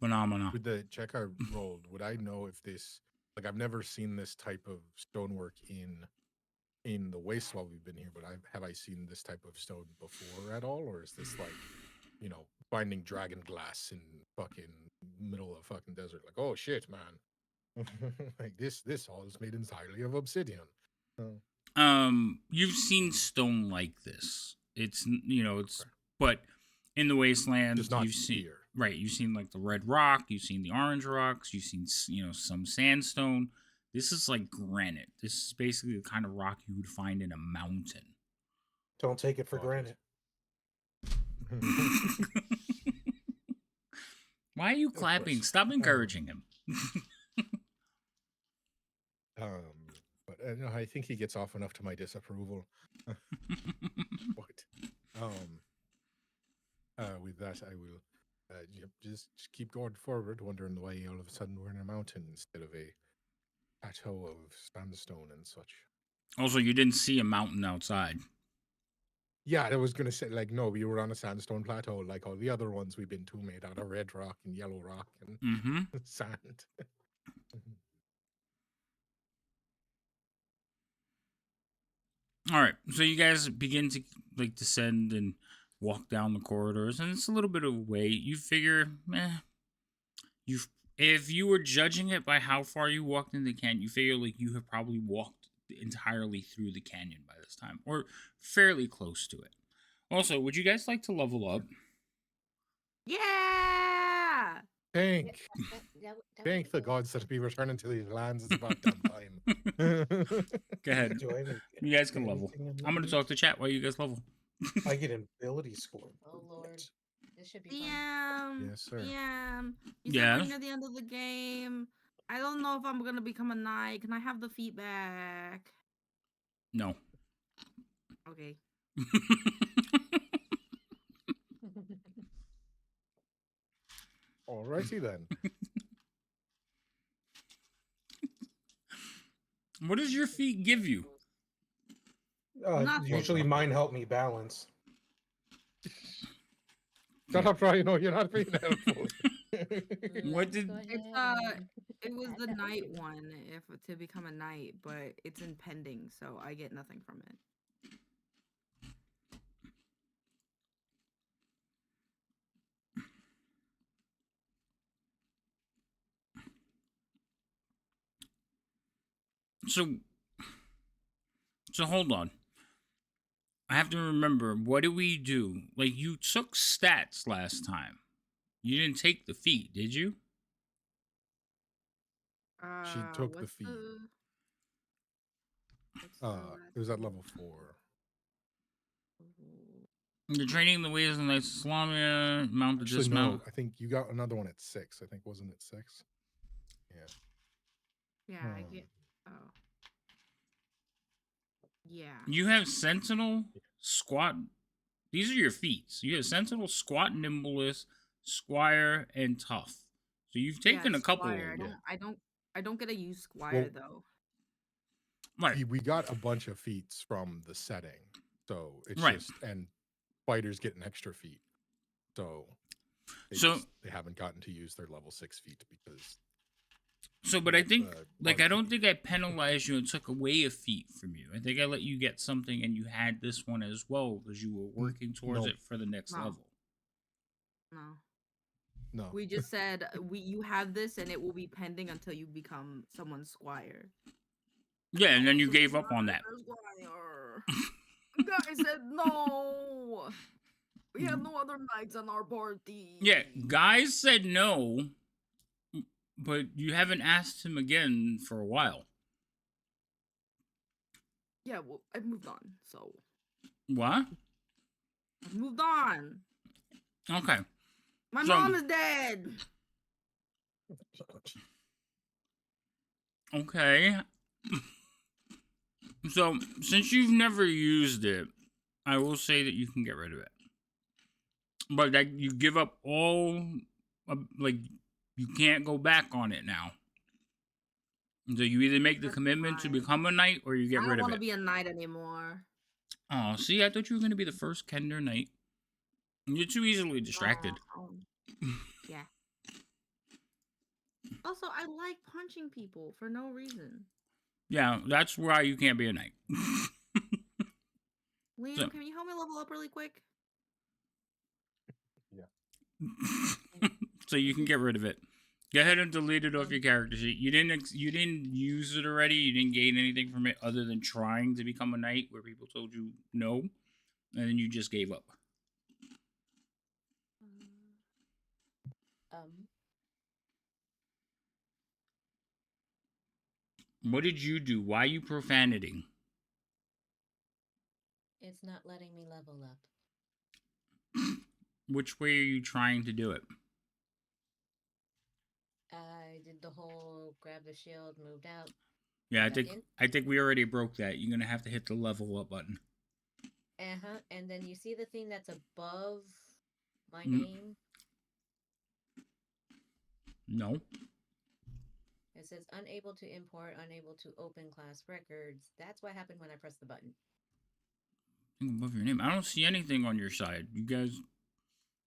Phenomena. with the check I rolled, would I know if this, like, I've never seen this type of stonework in the waste while we've been here, but have I seen this type of stone before at all, or is this like, finding dragon glass in fucking middle of fucking desert? Like, oh shit, man. Like this all is made entirely of obsidian. You've seen stone like this. It's but in the wasteland you've seen here. Right, you've seen like the red rock, you've seen the orange rocks, you've seen some sandstone. This is like granite. This is basically the kind of rock you would find in a mountain. Don't take it for granted. Why are you clapping? Stop encouraging him. But I think he gets off enough to my disapproval. But with that, I will just keep going forward, wondering why all of a sudden we're in a mountain instead of a plateau of sandstone and such. Also, you didn't see a mountain outside. Yeah, I was going to say, like, no, we were on a sandstone plateau like all the other ones we've been to, made out of red rock and yellow rock and sand. All right, so you guys begin to like descend and walk down the corridors, and it's a little bit of a way. You figure, if you were judging it by how far you walked in the canyon, you figure like you have probably walked entirely through the canyon by this time, or fairly close to it. Also, would you guys like to level up? Yeah. Thank. Thank the gods that we returning to these lands. It's about damn time. Go ahead. Do I even You guys can level. anything in I'm gonna these? talk to chat while you guys level. I get an ability score. Oh Lord, this should be fun. Yes, sir. Yeah. You said Yes. we're near the end of the game. I don't know if I'm gonna become a knight. Can I have the feet back? No. Okay. Alrighty then. What does your feet give you? Nothing. Usually mine help me balance. Shut up, Ryan. No, you're not being helpful. What did- It's it was the knight one if to become a knight, but it's in pending, so I get nothing from it. So hold on. I have to remember, what do we do? Like, you took stats last time. You didn't take the feat, did you? She took the What's feat. what's the It was at last level 4. You're training the ways of the Knights of Islamia, mount to Actually, dismount. no. I think you got another one at 6. I think, wasn't it 6? Yeah, I get. Oh. Yeah. You have Sentinel, Squat. These are your feats. You have Sentinel, Squat, Nimblest, Squire, and Tough. So you've taken Yeah, a couple. Squire. Of them. I don't get to use Squire though. Right. We got a bunch of feats from the setting. So it's Right. just, and fighters get an extra feat. So they haven't gotten to use their level 6 feat because. So, but I think, like, I don't think I penalized you and took away a feat from you. I think I let you get something and you had this one as well because you were working towards it for the next level. No. We just said you have this and it will be pending until you become someone's squire. Yeah, and then you gave up on that. Guys said no. We have no other knights on our party. Yeah, guys said no, but you haven't asked him again for a while. Yeah, well, I've moved on, so. What? I've moved on. Okay. My mom is dead. Okay. So, since you've never used it, I will say that you can get rid of it. But that you give up all, like, you can't go back on it now. So you either make the commitment to become a knight or you get rid of it. I don't want to be a knight anymore. Oh, see, I thought you were going to be the first Kender knight. You're too easily distracted. Yeah. Also, I like punching people for no reason. Yeah, that's why you can't be a knight. Liam, can you help me level up really quick? Yeah. So you can get rid of it. Go ahead and delete it off your character sheet. You didn't use it already. You didn't gain anything from it other than trying to become a knight where people told you no, and then you just gave up. What did you do? Why are you profanating? It's not letting me level up. Which way are you trying to do it? I did the whole grab the shield, moved out. Yeah, I think we already broke that. You're gonna have to hit the level up button. And then you see the thing that's above my name? No. It says unable to import, unable to open class records. That's what happened when I pressed the button. Above your name. I don't see anything on your side. You guys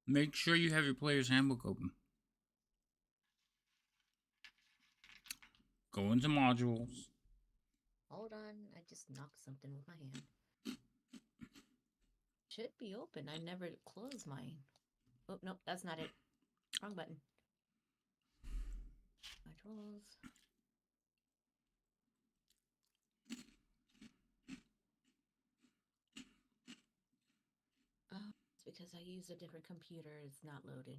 make sure you have your player's handbook open. Go into modules. Hold on, I just knocked something with my hand. Should be open. I never closed mine. Oh, no, that's not it. Wrong button. Modules. Oh, it's because I used a different computer. It's not loaded.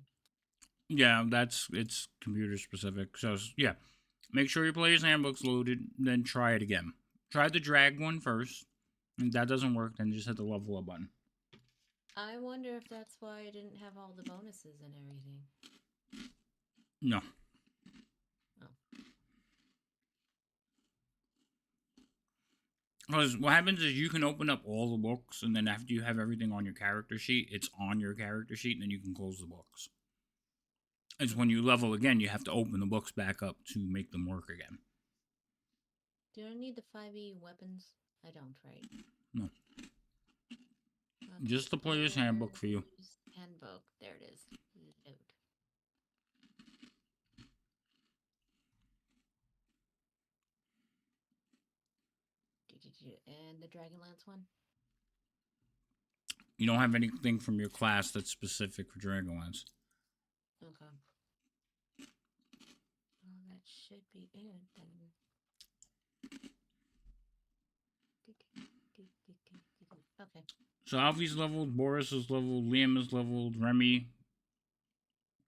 Yeah, it's computer specific. So yeah, make sure your player's handbook's loaded, then try it again. Try the drag one first. If that doesn't work, then just hit the level up button. I wonder if that's why I didn't have all the bonuses and everything. No. Oh. Because what happens is you can open up all the books, and then after you have everything on your character sheet, it's on your character sheet, and then you can close the books. It's when you level again, you have to open the books back up to make them work again. Do I need the 5e weapons? I don't, right? No. Okay, Just the player's handbook for you. player's Handbook. There it is. Load. And the Dragonlance one? You don't have anything from your class that's specific for Dragonlance. Okay. Well, that should be it then. Okay. So Alfie's leveled, Boris is leveled, Liam is leveled, Remy.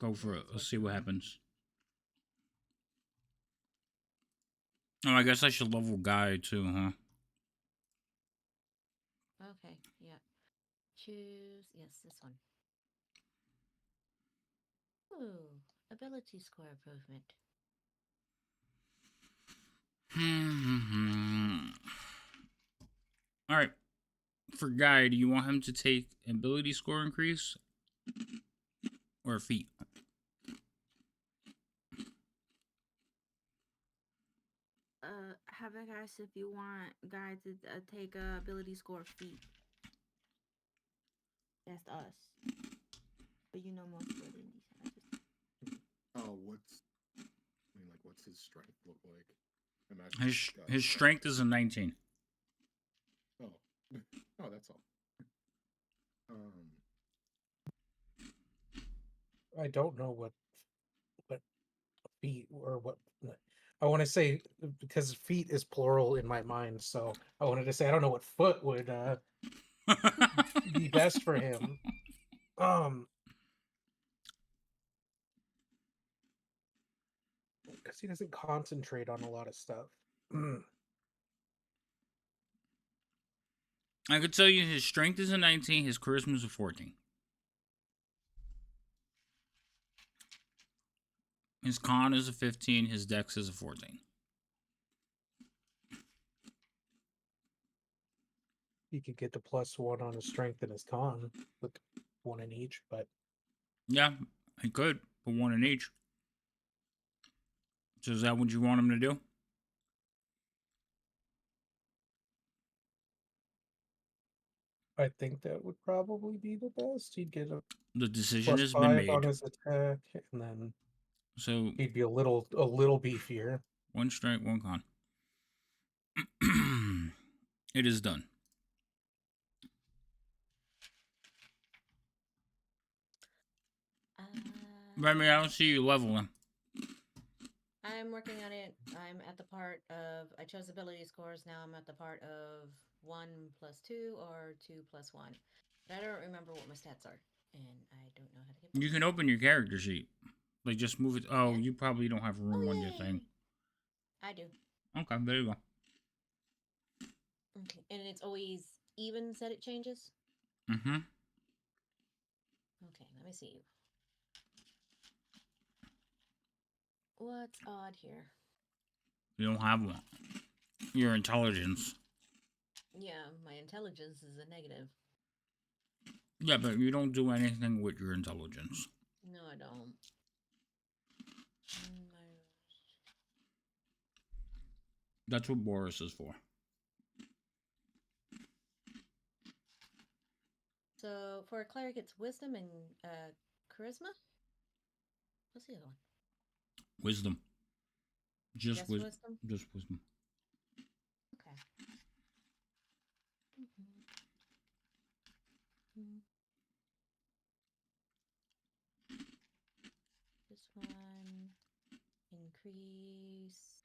Go for it. Let's see what happens. Oh, I guess I should level Guy too, huh? Okay, yeah. Choose, yes, this one. Ooh, ability score improvement. Alright. For Guy, do you want him to take ability score increase? Or feat? Have a guys if you want Guy to take a ability score feat. That's us. But you know most of these. Oh, what's his strength look like? Imagine His strength is a 19. Oh, oh, that's all. I don't know what feet or what I want to say, because feet is plural in my mind. So I wanted to say I don't know what foot would be best for him. Because he doesn't concentrate on a lot of stuff. I could tell you his strength is a 19, his charisma is a 14. His con is a 15, his dex is a 14. He could get the +1 on his strength and his con with 1 in each, but Yeah, he could put 1 in each. So is that what you want him to do? I think that would probably be the best. He'd get a The decision has been +5 made. on his attack, and then So he'd be a little beefier. 1 strength, 1 con. It is done. Remy, I don't see you leveling. I'm working on it. I'm at the part of, I chose ability scores. Now I'm at the part of 1 + 2 or 2 + 1. But I don't remember what my stats are, and I don't know how to get them. You can open your character sheet. Like, just move it. Oh, you probably don't have room on your thing. I do. Okay, there you go. Okay, and it's always evens that it changes? Mm-hmm. Okay, let me see. What's odd here? You don't have one. Your intelligence. Yeah, my intelligence is a negative. Yeah, but you don't do anything with your intelligence. No, I don't. That's what Boris is for. So for a cleric, it's wisdom and charisma. What's the other one? Wisdom. Just wisdom. Wisdom. Just wisdom. Okay. This one increase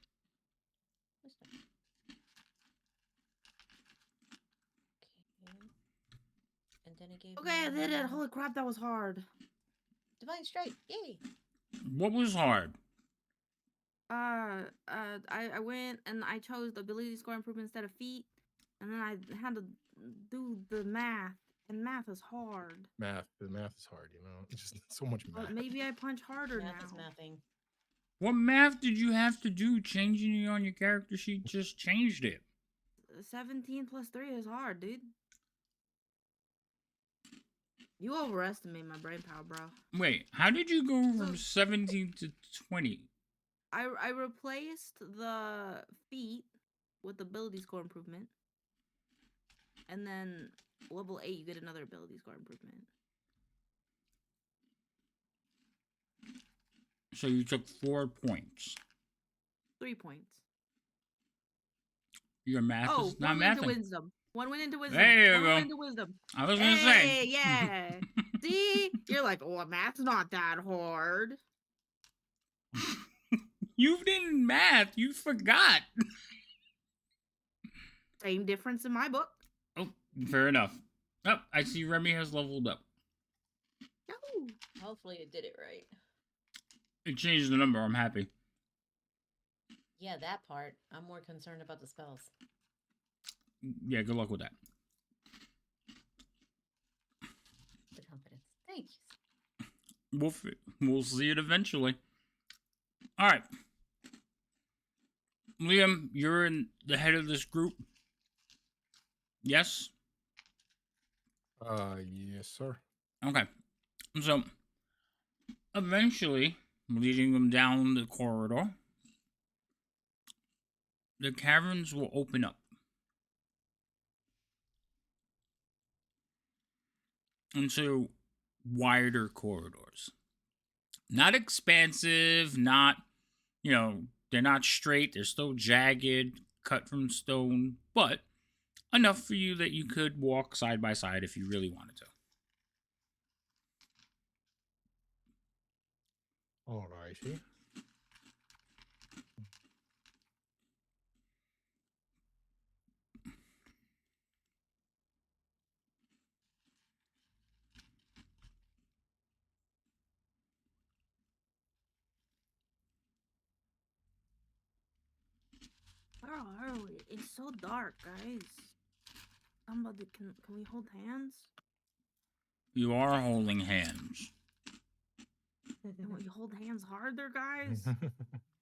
wisdom. Okay. And then it gave Okay, I me did it. Holy crap, that was hard. Divine Strike. Yay! What was hard? I went and I chose the ability score improvement instead of feet, and then I had to do the math, and math is hard. The math is hard, It's just so much math. But maybe I punch harder Math now. is mathing. What math did you have to do? Changing it on your character sheet just changed it. 17 plus 3 is hard, dude. You overestimate my brain power, bro. Wait, how did you go from 17 to 20? I replaced the feet with ability score improvement. And then level 8, you get another ability score improvement. So you took 4 points. 3 points. Your math is not one went into mathing. wisdom. One went into wisdom. There you one go. went into wisdom. I was gonna say. Yeah. See? You're like, oh, math's not that hard. You didn't math. You forgot. Same difference in my book. Oh, fair enough. Oh, I see Remy has leveled up. No. Hopefully it did it right. It changed the number. I'm happy. Yeah, that part. I'm more concerned about the spells. Yeah, good luck with that. The confidence. Thank you. We'll see it eventually. All right. Liam, you're in the head of this group. Yes? Yes, sir. Okay. So, eventually, leading them down the corridor, the caverns will open up. Into wider corridors. Not expansive, not, they're not straight, they're still jagged, cut from stone, but enough for you that you could walk side by side if you really wanted to. Alrighty. Where are we? It's so dark, guys. Somebody, can we hold hands? You are holding hands. Can we hold hands harder, guys?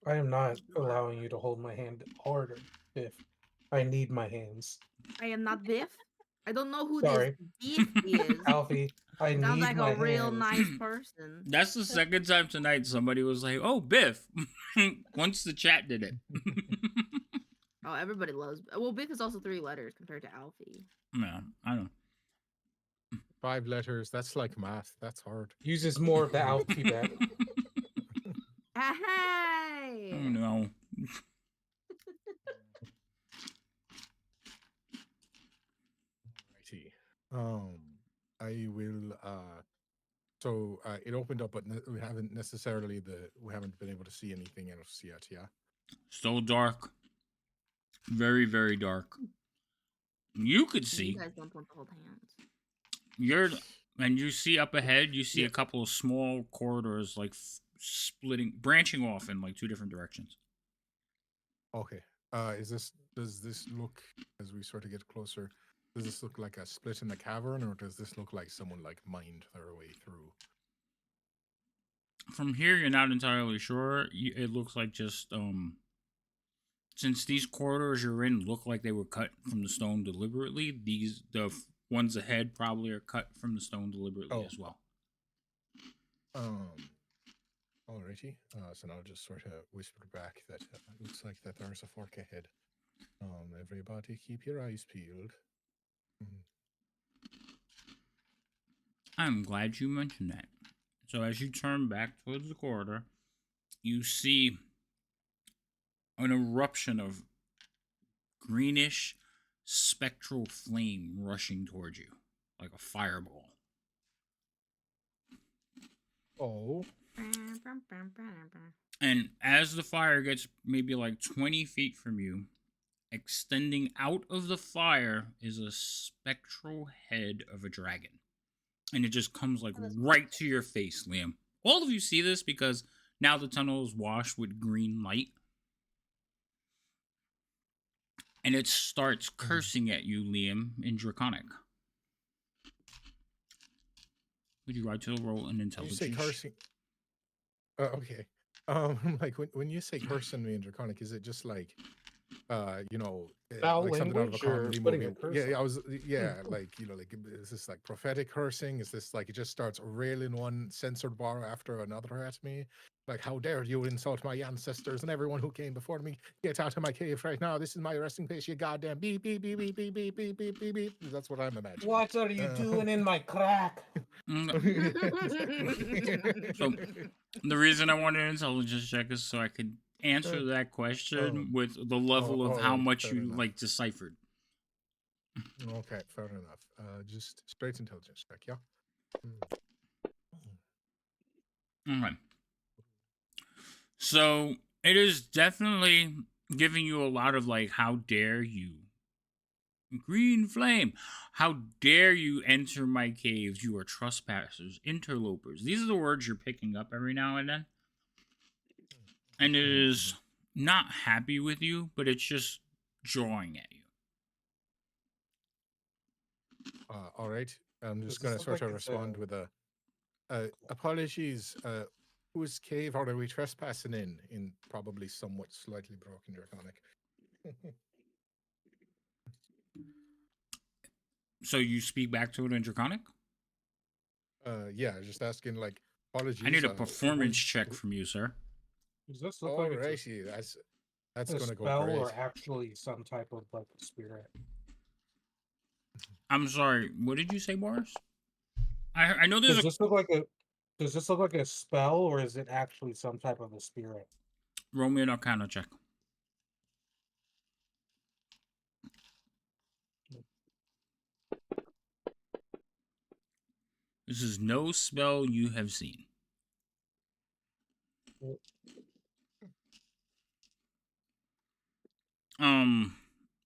I am not allowing you to hold my hand harder, Biff. I need my hands. I am not Biff. I don't know who Sorry. this Biff is. Alfie, I Sounds need like my a real hands. nice person. That's the second time tonight somebody was like, oh, Biff. Once the chat did it. Oh, everybody loves. Well, Biff is also 3 letters compared to Alfie. Yeah, I know. 5 letters. That's like math. That's hard. Uses more of the alphabet. Hey! Oh, no. Righty. I will. So it opened up, but we haven't been able to see anything else yet. Yeah. Still dark. Very, very dark. You could see. You guys don't want to hold hands. And you see up ahead, you see a couple of small corridors like branching off in like 2 different directions. Okay. Does this look, as we sort of get closer, does this look like a split in the cavern, or does this look like someone like mined their way through? From here, you're not entirely sure. It looks like just since these corridors you're in look like they were cut from the stone deliberately, the ones ahead probably are cut from the stone deliberately as well. Alrighty. So now I'll just sort of whisper back that it looks like that there's a fork ahead. Everybody keep your eyes peeled. I'm glad you mentioned that. So as you turn back towards the corridor, you see an eruption of greenish spectral flame rushing towards you like a fireball. Oh. And as the fire gets maybe like 20 feet from you, extending out of the fire is a spectral head of a dragon. And it just comes like right to your face, Liam. All of you see this because Now the tunnel is washed with green light. And it starts cursing at you, Liam, in Draconic. Would you like to roll an intelligence? You say cursing. Okay. Like when you say cursing me in Draconic, is it just like, Foul like something out of a language or comedy putting movie? a curse Yeah, on I was, like like is this like prophetic cursing? Is this like it just starts railing one censored bar after another at me? Like, how dare you insult my ancestors and everyone who came before me? Get out of my cave right now. This is my resting place. You goddamn beep beep beep beep beep beep beep beep beep beep. That's what I'm imagining. What are you doing in my crack? So the reason I wanted an intelligence check is so I could answer that question with the level of how alright, much fair you enough. like deciphered. Okay, fair enough. Just straight intelligence check, yeah. Okay. So it is definitely giving you a lot of like, how dare you? Green flame. How dare you enter my caves? You are trespassers, interlopers. These are the words you're picking up every now and then. And it is not happy with you, but it's just jawing at you. All right. I'm Does just this going to look sort like of it's respond with a apologies. Whose cave are we trespassing in probably somewhat slightly broken Draconic? So you speak back to it in Draconic? Yeah, just asking like apologies. I need a performance check from you, sir. Does this look like it's Alrighty, that's a going to go spell great. or actually some type of like spirit? I'm sorry. What did you say, Boris? I know there's Does this look like a Does this look like a spell or is it actually some type of a spirit? roll me an Arcana check. This is no spell you have seen. All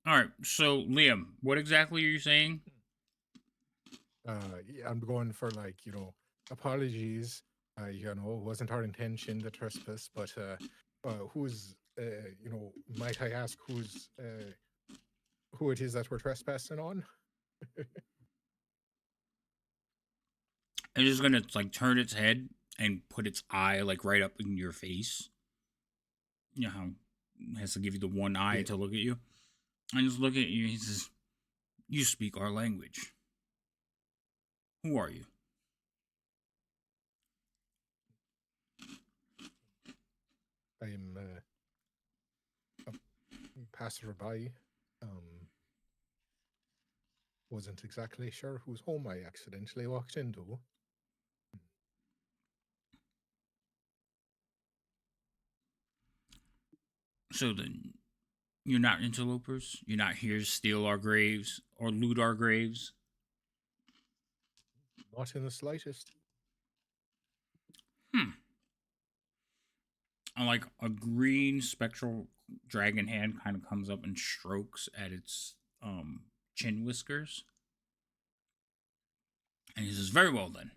right. So Liam, what exactly are you saying? Yeah, I'm going for like apologies. It wasn't our intention to trespass, but who's might I ask who it is that we're trespassing on? It's just gonna like turn its head and put its eye like right up in your face. You know how it has to give you the one eye Yeah. to look at you. And just look at you. He says, "You speak our language. Who are you?" I'm a passerby. Wasn't exactly sure whose home I accidentally walked into. So then, you're not interlopers. You're not here to steal our graves or loot our graves. Not in the slightest. And like a green spectral dragon hand kind of comes up and strokes at its chin whiskers. And he says, "Very well then.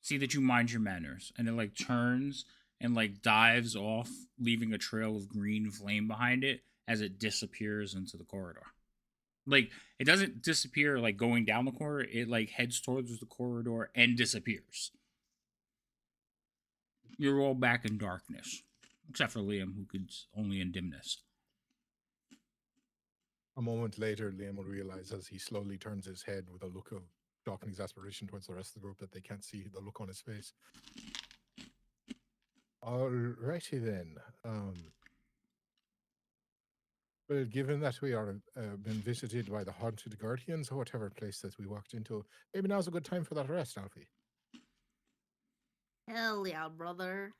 See that you mind your manners." And it like turns and like dives off, leaving a trail of green flame behind it as it disappears into the corridor. Like it doesn't disappear like going down the corridor, it like heads towards the corridor and disappears. You're all back in darkness. Except for Liam, who could only in dimness. A moment later, Liam will realize as he slowly turns his head with a look of shock and exasperation towards the rest of the group that they can't see the look on his face. Alrighty then. Well, given that we are been visited by the haunted guardians or whatever place that we walked into, maybe now's a good time for that rest, Alfie. Hell yeah, brother.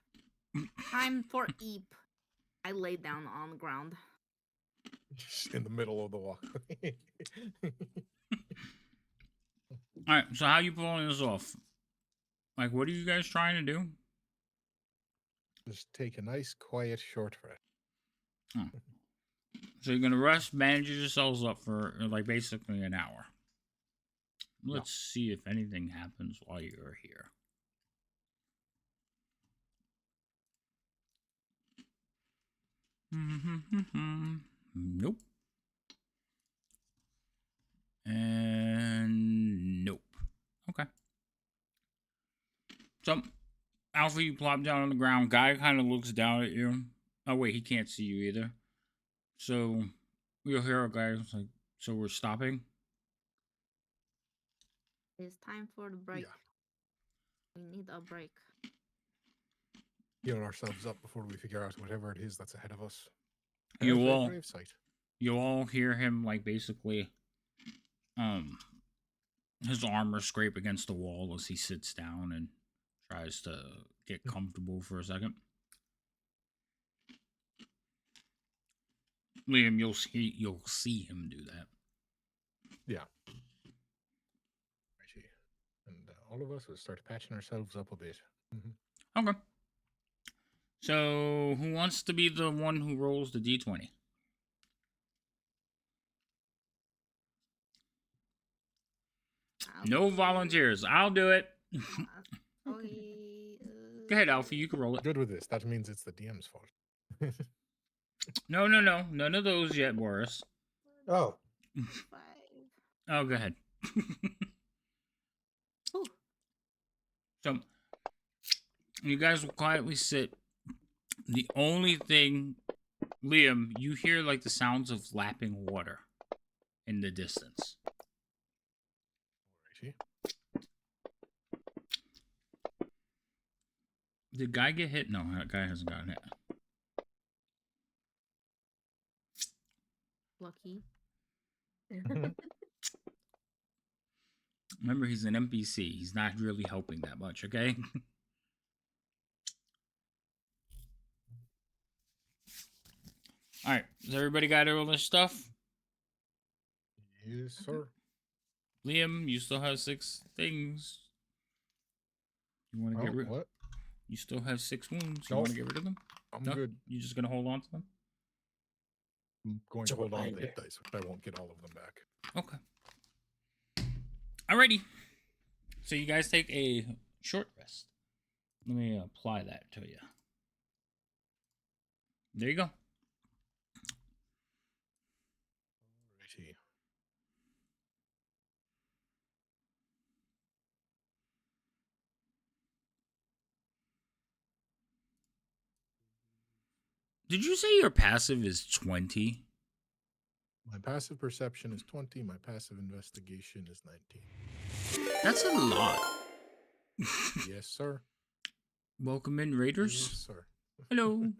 Time for eep. I laid down on the ground. In the middle of the walk. Alright, so how you pulling this off? Like, what are you guys trying to do? Just take a nice, quiet, short rest. So you're gonna rest, manage yourselves up for like basically an hour. Let's see if anything happens while you're here. Nope. And nope. Okay. So, Alpha, you plop down on the ground. Guy kind of looks down at you. Oh, wait, he can't see you either. So, you'll hear a guy like, so we're stopping? It's time for the break. Yeah. We need a break. Heal ourselves up before we figure out whatever it is that's ahead of us. You There's all- a gravesite. You'll all hear him, like, basically, his armor scrape against the wall as he sits down and tries to get comfortable for a second. Liam, you'll see him do that. Yeah. Righty. And all of us will start patching ourselves up a bit. Okay. So, who wants to be the one who rolls the d20? No volunteers. I'll do it. Okay. Go ahead, Alfie. You can roll it. Good with this. That means it's the DM's fault. No. None of those yet, Boris. Oh, 5. Oh, go ahead. Ooh. So, you guys will quietly sit. The only thing, Liam, you hear like the sounds of lapping water in the distance. Righty. Did Guy get hit? No, that guy hasn't gotten hit. Lucky. Remember, he's an NPC. He's not really helping that much, okay? Alright, has everybody got all their stuff? Yes, sir. Liam, you still have 6 things. You want to get rid? What? You still have 6 wounds. You Nope. want to get rid of them? I'm No? good. You just gonna hold on to them? I'm going It's a to hold on to the reminder. hit dice, but I won't get all of them back. Okay. Alrighty. So you guys take a short rest. Let me apply that to you. There you go. Righty. Did you say your passive is 20? My passive perception is 20. My passive investigation is 19. That's a lot. Yes, sir. Welcome in, Yes, Raiders. sir. Hello.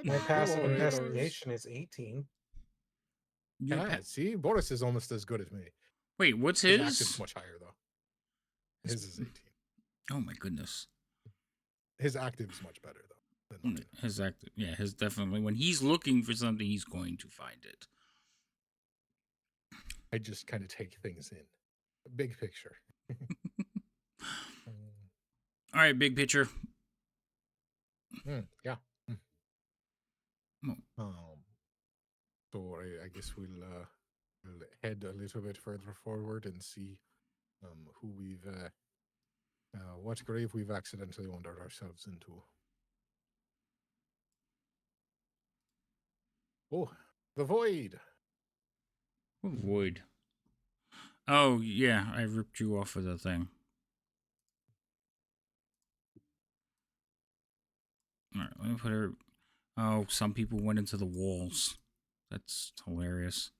my passive Hello, Raiders. investigation is 18. Your Ah, see, Boris is almost as good as me. Wait, what's His his? active's much higher, though. His is 18. Oh my goodness. His active is much better, though. Than mine. His active, yeah, his definitely. When he's looking for something, he's going to find it. I just kind of take things in. Big picture. All right, big picture. Yeah. Hmm. So I guess we'll head a little bit further forward and see who we've what grave we've accidentally wandered ourselves into. Oh, the void. Void. Oh yeah, I ripped you off of the thing. All right, let me put her. Oh, some people went into the walls. That's hilarious.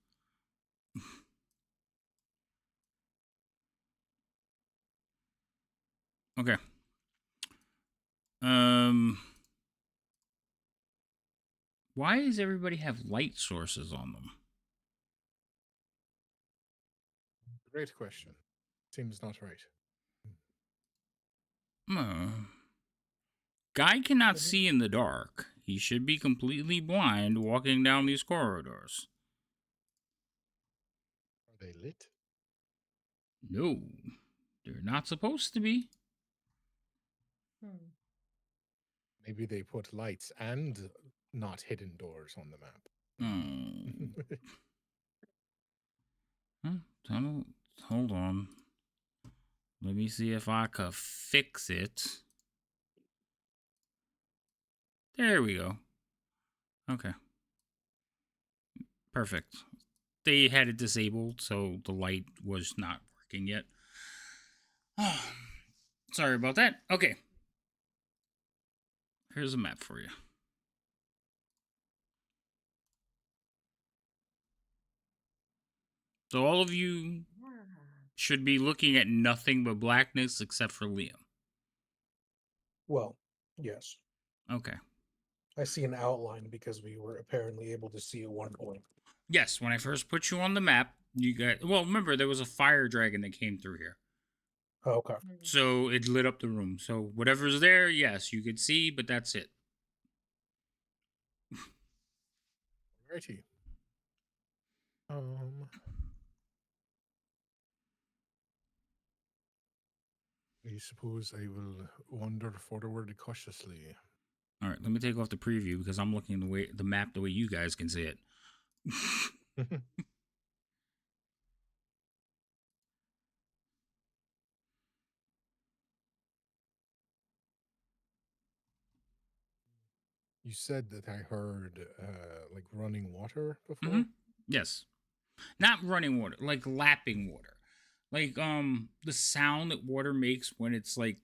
Okay. Why does everybody have light sources on them? Great question. Seems not right. Guy cannot see in the dark. He should be completely blind walking down these corridors. Are they lit? No, they're not supposed to be. Maybe they put lights and not hidden doors on the map. Hold on. Let me see if I could fix it. There we go. Okay. Perfect. They had it disabled, so the light was not working yet. Sorry about that. Okay. Here's a map for you. So all of you should be looking at nothing but blackness except for Liam. Well, yes. Okay. I see an outline because we were apparently able to see at one point. Yes, when I first put you on the map, you got... Well, remember, there was a fire dragon that came through here. Oh, okay. So it lit up the room. So whatever's there, yes, you could see, but that's it. Righty. I suppose I will wander forward cautiously. All right, let me take off the preview because I'm looking the map the way you guys can see it. You said that I heard like running water before. Mm-hmm. Yes, not running water, like lapping water, like the sound that water makes when it's like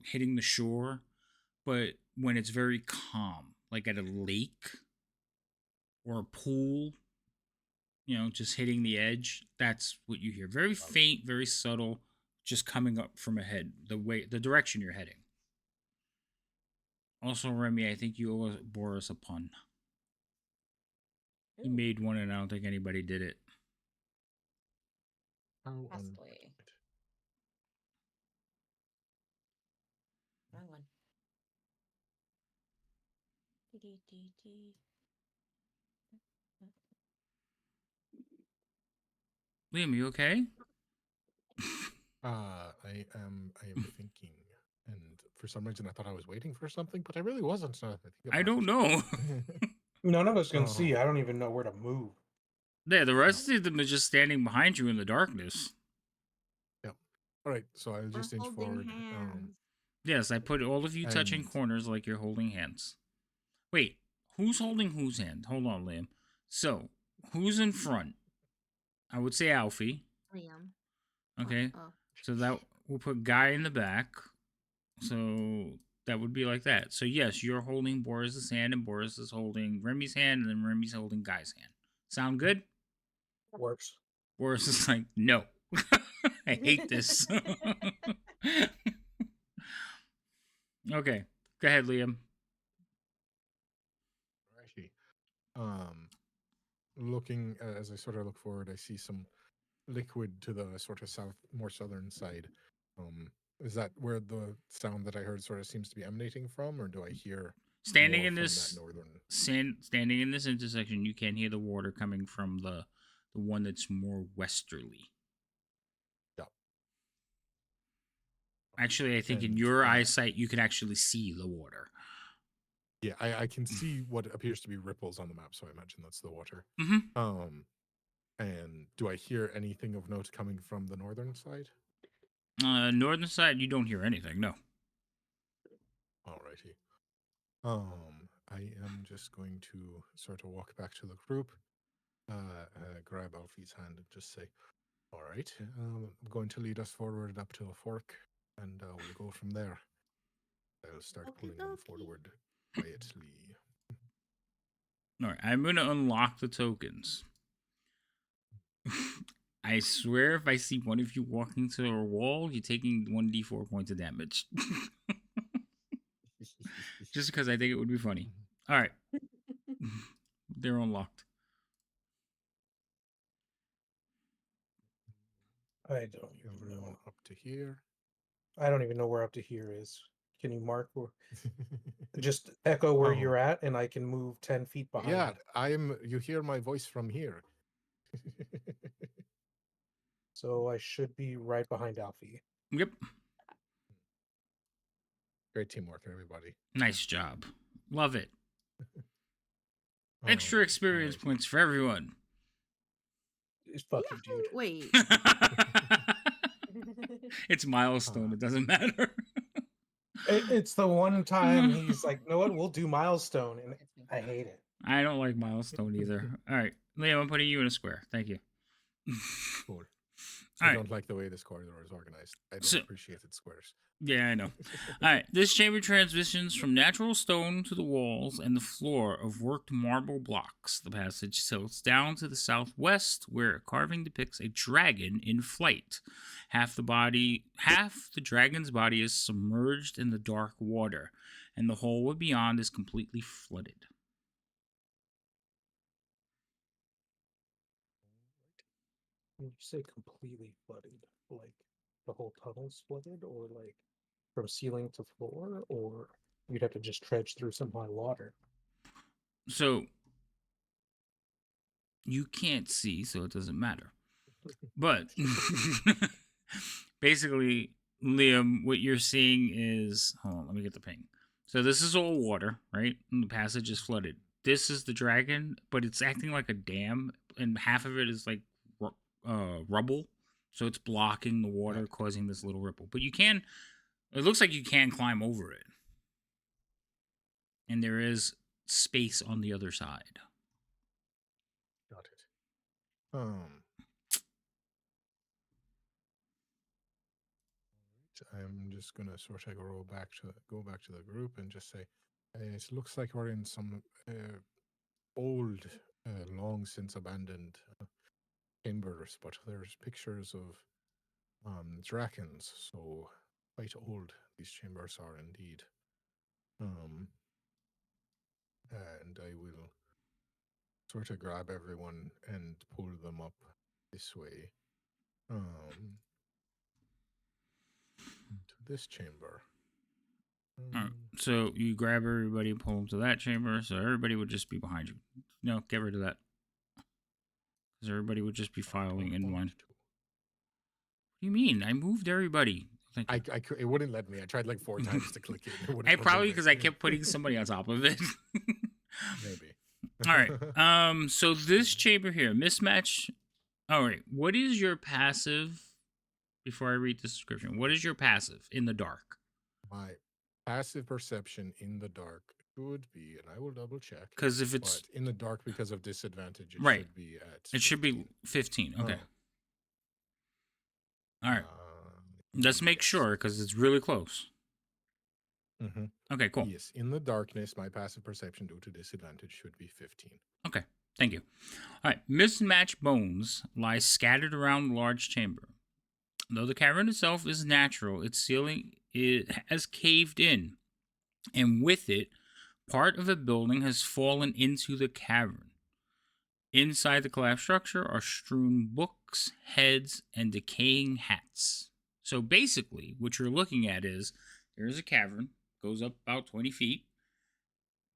hitting the shore, but when it's very calm, like at a lake or a pool. Just hitting the edge. That's what you hear. Very faint, very subtle, just coming up from ahead, the direction you're heading. Also, Remy, I think you bore us a pun. You made one, and I don't think anybody did it. Possibly. Wrong one. Liam, you okay? I am thinking, and for some reason I thought I was waiting for something, but I really wasn't. So I don't know. None of us can see. I don't even know where to move. Yeah, the rest of them are just standing behind you in the darkness. Yep. All right, so I'll just inch forward. Yes, I put all of you touching corners like you're holding hands. Wait, who's holding whose hand? Hold on, Liam. So, who's in front? I would say Alfie. Liam. Okay. So that we'll put Guy in the back. So that would be like that. So yes, you're holding Boris's hand, and Boris is holding Remy's hand, and then Remy's holding Guy's hand. Sound good? Works. Boris is like, no. I hate this. Okay. Go ahead, Liam. Righty. Looking as I sort of look forward, I see some liquid to the sort of more southern side. Is that where the sound that I heard sort of seems to be emanating from, or do I hear standing more in from this that northern? Standing in this intersection, you can hear the water coming from the one that's more westerly. Yeah. Actually, I think in your eyesight, you can actually see the water. Yeah, I can see what appears to be ripples on the map, so I imagine that's the water. Mm-hmm. And do I hear anything of note coming from the northern side? Northern side, you don't hear anything. No. Alrighty. I am just going to sort of walk back to the group, grab Alfie's hand, and just say, "All right, I'm going to lead us forward up to a fork, and we'll go from there." I'll start pulling them forward quietly. All right, I'm gonna unlock the tokens. I swear, if I see one of you walking to a wall, you're taking 1d4 points of damage. Just because I think it would be funny. All right. They're unlocked. I don't even know. Up to here. I don't even know where up to here is. Can you mark or just echo where you're at, and I can move 10 feet behind? Yeah, you hear my voice from here. So I should be right behind Alfie. Yep. Great teamwork, everybody. Nice job. Love it. Extra experience points for everyone. Fuck you, dude. Wait. It's milestone. It doesn't matter. It's the one time he's like, "You know what? We'll do milestone," and I hate it. I don't like milestone either. All right. Liam, I'm putting you in a square. Thank you. Cool. All I right. don't like the way this corridor is organized. I don't appreciate its squares. Yeah, I know. All right. This chamber transitions from natural stone to the walls and the floor of worked marble blocks. The passage tilts down to the southwest, where a carving depicts a dragon in flight. Half the dragon's body is submerged in the dark water, and the hole beyond is completely flooded. When you say completely flooded, like the whole tunnel's flooded, or like from ceiling to floor, or you'd have to just trudge through some high water. So you can't see, so it doesn't matter. But basically, Liam, what you're seeing is, hold on, let me get the ping. So this is all water, right? And the passage is flooded. This is the dragon, but it's acting like a dam, and half of it is like rubble. So it's blocking the water, causing this little ripple. But you can, it looks like you can climb over it. And there is space on the other side. Got it. I'm just gonna sort of go back to the group and just say, it looks like we're in some old, long since abandoned chambers, but there's pictures of dragons, so quite old these chambers are indeed. And I will sort of grab everyone and pull them up this way. Into this chamber. Alright, so you grab everybody and pull them to that chamber, so everybody would just be behind you. No, get rid of that. Because everybody would just be filing in one. What do you mean? I moved everybody. Thank you. It wouldn't let me. I tried like 4 times to click it. I probably because I kept putting somebody on top of it. Maybe. All right. So this chamber here, mismatch. All right. What is your passive? Before I read the description, what is your passive in the dark? My passive perception in the dark should be, and I will double check. Because if it's in the dark because of disadvantage, it should be at. It should be 15. Okay. All right. Let's make sure because it's really close. Mm-hmm. Okay, cool. Yes, in the darkness, my passive perception due to disadvantage should be 15. Okay, thank you. All right, mismatched bones lie scattered around the large chamber. Though the cavern itself is natural, its ceiling has caved in, and with it, part of a building has fallen into the cavern. Inside the collapsed structure are strewn books, heads, and decaying hats. So basically, what you're looking at is there's a cavern, goes up about 20 feet,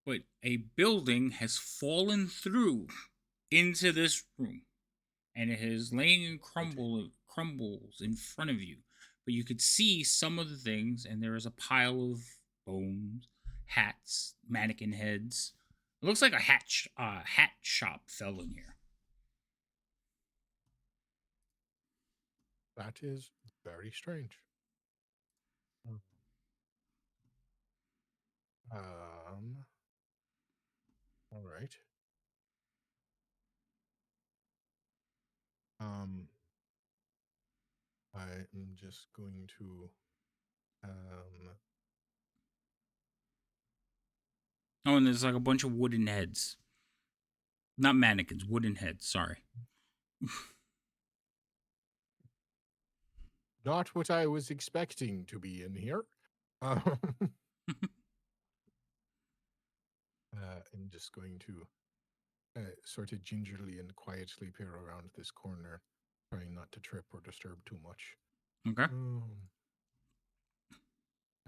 but a building has fallen through into this room, and it is laying in crumbles in front of you. But you could see some of the things, and there is a pile of bones, hats, mannequin heads. It looks like a hat shop fell in here. That is very strange. All right. I am just going to Oh, and there's like a bunch of wooden heads. Not mannequins, wooden heads, sorry. Not what I was expecting to be in here. I'm just going to sort of gingerly and quietly peer around this corner, trying not to trip or disturb too much. Okay.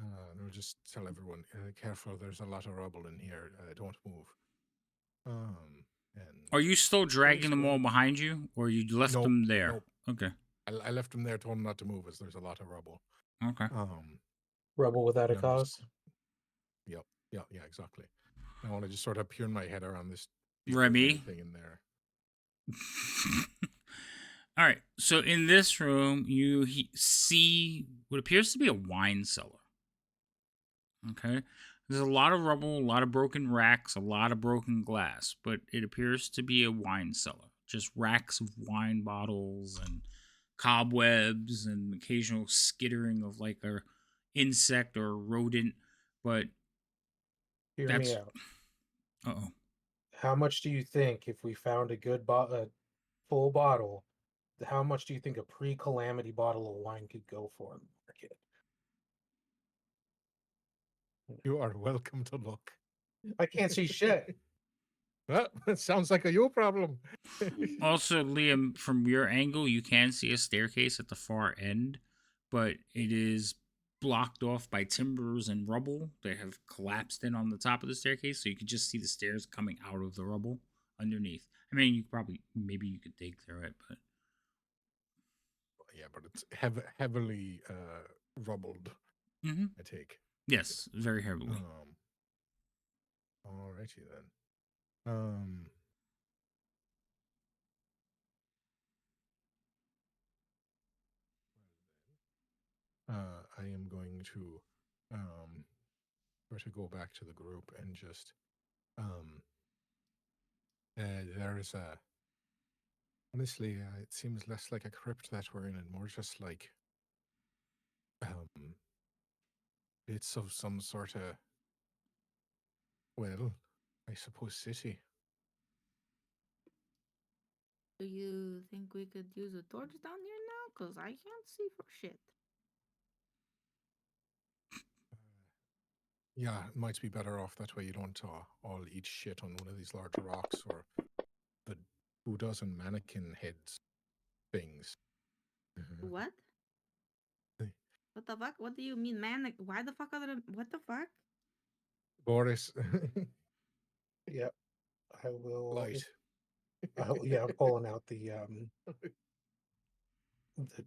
I'll just tell everyone, careful, there's a lot of rubble in here. Don't move. And are you still dragging them all behind you, or you left them there? Nope. Okay. I left them there, told them not to move, as there's a lot of rubble. Okay. Rubble without a cause. Yep. Yeah, exactly. I want to just sort of peer my head around this Remy thing in there. All right. So in this room, you see what appears to be a wine cellar. Okay. There's a lot of rubble, a lot of broken racks, a lot of broken glass, but it appears to be a wine cellar. Just racks of wine bottles and cobwebs and occasional skittering of like a insect or a rodent, but Hear me that's out. oh. How much do you think if we found a good full bottle? How much do you think a pre-calamity bottle of wine could go for in the market? You are welcome to look. I can't see shit. Well, it sounds like a you problem. Also, Liam, from your angle, you can see a staircase at the far end, but it is blocked off by timbers and rubble that have collapsed in on the top of the staircase, so you can just see the stairs coming out of the rubble underneath. I mean, you maybe you could dig through it, but Yeah, but it's heavily rubbled, I take. yes, very heavily. Alrighty then. I am going to try to go back to the group and just there's a honestly it seems less like a crypt that we're in and more just like bits of some sort of, well, I suppose city. Do you think we could use a torch down here now? Because I can't see for shit. Yeah, it might be better off that way. You don't all eat shit on one of these large rocks or the 2 dozen mannequin heads things. What? What the fuck? What do you mean, man? Why the fuck are there? What the fuck? Boris. Yep. I will. Light. Yeah, I'm pulling out the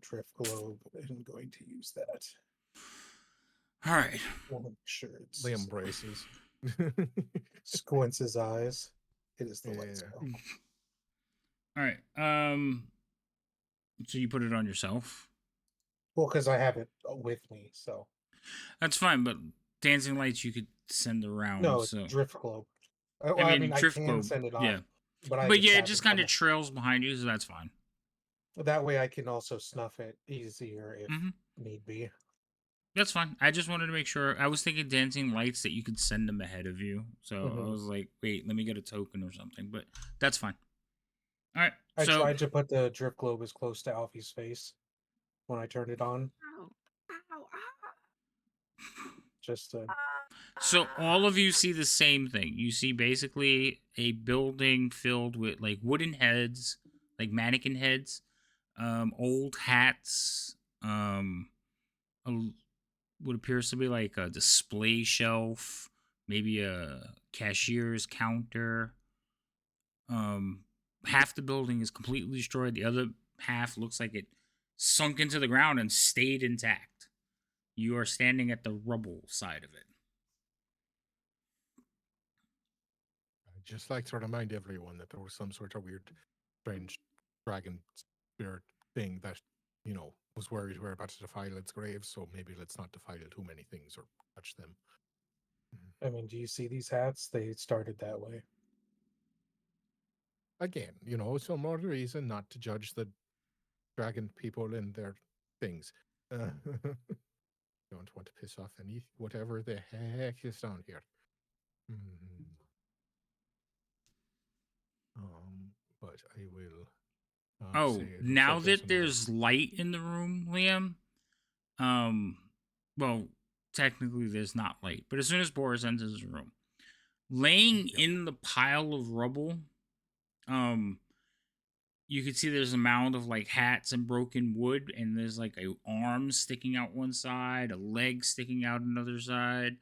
drift globe and going to use that. All right. Want to make sure it's Liam braces. squints his eyes. It is the light Yeah. spell. All right. So you put it on yourself? Well, because I have it with me, so That's fine, but dancing lights you could send around. no, it's so drift globe. Well, I mean, I drift can globe. send it off, Yeah, but yeah, it have just it kind of on trails behind you, so that's fine. that way I can also snuff it easier if need be. That's fine. I just wanted to make sure. I was thinking dancing lights that you could send them ahead of you. So I was like, wait, let me get a token or something. But that's fine. All right. I So tried to put the drift globe as close to Alfie's face when I turned it on. Ow. Ow. Ow. Just to... So all of you see the same thing. You see basically a building filled with like wooden heads, like mannequin heads, old hats, a, what appears to be like a display shelf, maybe a cashier's counter. Half the building is completely destroyed. The other half looks like it sunk into the ground and stayed intact. You are standing at the rubble side of it. I'd just like to remind everyone that there was some sort of weird, strange dragon spirit thing that, was worried we're about to defile its grave, so maybe let's not defile too many things or touch them. I mean, do you see these hats? They started that way. Again, some more reason not to judge the dragon people and their things. Don't want to piss off whatever the heck is down here. But I will. Now that there's light in the room, Liam. Well, technically there's not light, but as soon as Boris enters the room, laying in the pile of rubble, you can see there's a mound of like hats and broken wood, and there's like a arm sticking out one side, a leg sticking out another side.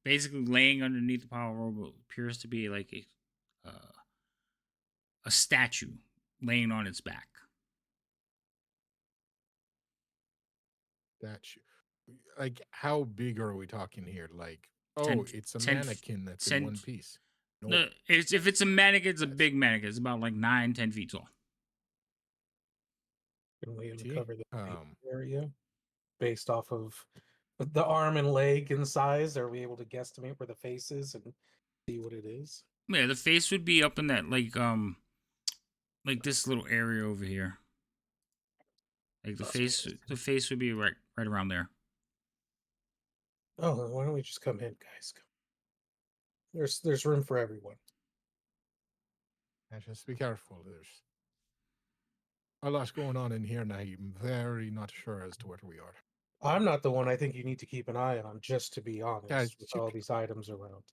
Basically laying underneath the pile of rubble appears to be like a statue laying on its back. Statue. Like, how big are we talking here? Like, it's a 10 mannequin that's in one piece. No, if it's a mannequin, it's a big mannequin. It's about like 9-10 feet tall. Can we uncover the area based off of the arm and leg in size? Are we able to guesstimate where the face is and see what it is? Yeah, the face would be up in that like this little area over here. Like the face would be right around there. Oh, why don't we just come in, guys? There's room for everyone. And just be careful. There's a lot going on in here, and I'm very not sure as to where we are. I'm not the one I think you need to keep an eye on, just to be honest, Guys, with all these items around.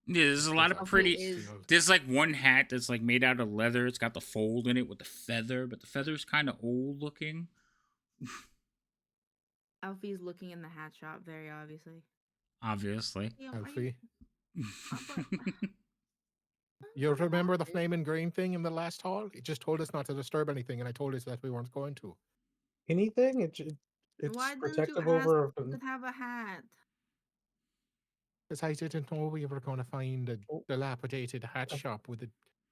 Yeah, there's a lot of Alfie pretty. is- There's like one hat that's like made out of leather. It's got the fold in it with the feather, but the feather's kind of old looking. Alfie's looking in the hat shop, very obviously. Obviously. Liam, are Alfie, but- you remember the flame and green thing in the last hall? It just told us not to disturb anything, and I told us that we weren't going to. Anything? It's Why didn't you protective ask over. to have a hat? Because I didn't know we were going to find a Oh. dilapidated hat I- shop with a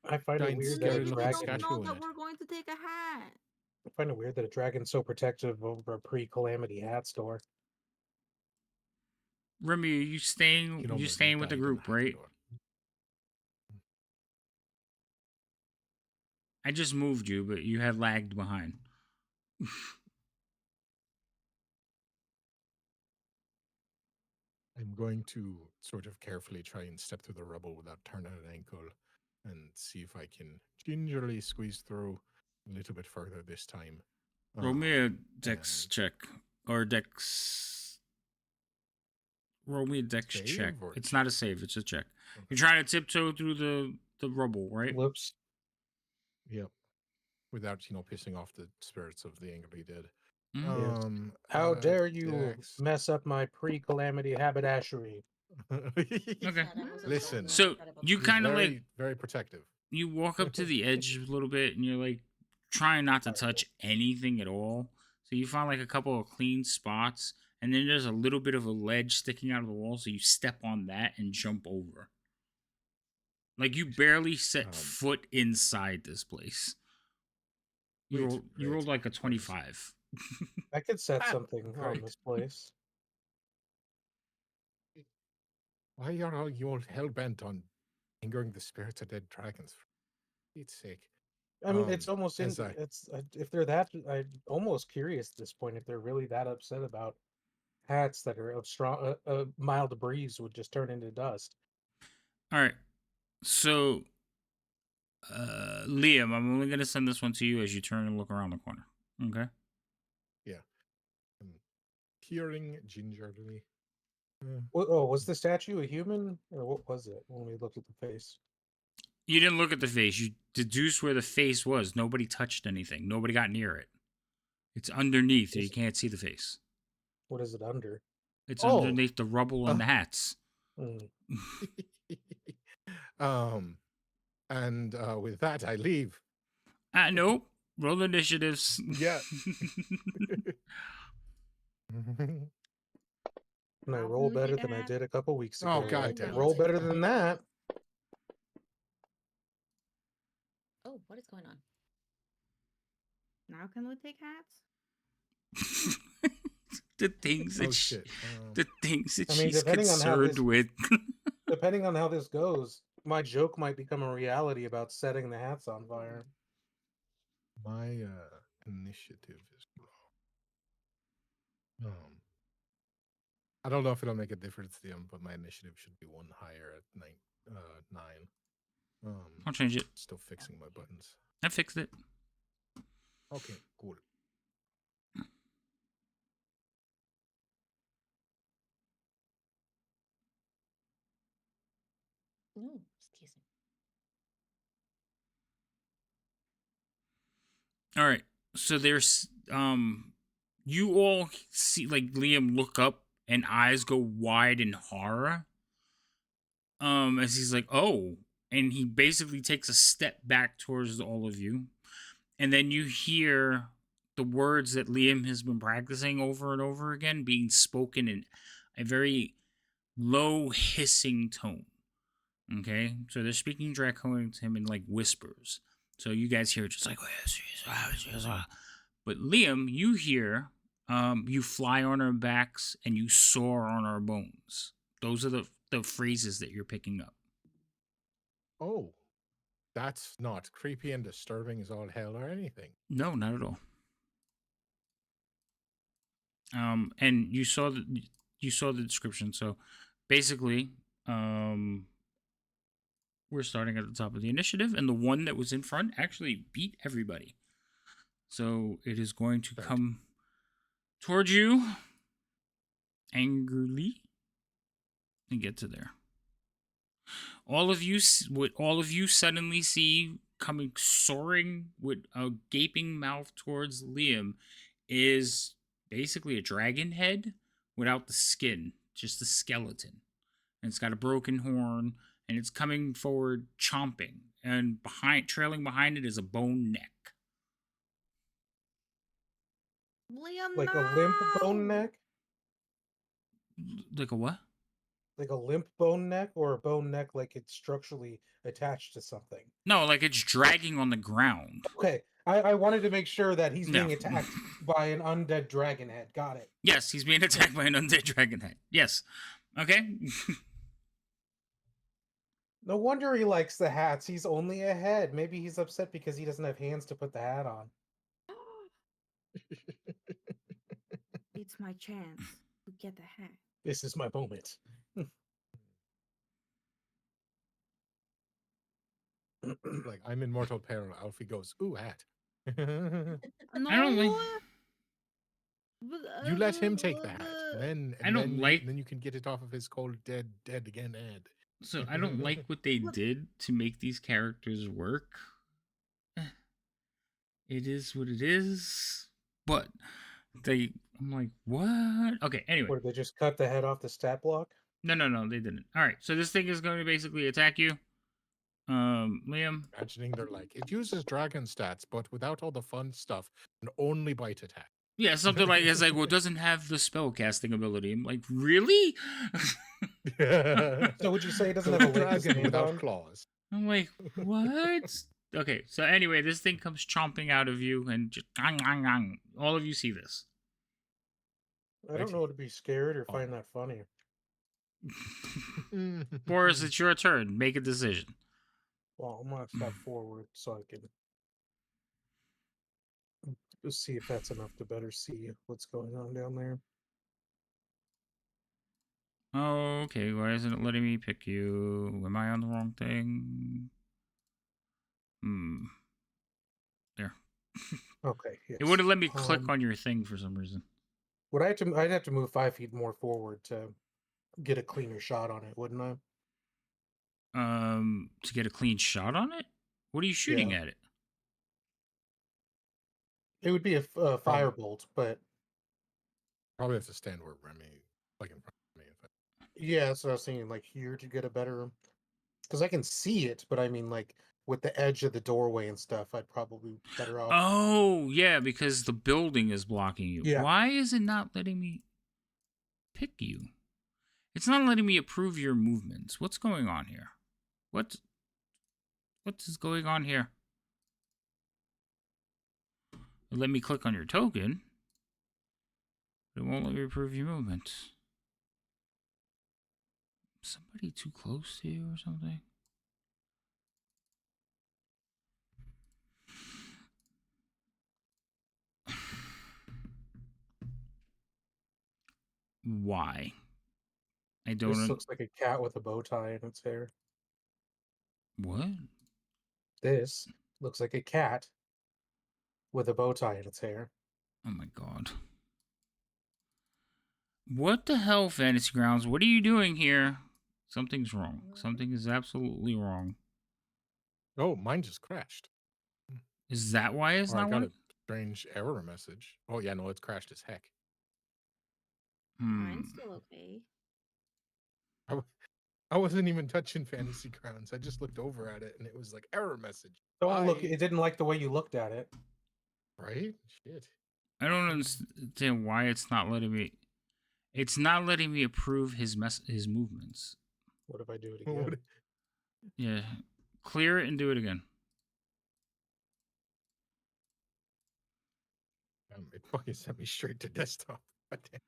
I find it giant weird that scary a Maybe you looking don't dragon. statue know in that it. we're going to take a hat. I find it weird that a dragon's so protective over a pre-calamity hat store. Remy, are you staying? You know, You maybe staying with the died in group, hat right? store. I just moved you, but you had lagged behind. I'm going to sort of carefully try and step through the rubble without turning an ankle and see if I can gingerly squeeze through a little bit further this time. Roll me a dex and- check or dex. Roll me a dex Save check. or It's not a save; it's a check. Okay. You're trying to tiptoe through the rubble, right? Whoops. Yep. Without, pissing off the spirits of the angry dead. Mm. How dare you Dex. mess up my pre-calamity haberdashery? Okay. Yeah, that was Listen. So incredible. you He's kind of very, like very protective. you walk up to the edge a little bit, and you're like trying not to touch anything at all. So you find like a couple of clean spots, and then there's a little bit of a ledge sticking out of the wall. So you step on that and jump over. Like you barely set foot inside this place. You Great. rolled like a 25. I could set Ah, something on great. this place. Why are you all hell bent on angering the spirits of dead dragons? For Pete's sake. I mean, it's almost as I- it's if they're that. I'm almost curious at this point if they're really that upset about hats that are of strong, a mild breeze would just turn into dust. All right. So, Liam, I'm only going to send this one to you as you turn and look around the corner. Okay? I'm peering gingerly. Was the statue a human or what was it when we looked at the face? You didn't look at the face. You deduced where the face was. Nobody touched anything. Nobody got near it. It's underneath, so you can't see the face. What is it under? It's Oh. underneath the rubble and the hats. Hmm. And with that, I leave. Nope. Roll initiatives. Yeah. And I How roll can we better take a than I hat? did a couple weeks ago. Oh, I God can damn roll it. better than that. Oh, what is going on? Now can we take hats? the things that Oh, shit. the things that I mean, she's depending on how concerned this- with. Depending on how this goes, my joke might become a reality about setting the hats on fire. My initiative is low. I don't know if it'll make a difference to them, but my initiative should be one higher at 9. I'll change it. Still fixing my buttons. I fixed it. Okay, cool. Ooh, excuse me. All right. So there's you all see like Liam look up and eyes go wide in horror. As he's like, "Oh," and he basically takes a step back towards all of you. And then you hear the words that Liam has been practicing over and over again being spoken in a very low hissing tone. Okay? So they're speaking Draconian to him in like whispers. So you guys hear just like, but Liam, you hear You fly on our backs and you soar on our bones. Those are the phrases that you're picking up. Oh, that's not creepy and disturbing as all hell or anything. No, not at all. And you saw the description. So basically, we're starting at the top of the initiative, and the one that was in front actually beat everybody. So it is going to Right. come towards you angrily and get to there. All of you suddenly see coming soaring with a gaping mouth towards Liam is basically a dragon head without the skin, just the skeleton. And it's got a broken horn, and it's coming forward chomping, and trailing behind it is a bone neck. Liam, Like a limp bone no! neck? Like a what? Like a limp bone neck, or a bone neck like it's structurally attached to something? No, like it's dragging on the ground. Okay, I wanted to make sure that he's No. being attacked by an undead dragon head. Got it. Yes, he's being attacked by an undead dragon head. Yes. Okay. No wonder he likes the hats. He's only a head. Maybe he's upset because he doesn't have hands to put the hat on. It's my chance to get the hat. This is my moment. Like, I'm in mortal peril. Alfie goes, ooh, hat. No. I don't like. You let him take the hat, and I don't like- then you can get it off of his cold, dead again head. So I don't like what they did to make these characters work. It is what it is. But I'm like, what? Okay, anyway. Or they just cut the head off the stat block? No, they didn't. All right, so this thing is going to basically attack you. Liam. Imagining they're like, it uses dragon stats, but without all the fun stuff, and only bite attack. Yeah, something like it's like, well, it doesn't have the spell casting ability. I'm like, really? So would you say it doesn't So have a a leg to dragon stand without on? claws. I'm like, what? Okay, so anyway, this thing comes chomping out of you, and just all of you see this. I don't know to be scared or find that funny. Boris, it's your turn. Make a decision. Well, I'm gonna step forward so I can just see if that's enough to better see what's going on down there. Okay, why isn't it letting me pick you? Am I on the wrong thing? There. Okay. Yes. It wouldn't let me click on your thing for some reason. Would I have to? I'd have to move 5 feet more forward to get a cleaner shot on it, wouldn't I? To get a clean shot on it? What are you shooting at it? It would be a firebolt, but Probably have to stand where Remy, like in front of me. yeah, that's what I was thinking. Like here to get a better, because I can see it, but I mean, like with the edge of the doorway and stuff, I'd probably be better off. Oh, yeah, because the building is blocking you. Yeah. Why is it not letting me pick you? It's not letting me approve your movements. What's going on here? What is going on here? Let me click on your token. It won't let me approve your movements. Somebody too close to you or something? Why? I don't This know. looks like a cat with a bow tie in its hair. What? This looks like a cat with a bow tie in its hair. Oh my god. What the hell, Fantasy Grounds? What are you doing here? Something's wrong. Something is absolutely wrong. Oh, mine just crashed. Is that why it's Or I not got working? a strange error message. Oh yeah, no, it's crashed as heck. Mine's still okay. I wasn't even touching Fantasy Grounds. I just looked over at it and it was like error message. Don't look. Bye. It didn't like the way you looked at it. Right? Shit. I don't understand why it's not letting me. It's not letting me approve his movements. What if I do it What again? would- Yeah, clear it and do it again. It fucking sent me straight to desktop. Didn't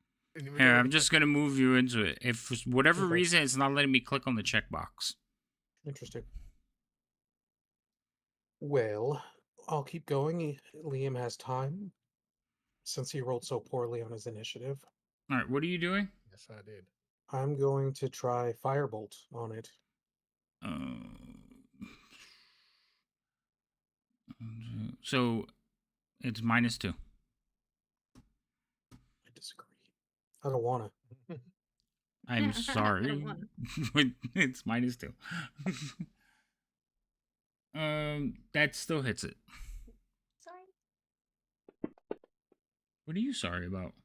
even Here, know I'm it. just gonna move you into it. If for whatever Okay. reason it's not letting me click on the checkbox. Interesting. Well, I'll keep going. Liam has time since he rolled so poorly on his initiative. All right, what are you doing? Yes, I did. I'm going to try Firebolt on it. So it's -2. I disagree. I don't want to. I'm I sorry. don't wanna. It's -2. That still hits it. Sorry. What are you sorry about?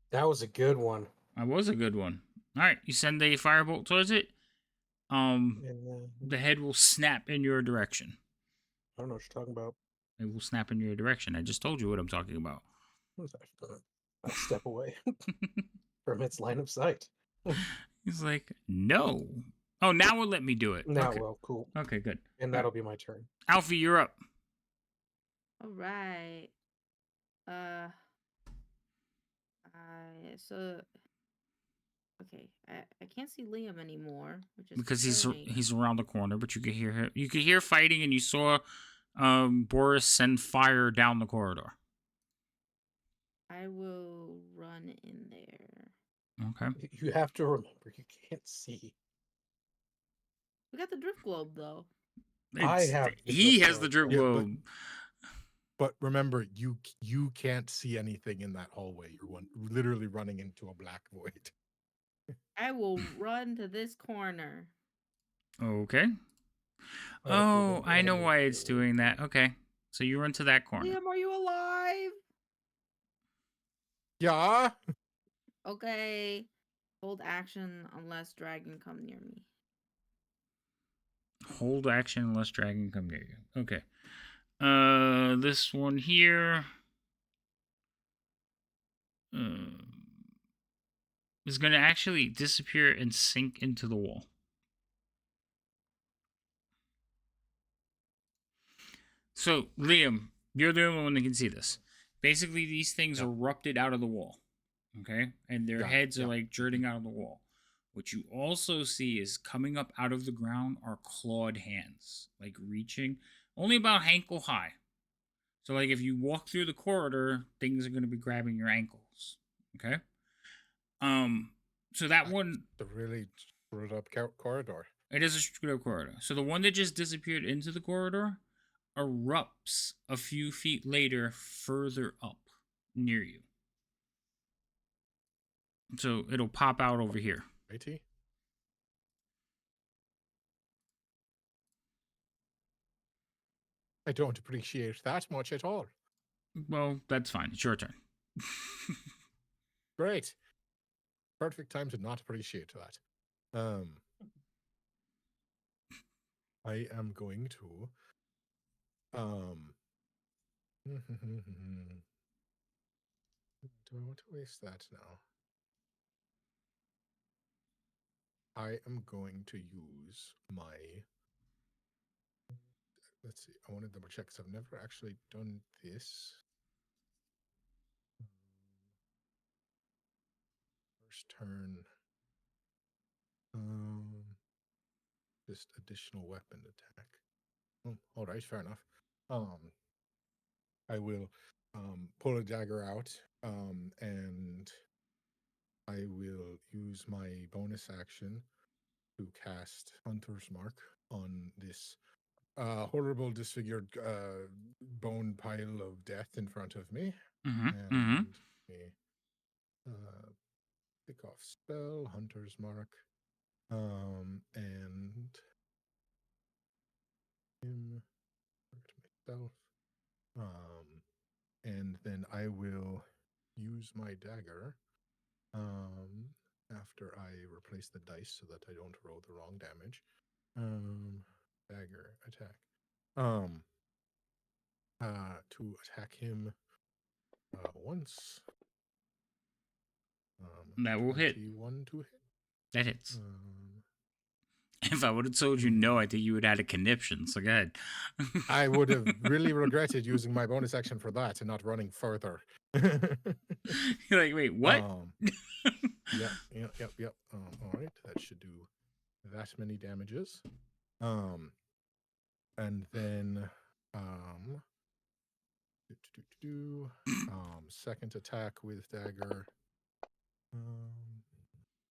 That was a good one. That was a good one. All right, you send a firebolt towards it. And The head will snap in your direction. I don't know what you're talking about. It will snap in your direction. I just told you what I'm talking about. I step away from its line of sight. He's like, no. Oh, now it'll let me do it. Now, Okay. well, cool. Okay, good. And that'll be my turn. Alfie, you're up. All right. So okay, I can't see Liam anymore, which is Because concerning. he's around the corner, but you could hear him. You could hear fighting, and you saw Boris send fire down the corridor. I will run in there. Okay. You have to remember, you can't see. We got the drift globe though. I have the He drift has the globe. drip Yeah, globe. But remember, you can't see anything in that hallway. You're literally running into a black void. I will run to this corner. Okay. Okay, Oh, then I know move why it's forward. doing that. Okay. So you run to that corner. Liam, are you alive? Yeah. Okay. Hold action unless dragon come near me. Hold action unless dragon come near you. Okay. This one here is going to actually disappear and sink into the wall. So, Liam, you're the only one that can see this. Basically, these things erupted out of the wall. Okay? And their heads are like jutting out of the wall. What you also see is coming up out of the ground are clawed hands, like reaching only about ankle high. So, like, if you walk through the corridor, things are going to be grabbing your ankles. Okay? So that one... The really screwed up corridor. It is a screwed up corridor. So the one that just disappeared into the corridor erupts a few feet later further up near you. So it'll pop out over here. Righty. I don't appreciate that much at all. Well, that's fine. It's your turn. Great. Perfect time to not appreciate that. I am going to do I want to waste that now? I am going to use my... Let's see. I want to double check because I've never actually done this. First turn. Just additional weapon attack. Oh, all right, fair enough. I will pull a dagger out, and I will use my bonus action to cast Hunter's Mark on this horrible, disfigured bone pile of death in front of me. And pick off spell, Hunter's Mark, and him myself. And then I will use my dagger after I replace the dice so that I don't roll the wrong damage. Dagger attack. To attack him once. That will hit. 21 to hit. That hits. If I would have told you no, I think you would have had a conniption. So go ahead. I would have really regretted using my bonus action for that and not running further. You're like, wait, what? Yep. All right, that should do that many damages. And then second attack with dagger.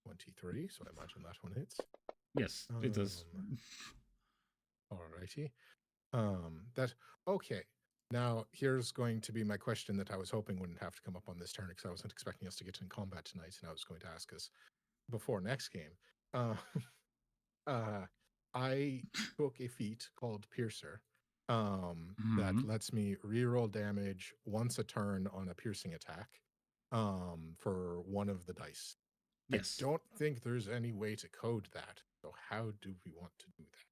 23, so I imagine that one hits. Yes, it does. Alrighty. Okay. Now, here's going to be my question that I was hoping wouldn't have to come up on this turn, because I wasn't expecting us to get in combat tonight, and I was going to ask us before next game. I took a feat called Piercer that lets me reroll damage once a turn on a piercing attack for one of the dice. Yes. I don't think there's any way to code that. So how do we want to do that?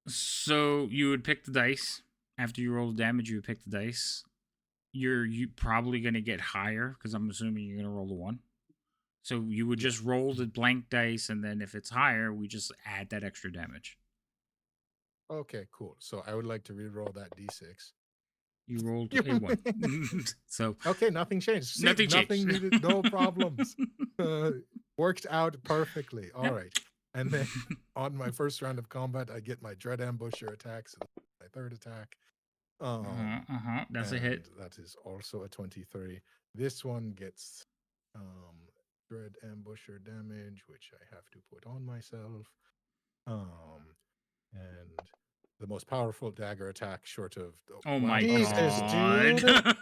So you would pick the dice. After you roll the damage, you would pick the dice. You're probably going to get higher, because I'm assuming you're going to roll the 1. So you would just roll the blank dice, and then if it's higher, we just add that extra damage. Okay, cool. So I would like to re-roll that d6. You rolled a 1. So okay, nothing changed. See, nothing changed. Needed, no problems. Worked out perfectly. All right. And then on my first round of combat, I get my Dread Ambusher attack, so my third attack. That's a hit. That is also a 23. This one gets Dread Ambusher damage, which I have to put on myself. And the most powerful dagger attack short of... Oh my God. Dude.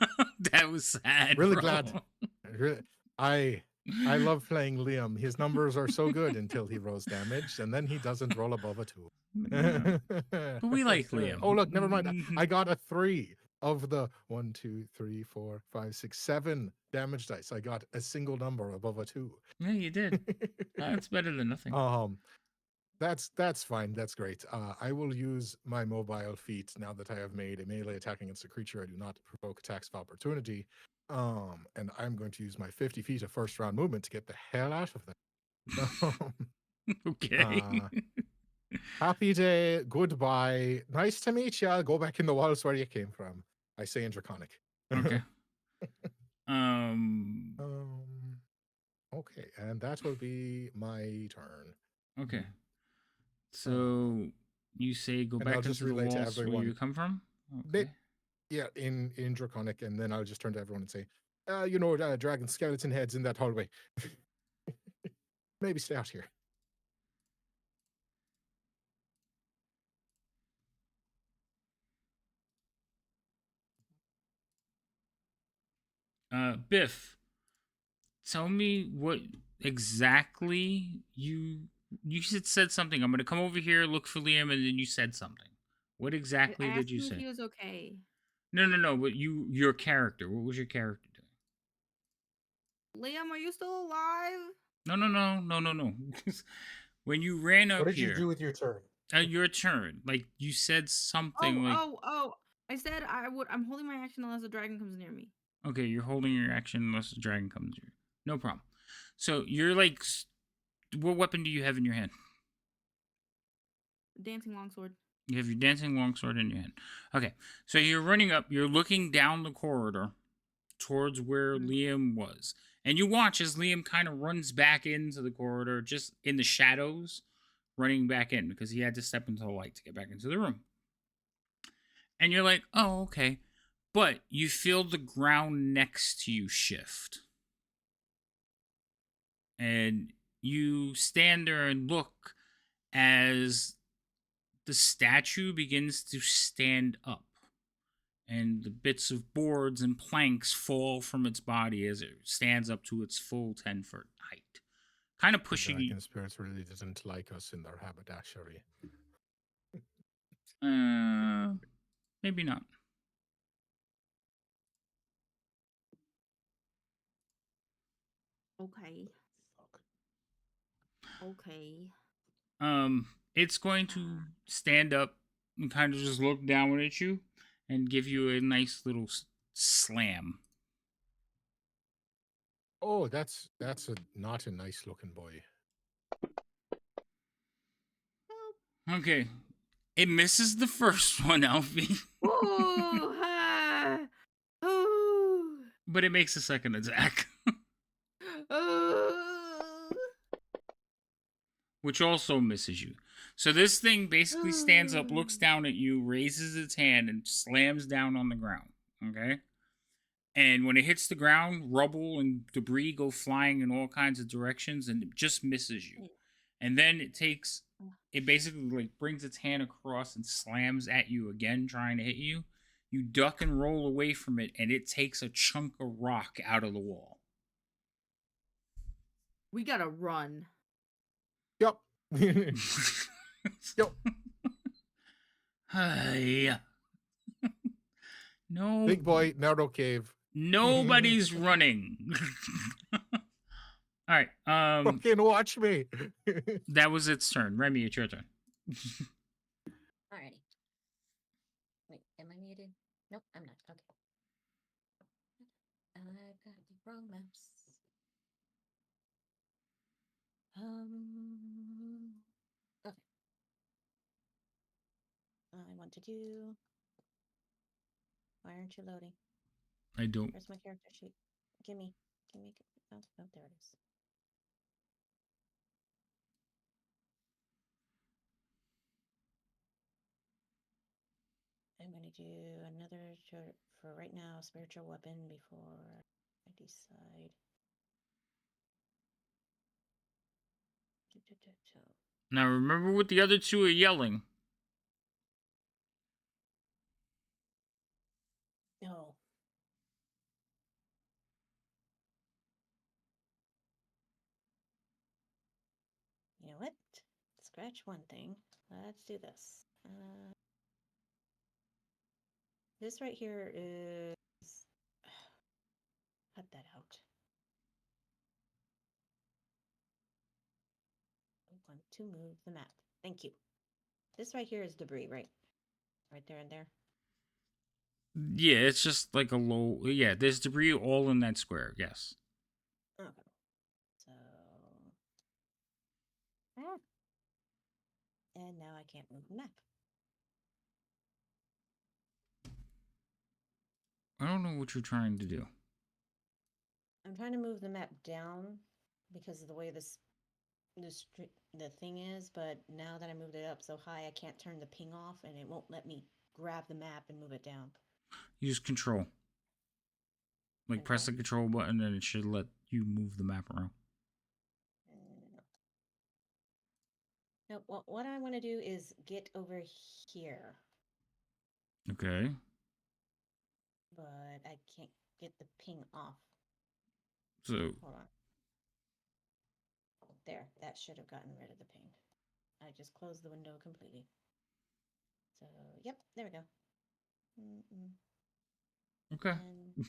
That was sad, Really bro. glad. I love playing Liam. His numbers are so good until he rolls damage, and then he doesn't roll above a 2. Yeah. But we like Liam. Oh, look, never mind. I got a 3 of the 1, 2, 3, 4, 5, 6, 7 damage dice. I got a single number above a 2. Yeah, you did. That's better than nothing. That's fine. That's great. I will use my mobile feat now that I have made a melee attack against a creature. I do not provoke attacks of opportunity. And I'm going to use my 50 feet of first round movement to get the hell out of there. Okay. Happy day. Goodbye. Nice to meet you. Go back in the walls where you came from. I say in Draconic. Okay. Okay, and that will be my turn. Okay. So you say go back into the walls where you come from? Okay. Yeah, in Draconic, and then I'll just turn to everyone and say, dragon skeleton heads in that hallway. Maybe stay out here. Biff, tell me what exactly you said something. I'm gonna come over here, look for Liam, and then you said something. What exactly did you say? He was okay. No. But your character. What was your character doing? Liam, are you still alive? No. When you ran up here, what did you do with your turn? Your turn. Like you said something. I said I'm holding my action unless a dragon comes near me. Okay, you're holding your action unless a dragon comes near. No problem. So you're like, what weapon do you have in your hand? Dancing longsword. You have your dancing longsword in your hand. Okay, so you're running up. You're looking down the corridor towards where Liam was, and you watch as Liam kind of runs back into the corridor, just in the shadows, running back in because he had to step into the light to get back into the room. And you're like, oh, okay. But you feel the ground next to you shift. And you stand there and look as the statue begins to stand up. And the bits of boards and planks fall from its body as it stands up to its full 10-foot height. Kind of pushing the dragon spirits really didn't like us in their haberdashery. Maybe not. Okay. It's going to stand up and kind of just look down at you and give you a nice little slam. Oh, that's not a nice looking boy. Okay. It misses the first one, Alfie. Ooh, But it makes a second attack. Which also misses you. So this thing basically stands up, looks down at you, raises its hand, and slams down on the ground. Okay? And when it hits the ground, rubble and debris go flying in all kinds of directions, and it just misses you. And then it basically like brings its hand across and slams at you again, trying to hit you. You duck and roll away from it, and it takes a chunk of rock out of the wall. We gotta run. Yep. Yep. Hi. No. Big boy, narrow cave. Nobody's running. All right. Fucking watch me. That was its turn. Remy, it's your turn. Alrighty. Wait, am I muted? Nope, I'm not. Okay. I've got the wrong mouse. Okay. I want to do. Why aren't you loading? I don't. Where's my character sheet? Gimme. Oh, there it is. I'm going to do another for right now, spiritual weapon before I decide. Now remember what the other two are yelling. No. You know what? Scratch one thing. Let's do this. This right here is. Cut that out. I want to move the map. Thank you. This right here is debris, right? Right there and there. Yeah, it's just like a low. Yeah, there's debris all in that square. Yes. Okay. So. And now I can't move the map. I don't know what you're trying to do. I'm trying to move the map down because of the way the thing is, but now that I moved it up so high, I can't turn the ping off, and it won't let me grab the map and move it down. Use control. Like press the control button, and it should let you move the map around. No, what I want to do is get over here. Okay. But I can't get the ping off. So. Hold on. There, that should have gotten rid of the ping. I just closed the window completely. So, yep, there we go. Okay. And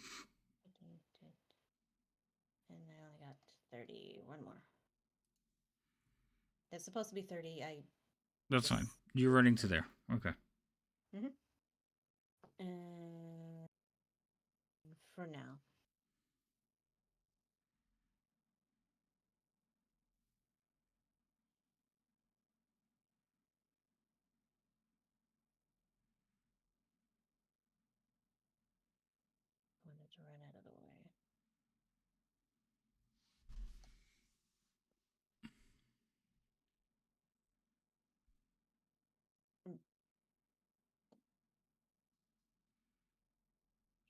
I only got 30. One more. It's supposed to be 30. That's fine. You're running to there. Okay. And for now. I wanted to run out of the way.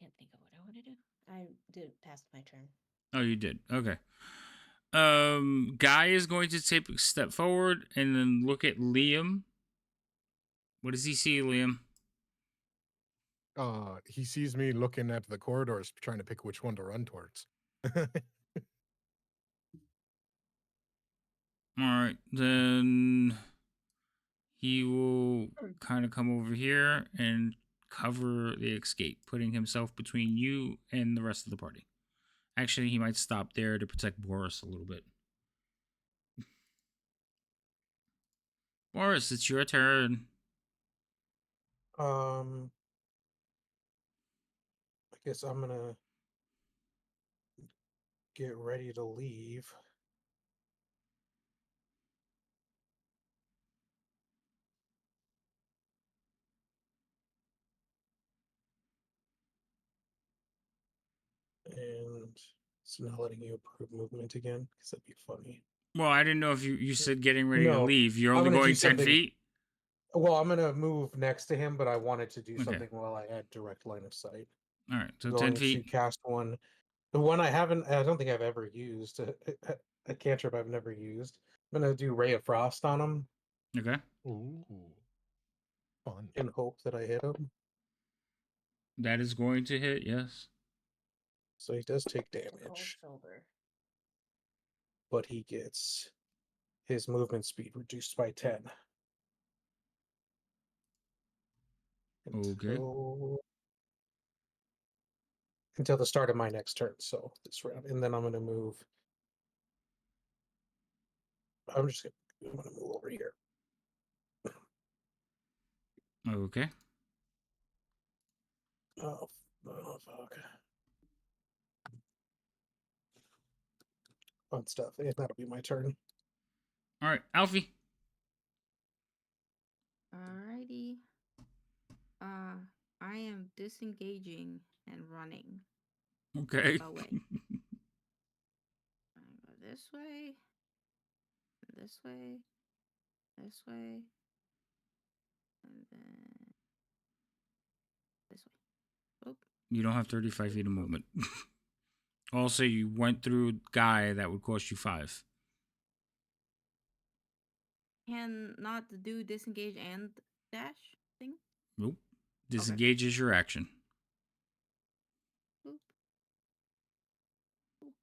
Can't think of what I want to do. I did past my turn. Oh, you did. Okay. Guy is going to take a step forward and then look at Liam. What does he see, Liam? He sees me looking at the corridors, trying to pick which one to run towards. All right, then he will kind of come over here and cover the escape, putting himself between you and the rest of the party. Actually, he might stop there to protect Boris a little bit. Boris, it's your turn. I guess I'm gonna get ready to leave. It's not letting you approve movement again because that'd be funny. Well, I didn't know if you said getting ready to No, leave. You're I'm only gonna do going 10 something- feet? Well, I'm gonna move next to him, but I wanted to do Okay. something while I had direct line of sight. All right, so I'm 10 going to feet. cast one. The one I don't think I've ever used. A cantrip I've never used. I'm gonna do Ray of Frost on him Okay. Ooh, fun. in hope that I hit him. That is going to hit, yes. So he does take Cold damage, shoulder. but he gets his movement speed reduced by 10. Okay. Until the start of my next turn, so this round. And then I'm gonna move. I'm gonna move over here. Okay. Oh fuck. Fun stuff. And that'll be my turn. All right, Alfie. Alrighty. I am disengaging and running Okay. away. I go this way, this way, this way, and then this way. Oop. You don't have 35 feet of movement. Also, you went through guy that would cost you 5. Can not do disengage and dash thing? Nope. Disengage is your action. Oop. Oop.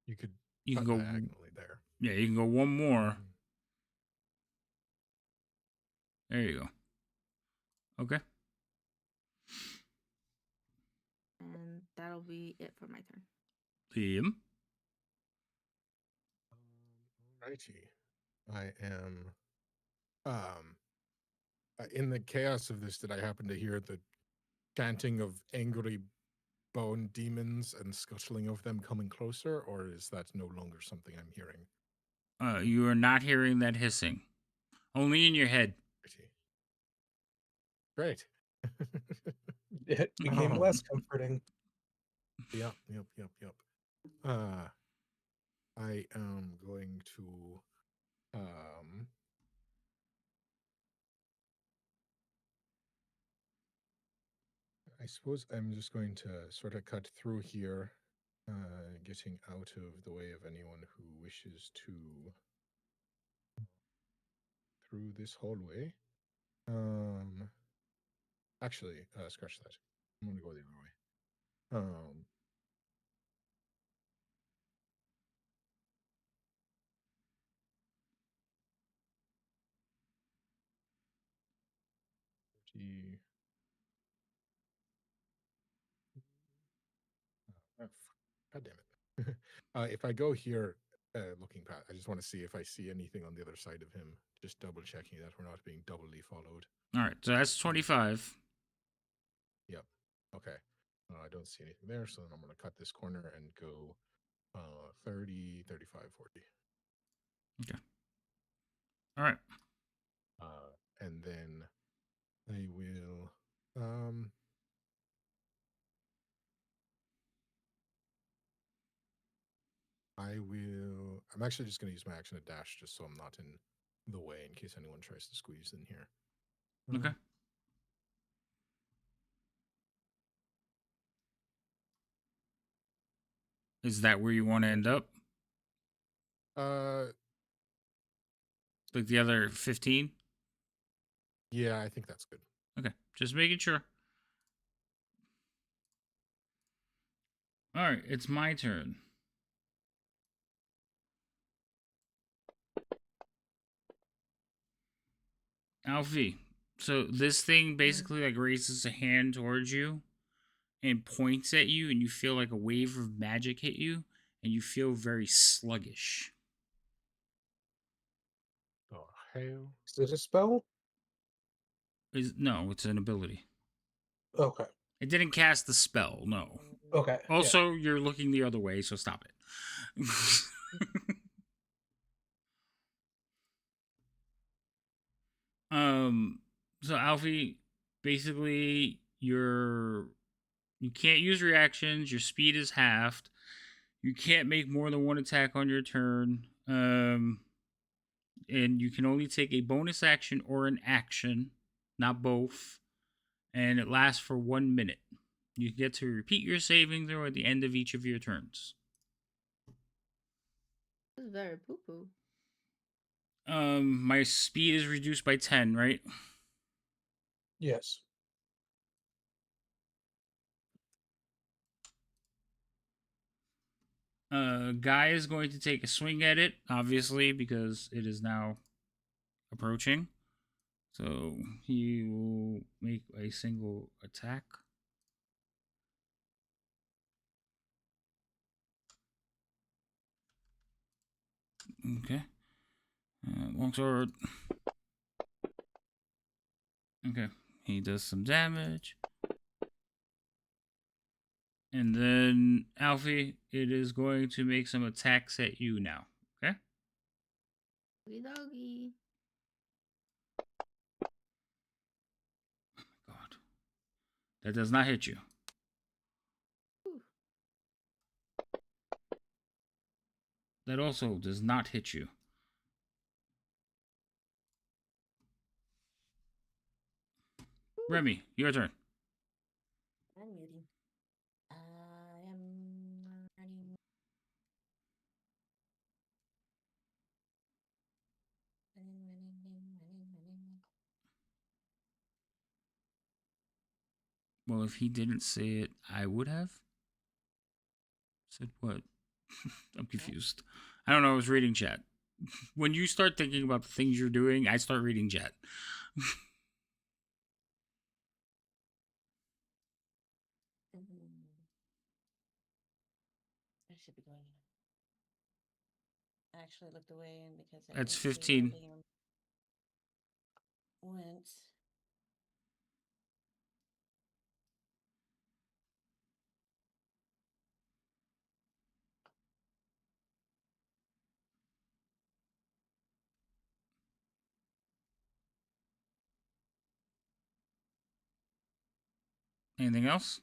You could You cut can go. diagonally there. Yeah, you can go one more. Mhm. There you go. Okay. And that'll be it for my turn. Liam. Righty. I am in the chaos of this, did I happen to hear the chanting of angry bone demons and scuttling of them coming closer, or is that no longer something I'm hearing? You are not hearing that hissing. Only in your head. Great. It became less comforting. Yep. I am going to I suppose I'm just going to sort of cut through here, getting out of the way of anyone who wishes to through this hallway. Actually, scratch that. I'm gonna go the other way. 30. God damn it. If I go here, looking past, I just want to see if I see anything on the other side of him. Just double checking that we're not being doubly followed. All right, so that's 25. Yep. Okay. I don't see anything there, so then I'm going to cut this corner and go 30, 35, 40. Okay. All right. And then I will I'm actually just going to use my action to dash just so I'm not in the way in case anyone tries to squeeze in here. Okay. Is that where you want to end up? Like the other 15? Yeah, I think that's good. Okay, just making sure. All right, it's my turn. Alfie, so this thing basically like raises a hand towards you and points at you, and you feel like a wave of magic hit you, and you feel very sluggish. Oh, hell. Is it a spell? No, it's an ability. Okay. It didn't cast the spell, no. Okay. Also, you're looking the other way, so stop it. So Alfie, basically you can't use reactions. Your speed is halved. You can't make more than one attack on your turn. And you can only take a bonus action or an action, not both. And it lasts for 1 minute. You get to repeat your saving throw at the end of each of your turns. This is very poo poo. My speed is reduced by 10, right? Yes. Guy is going to take a swing at it, obviously, because it is now approaching. So he will make a single attack. Okay. Longsword. Okay. He does some damage. And then, Alfie, it is going to make some attacks at you now. Okay? Doggy doggy. God. That does not hit you. Ooh. That also does not hit you. Remy, your turn. I'm muting. I am running. Running. Well, if he didn't say it, I would have. Said what? I'm confused. I don't know. I was reading chat. When you start thinking about the things you're doing, I start reading chat. I should be going. I actually looked away and because I That's didn't see where 15. Liam went. Anything else?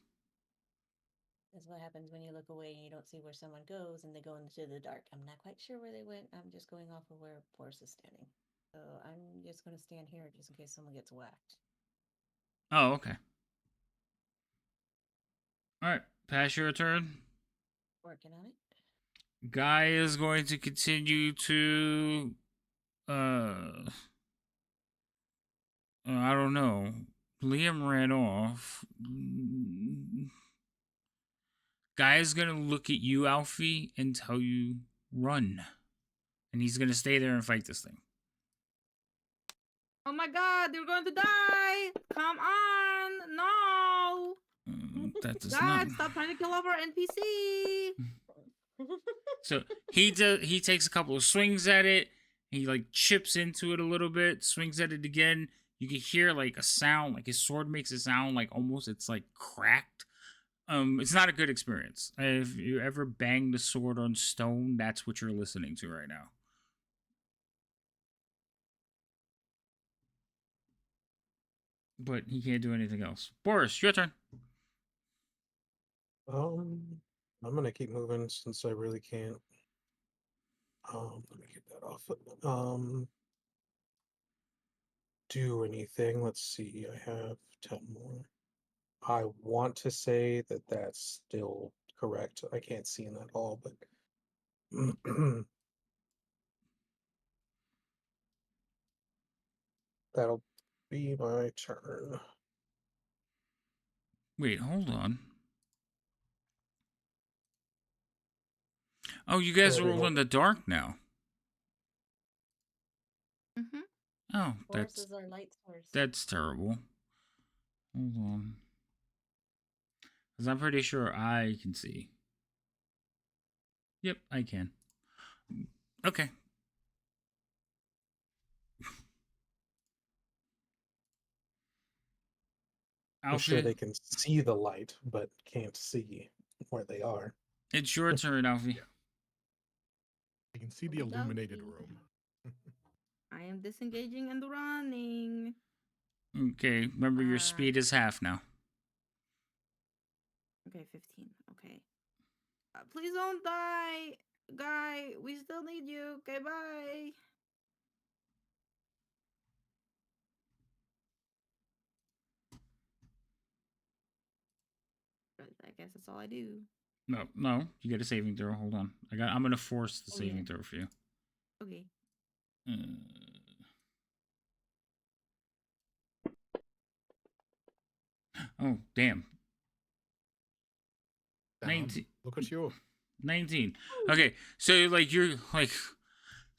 That's what happens when you look away and you don't see where someone goes and they go into the dark. I'm not quite sure where they went. I'm just going off of where Boris is standing. So I'm just going to stand here just in case someone gets whacked. Oh, okay. All right. Pass your turn. Working on it. Guy is going to continue to. I don't know. Liam ran off. Guy is gonna look at you, Alfie, and tell you run, and he's gonna stay there and fight this thing. Oh my god, they're going to die! Come on! No! That does God, not. stop trying to kill off our NPC! So he takes a couple of swings at it. He like chips into it a little bit, swings at it again. You can hear like a sound, like his sword makes a sound like almost it's like cracked. It's not a good experience. If you ever bang the sword on stone, that's what you're listening to right now. But he can't do anything else. Boris, your turn. I'm gonna keep moving since I really can't. Let me get that off. Do anything. Let's see. I have 10 more. I want to say that that's still correct. I can't see in that all, but that'll be my turn. Wait, hold on. Oh, you guys are all in the dark now. Mm-hmm. Oh, Boris is our light source. that's terrible. Hold on. Because I'm pretty sure I can see. Yep, I can. Okay. I'm sure Alfie, they can see the light, but can't see where they are. it's your turn, Alfie. You can see the Okey-dokey. illuminated room. I am disengaging and running. Okay, remember your speed is half now. Okay, 15. Okay. Please don't die. Guy, we still need you. Okay, bye. But I guess that's all I do. No, you get a saving throw. Hold on, I'm gonna force the saving throw for you. Okay. Oh damn. Damn, 19. look at you. 19. Okay, so like you're like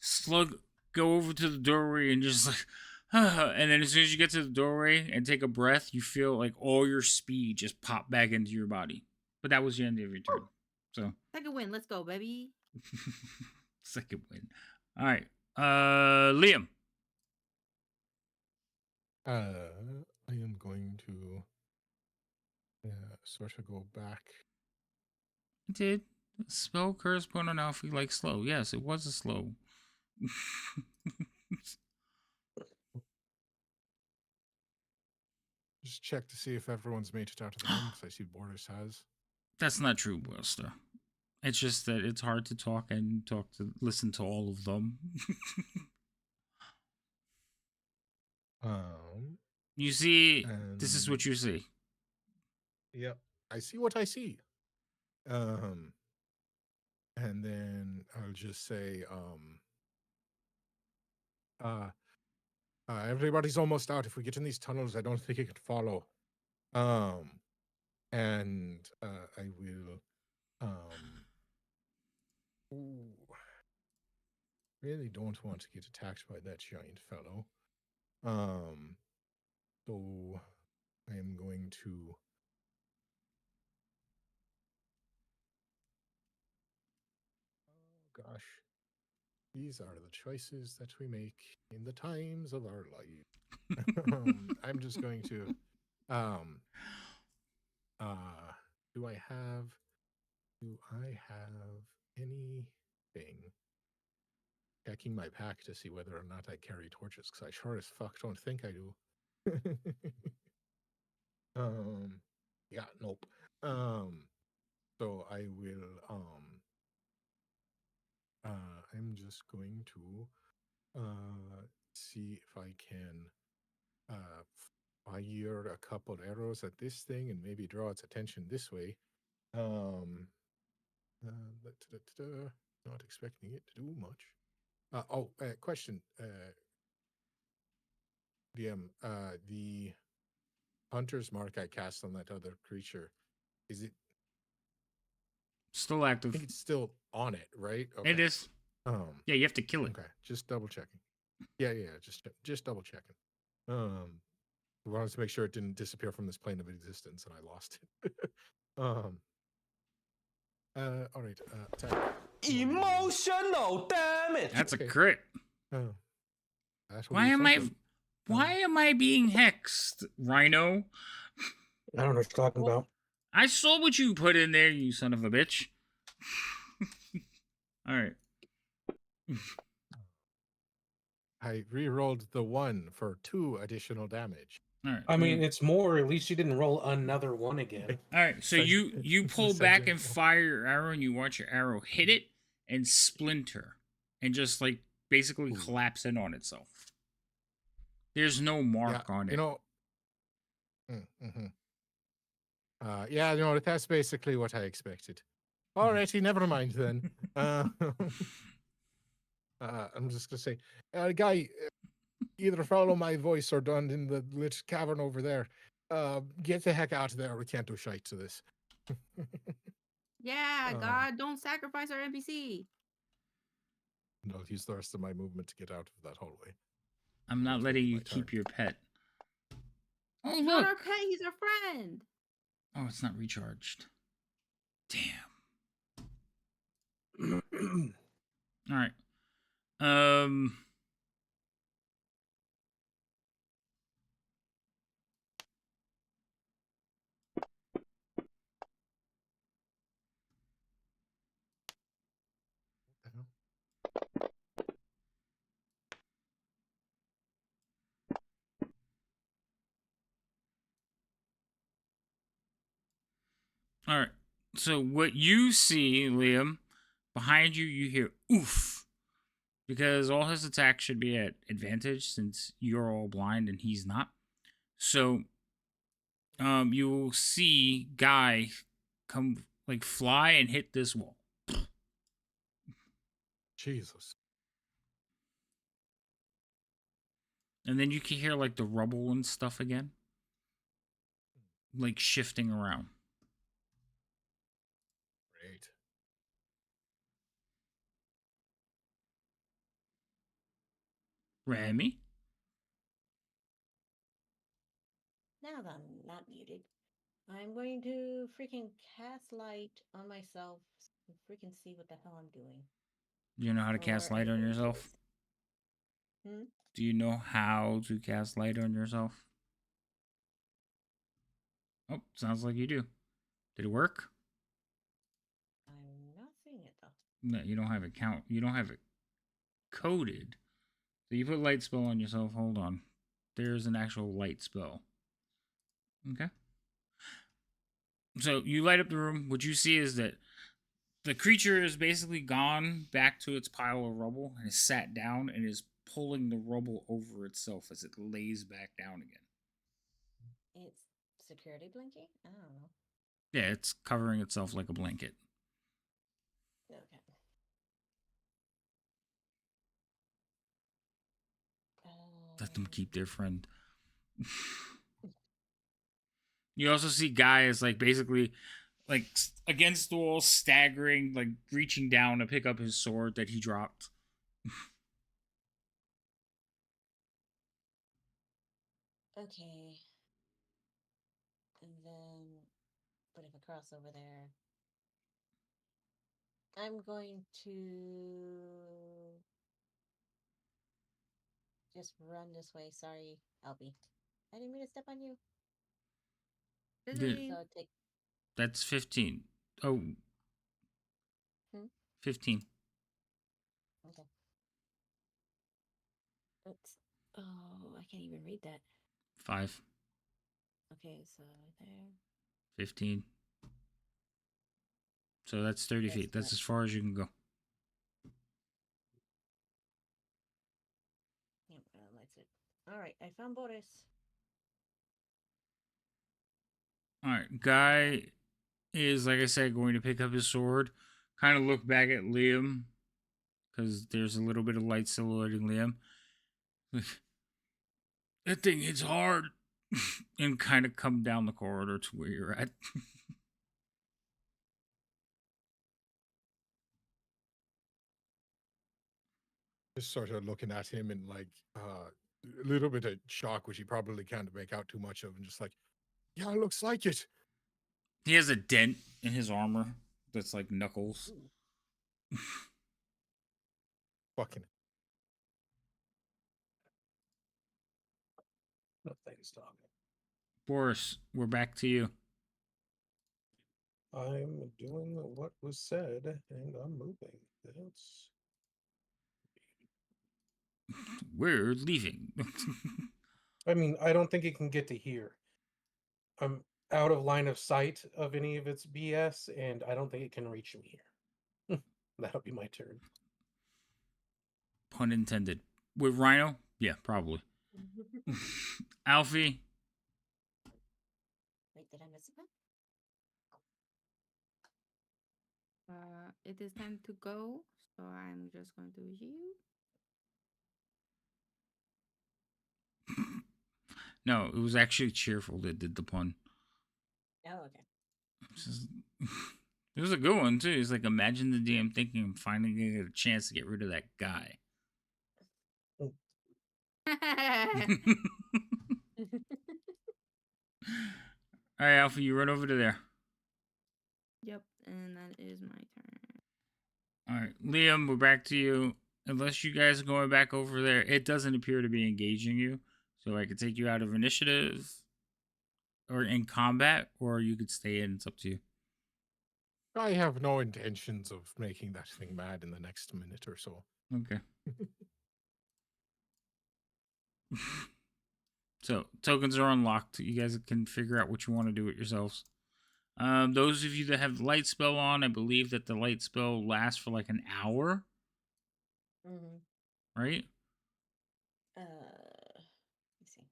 slug go over to the doorway and just like and then as soon as you get to the doorway and take a breath, you feel like all your speed just pop back into your body. But that was the end of your turn. So second win, let's go, baby. second win. All right. Liam. I am going to sort of go back. It did. Spell curse put on Alfie like slow. Yes, it was a slow. Just check to see if everyone's made it out of the room, because I see Boris has. That's not true, Buster. It's just that it's hard to listen to all of them. You see, this is what you see. Yep, I see what I see. And then I'll just say, everybody's almost out. If we get in these tunnels, I don't think it can follow. And I will, really don't want to get attacked by that giant fellow. So I am going to, oh gosh, these are the choices that we make in the times of our life. I'm just going to, do I have anything? Checking my pack to see whether or not I carry torches, because I sure as fuck don't think I do. Yeah, nope. So I will, I'm just going to, see if I can, fire a couple arrows at this thing and maybe draw its attention this way. Not expecting it to do much. Question. DM, the hunter's mark I cast on that other creature, is it Still active? I think it's still on it, right? Okay. It is. Yeah, you have to kill it. Okay, just double checking. Yeah, just double checking. I wanted to make sure it didn't disappear from this plane of existence and I lost it. All right. Attack. Emotional damage. That's a crit. Why am I being hexed, Rhino? I don't know what you're talking about. I saw what you put in there, you son of a bitch. All right. I re-rolled the 1 for 2 additional damage. All right. I mean, it's more. At least you didn't roll another one again. All right. So you pull back and fire your arrow, and you watch your arrow hit it and splinter, and just like basically collapse in on itself. There's no mark on it. You know. Yeah, no, that's basically what I expected. Alrighty, never mind then. I'm just gonna say, guy, either follow my voice or down in the lit cavern over there. Get the heck out of there. We can't do shite to this. Yeah, God, don't sacrifice our NPC. I'll use the rest of my movement to get out of that hallway. I'm not letting you keep your pet. Oh, he's not our pet, he's our friend. Oh, it's not recharged. Damn. All right. All right. So what you see, Liam, behind you, you hear oof, because all his attacks should be at advantage since you're all blind and he's not. So, you will see Guy come like fly and hit this wall. Jesus. And then you can hear like the rubble and stuff again, like shifting around. Great. Remy? Now that I'm not muted, I'm going to freaking cast light on myself and freaking see what the hell I'm doing. Do you know how to Or cast where light on anybody yourself? is. Hmm? Do you know how to cast light on yourself? Oh, sounds like you do. Did it work? I'm not seeing it though. No, you don't have it count. You don't have it coded. So you put light spell on yourself. Hold on. There's an actual light spell. Okay. So you light up the room. What you see is that the creature is basically gone back to its pile of rubble and is sat down and is pulling the rubble over itself as it lays back down again. It's security blinking? I don't know. Yeah, it's covering itself like a blanket. Okay. Let them keep their friend. You also see guys like basically like against the wall, staggering, like reaching down to pick up his sword that he dropped. Okay. And then put it across over there. I'm going to just run this way. Sorry, Albie. I didn't mean to step on you. Yeah, So take. that's 15. Oh, Hmm? 15. Okay. Oops. Oh, I can't even read that. 5. Okay, so there. 15. So that's 30 feet. That's That's as far as you can go. Yep, that's it. All right, I found Boris. All right, Guy is, like I said, going to pick up his sword, kind of look back at Liam, because there's a little bit of light silhouetting Liam. That thing hits hard, and kind of come down the corridor to where you're at. Just sort of looking at him in like a little bit of shock, which he probably can't make out too much of, and just like, yeah, it looks like it. He has a dent in his armor that's like knuckles. Fucking No thanks, dog. Boris, we're back to you. I'm doing what was said, and I'm moving. That's We're leaving. I mean, I don't think it can get to here. I'm out of line of sight of any of its BS, and I don't think it can reach me here. That'll be my turn. Pun intended. With Rhino? Yeah, probably. Alfie? Wait, did I miss one? It is time to go, so I'm just going to heal. No, it was actually Cheerful that did the pun. Oh, okay. It was a good one, too. It's like, imagine the DM thinking I'm finally going to get a chance to get rid of that guy. All right, Alfie, you run over to there. Yep, and that is my turn. All right, Liam, we're back to you. Unless you guys are going back over there, it doesn't appear to be engaging you. So I could take you out of initiative or in combat, or you could stay in. It's up to you. I have no intentions of making that thing mad in the next minute or so. Okay. So tokens are unlocked. You guys can figure out what you want to do with yourselves. Those of you that have the light spell on, I believe that the light spell lasts for like an hour, Mm-hmm. right? Let me see.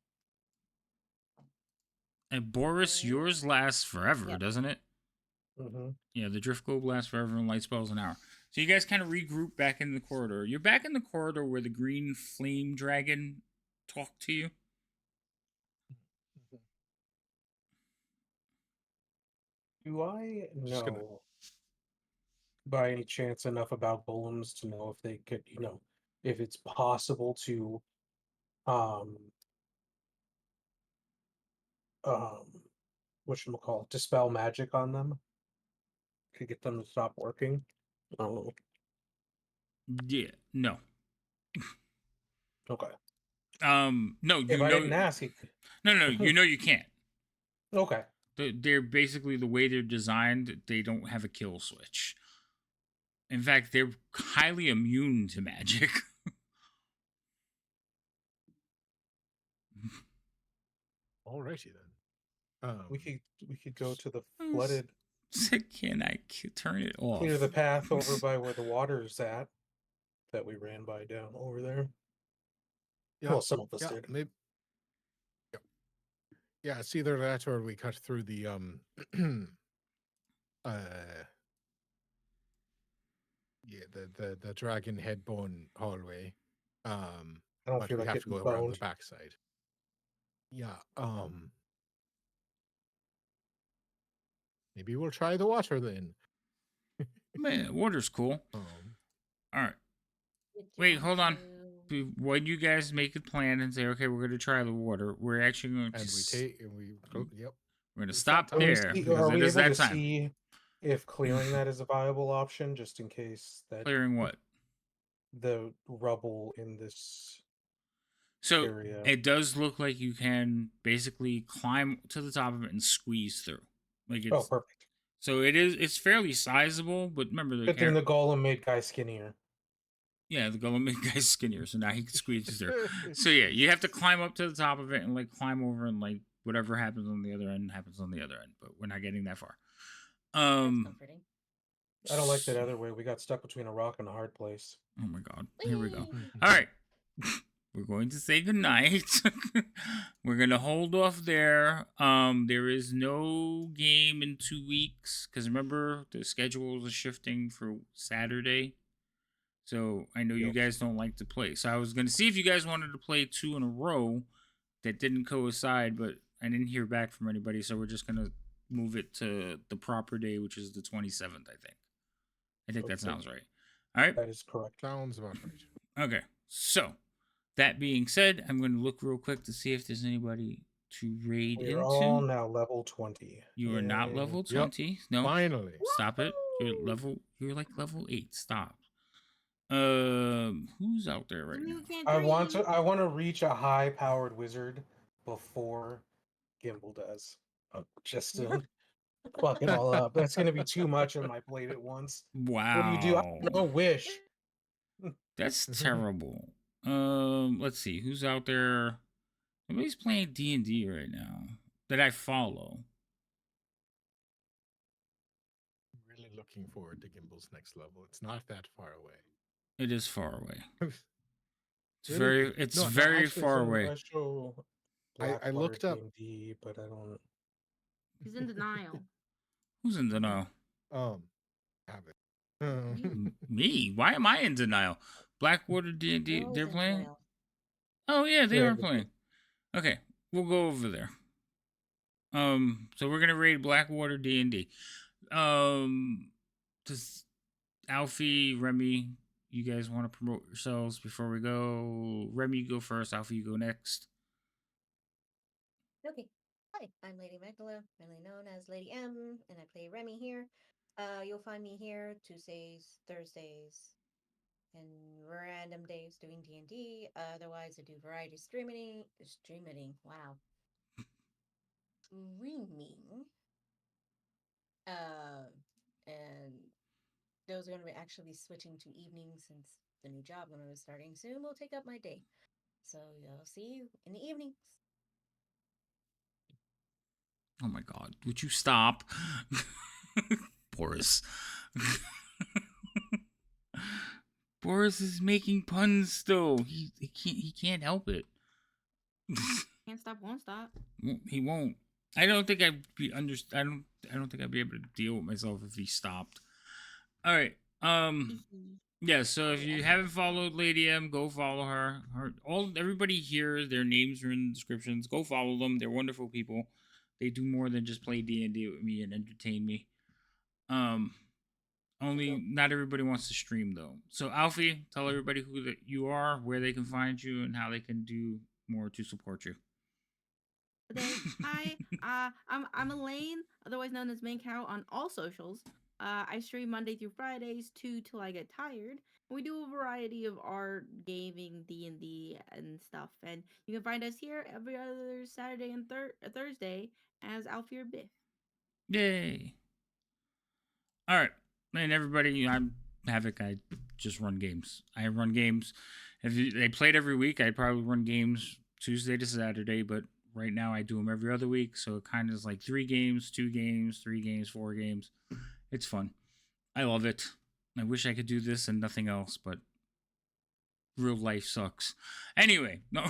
And Boris, yours lasts forever, Yep. doesn't it? Mm-hmm. Yeah, the drift globe lasts forever and light spells an hour. So you guys kind of regroup back in the corridor. You're back in the corridor where the green flame dragon talked to you. Do I Just gonna- know by any chance enough about golems to know if they could, if it's possible to um whatchamacallit, dispel magic on them? Could get them to stop working? I don't know. Yeah, no. Okay. No, If you I know, didn't ask, no, you know you can't. okay. They're basically the way they're designed. They don't have a kill switch. In fact, they're highly immune to magic. Alrighty then. We could go to the flooded, Can I turn it off? clear the path over by where the water's at that we ran by down over there. Yeah, Well, some of us yeah, did. maybe. Yeah, it's either that or we cut through the the dragon headbone hallway. I don't But feel we like have to getting go around the boned. backside. Yeah, maybe we'll try the water then. Man, water's cool. All right. Wait, hold on. When you guys make a plan and say, okay, we're going to try the water, we're actually going to... And we take, and we, yep. We're going to stop Are we, there. see, Because are it we is able that to time. see if clearing that is a viable option, just in case that Clearing what? the rubble in this So area? it does look like you can basically climb to the top of it and squeeze through. Like it's... Oh, perfect. So it's fairly sizable, but remember Good thing the golem made guy skinnier. Yeah, the golem made guys skinnier, so now he can squeeze through. So yeah, you have to climb up to the top of it and like climb over, and like whatever happens on the other end happens on the other end. But we're not getting that far. That's comforting. I don't like that other way. We got stuck between a rock and a hard place. Oh my god. Here we go. All right. We're going to say goodnight. We're going to hold off there. There is no game in 2 weeks because remember the schedules are shifting for Saturday. So I know you guys don't like to play. So I was going to see if you guys wanted to play 2 in a row that didn't coincide, but I didn't hear back from anybody. So we're just going to move it to the proper day, which is the 27th, I think. I think that sounds right. All right. That is correct. Sounds about right. Okay. So that being said, I'm going to look real quick to see if there's anybody to raid We're into. all now level 20. You are not level 20. Yep. No. Finally. Stop it. You're like level 8. Stop. Who's out there right now? I want to reach a high powered wizard before Gimbal does. Just to fuck it all up. That's gonna be too much on my plate at once. Wow. What do you do? I don't know, wish. That's terrible. Let's see who's out there. Nobody's playing D&D right now that I follow. I'm really looking forward to Gimbal's next level. It's not that far away. It is far away. It's Really? very far away. I looked up D&D, but I don't. He's in denial. Who's in denial? Have it. Me? Why am I in denial? Blackwater D&D, they're playing? Denial. Oh yeah, they Yeah, are they playing. Okay, we'll go over there. So we're gonna raid Blackwater D&D. Does Alfie, Remy, you guys want to promote yourselves before we go? Remy, you go first. Alfie, you go next. Okay. Hi, I'm Lady Magdala, mainly known as Lady M, and I play Remy here. You'll find me here Tuesdays, Thursdays, and random days doing D&D. Otherwise, I do variety streaming. Wow. Streaming. And those are going to be actually switching to evenings since the new job I'm going to be starting soon will take up my day. So I'll see you in the evenings. Oh my god, would you stop? Boris. Boris is making puns still. He can't help it. Can't stop, won't stop. He won't. I don't think I'd be I don't think I'd be able to deal with myself if he stopped. All right. Yeah, so if you haven't followed Lady M, go follow her. Everybody here, their names are in the descriptions. Go follow them. They're wonderful people. They do more than just play D&D with me and entertain me. Only not everybody wants to stream though. So Alfie, tell everybody who that you are, where they can find you, and how they can do more to support you. Hi, I'm Elaine, otherwise known as Main Cow on all socials. I stream Monday through Fridays 2 till I get tired. We do a variety of art, gaming, D&D, and stuff. And you can find us here every other Saturday and Thursday as Alfie or Biff. Yay! All right, and everybody, I'm Havoc. I just run games. I run games. If they played every week, I'd probably run games Tuesday to Saturday, but right now I do them every other week, so it kind of is like 3 games, 2 games, 3 games, 4 games. It's fun. I love it. I wish I could do this and nothing else, but real life sucks. Anyway, no.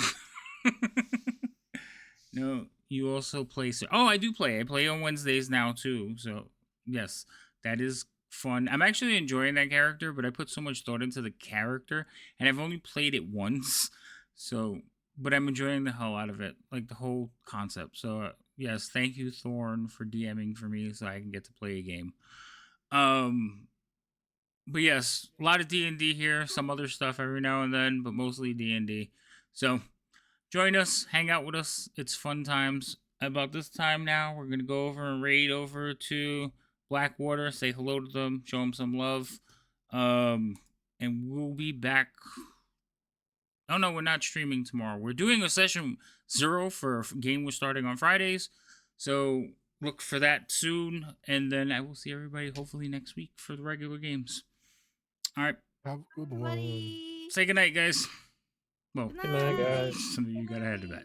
No, you also play. Oh, I do play. I play on Wednesdays now too. So, yes, that is fun. I'm actually enjoying that character, but I put so much thought into the character, and I've only played it once. So, but I'm enjoying the hell out of it, like the whole concept. So, yes, thank you, Thorn, for DMing for me so I can get to play a game. But yes, a lot of D&D here, some other stuff every now and then, but mostly D&D. So, join us, hang out with us. It's fun times. About this time now, we're going to go over and raid over to Blackwater, say hello to them, show them some love. And we'll be back. Oh no, we're not streaming tomorrow. We're doing a session 0 for a game we're starting on Fridays. So look for that soon. And then I will see everybody hopefully next week for the regular games. All right. Have a good one. Everybody. Say goodnight, guys. Well, Good Good night, night. guys. some of you gotta head to bed.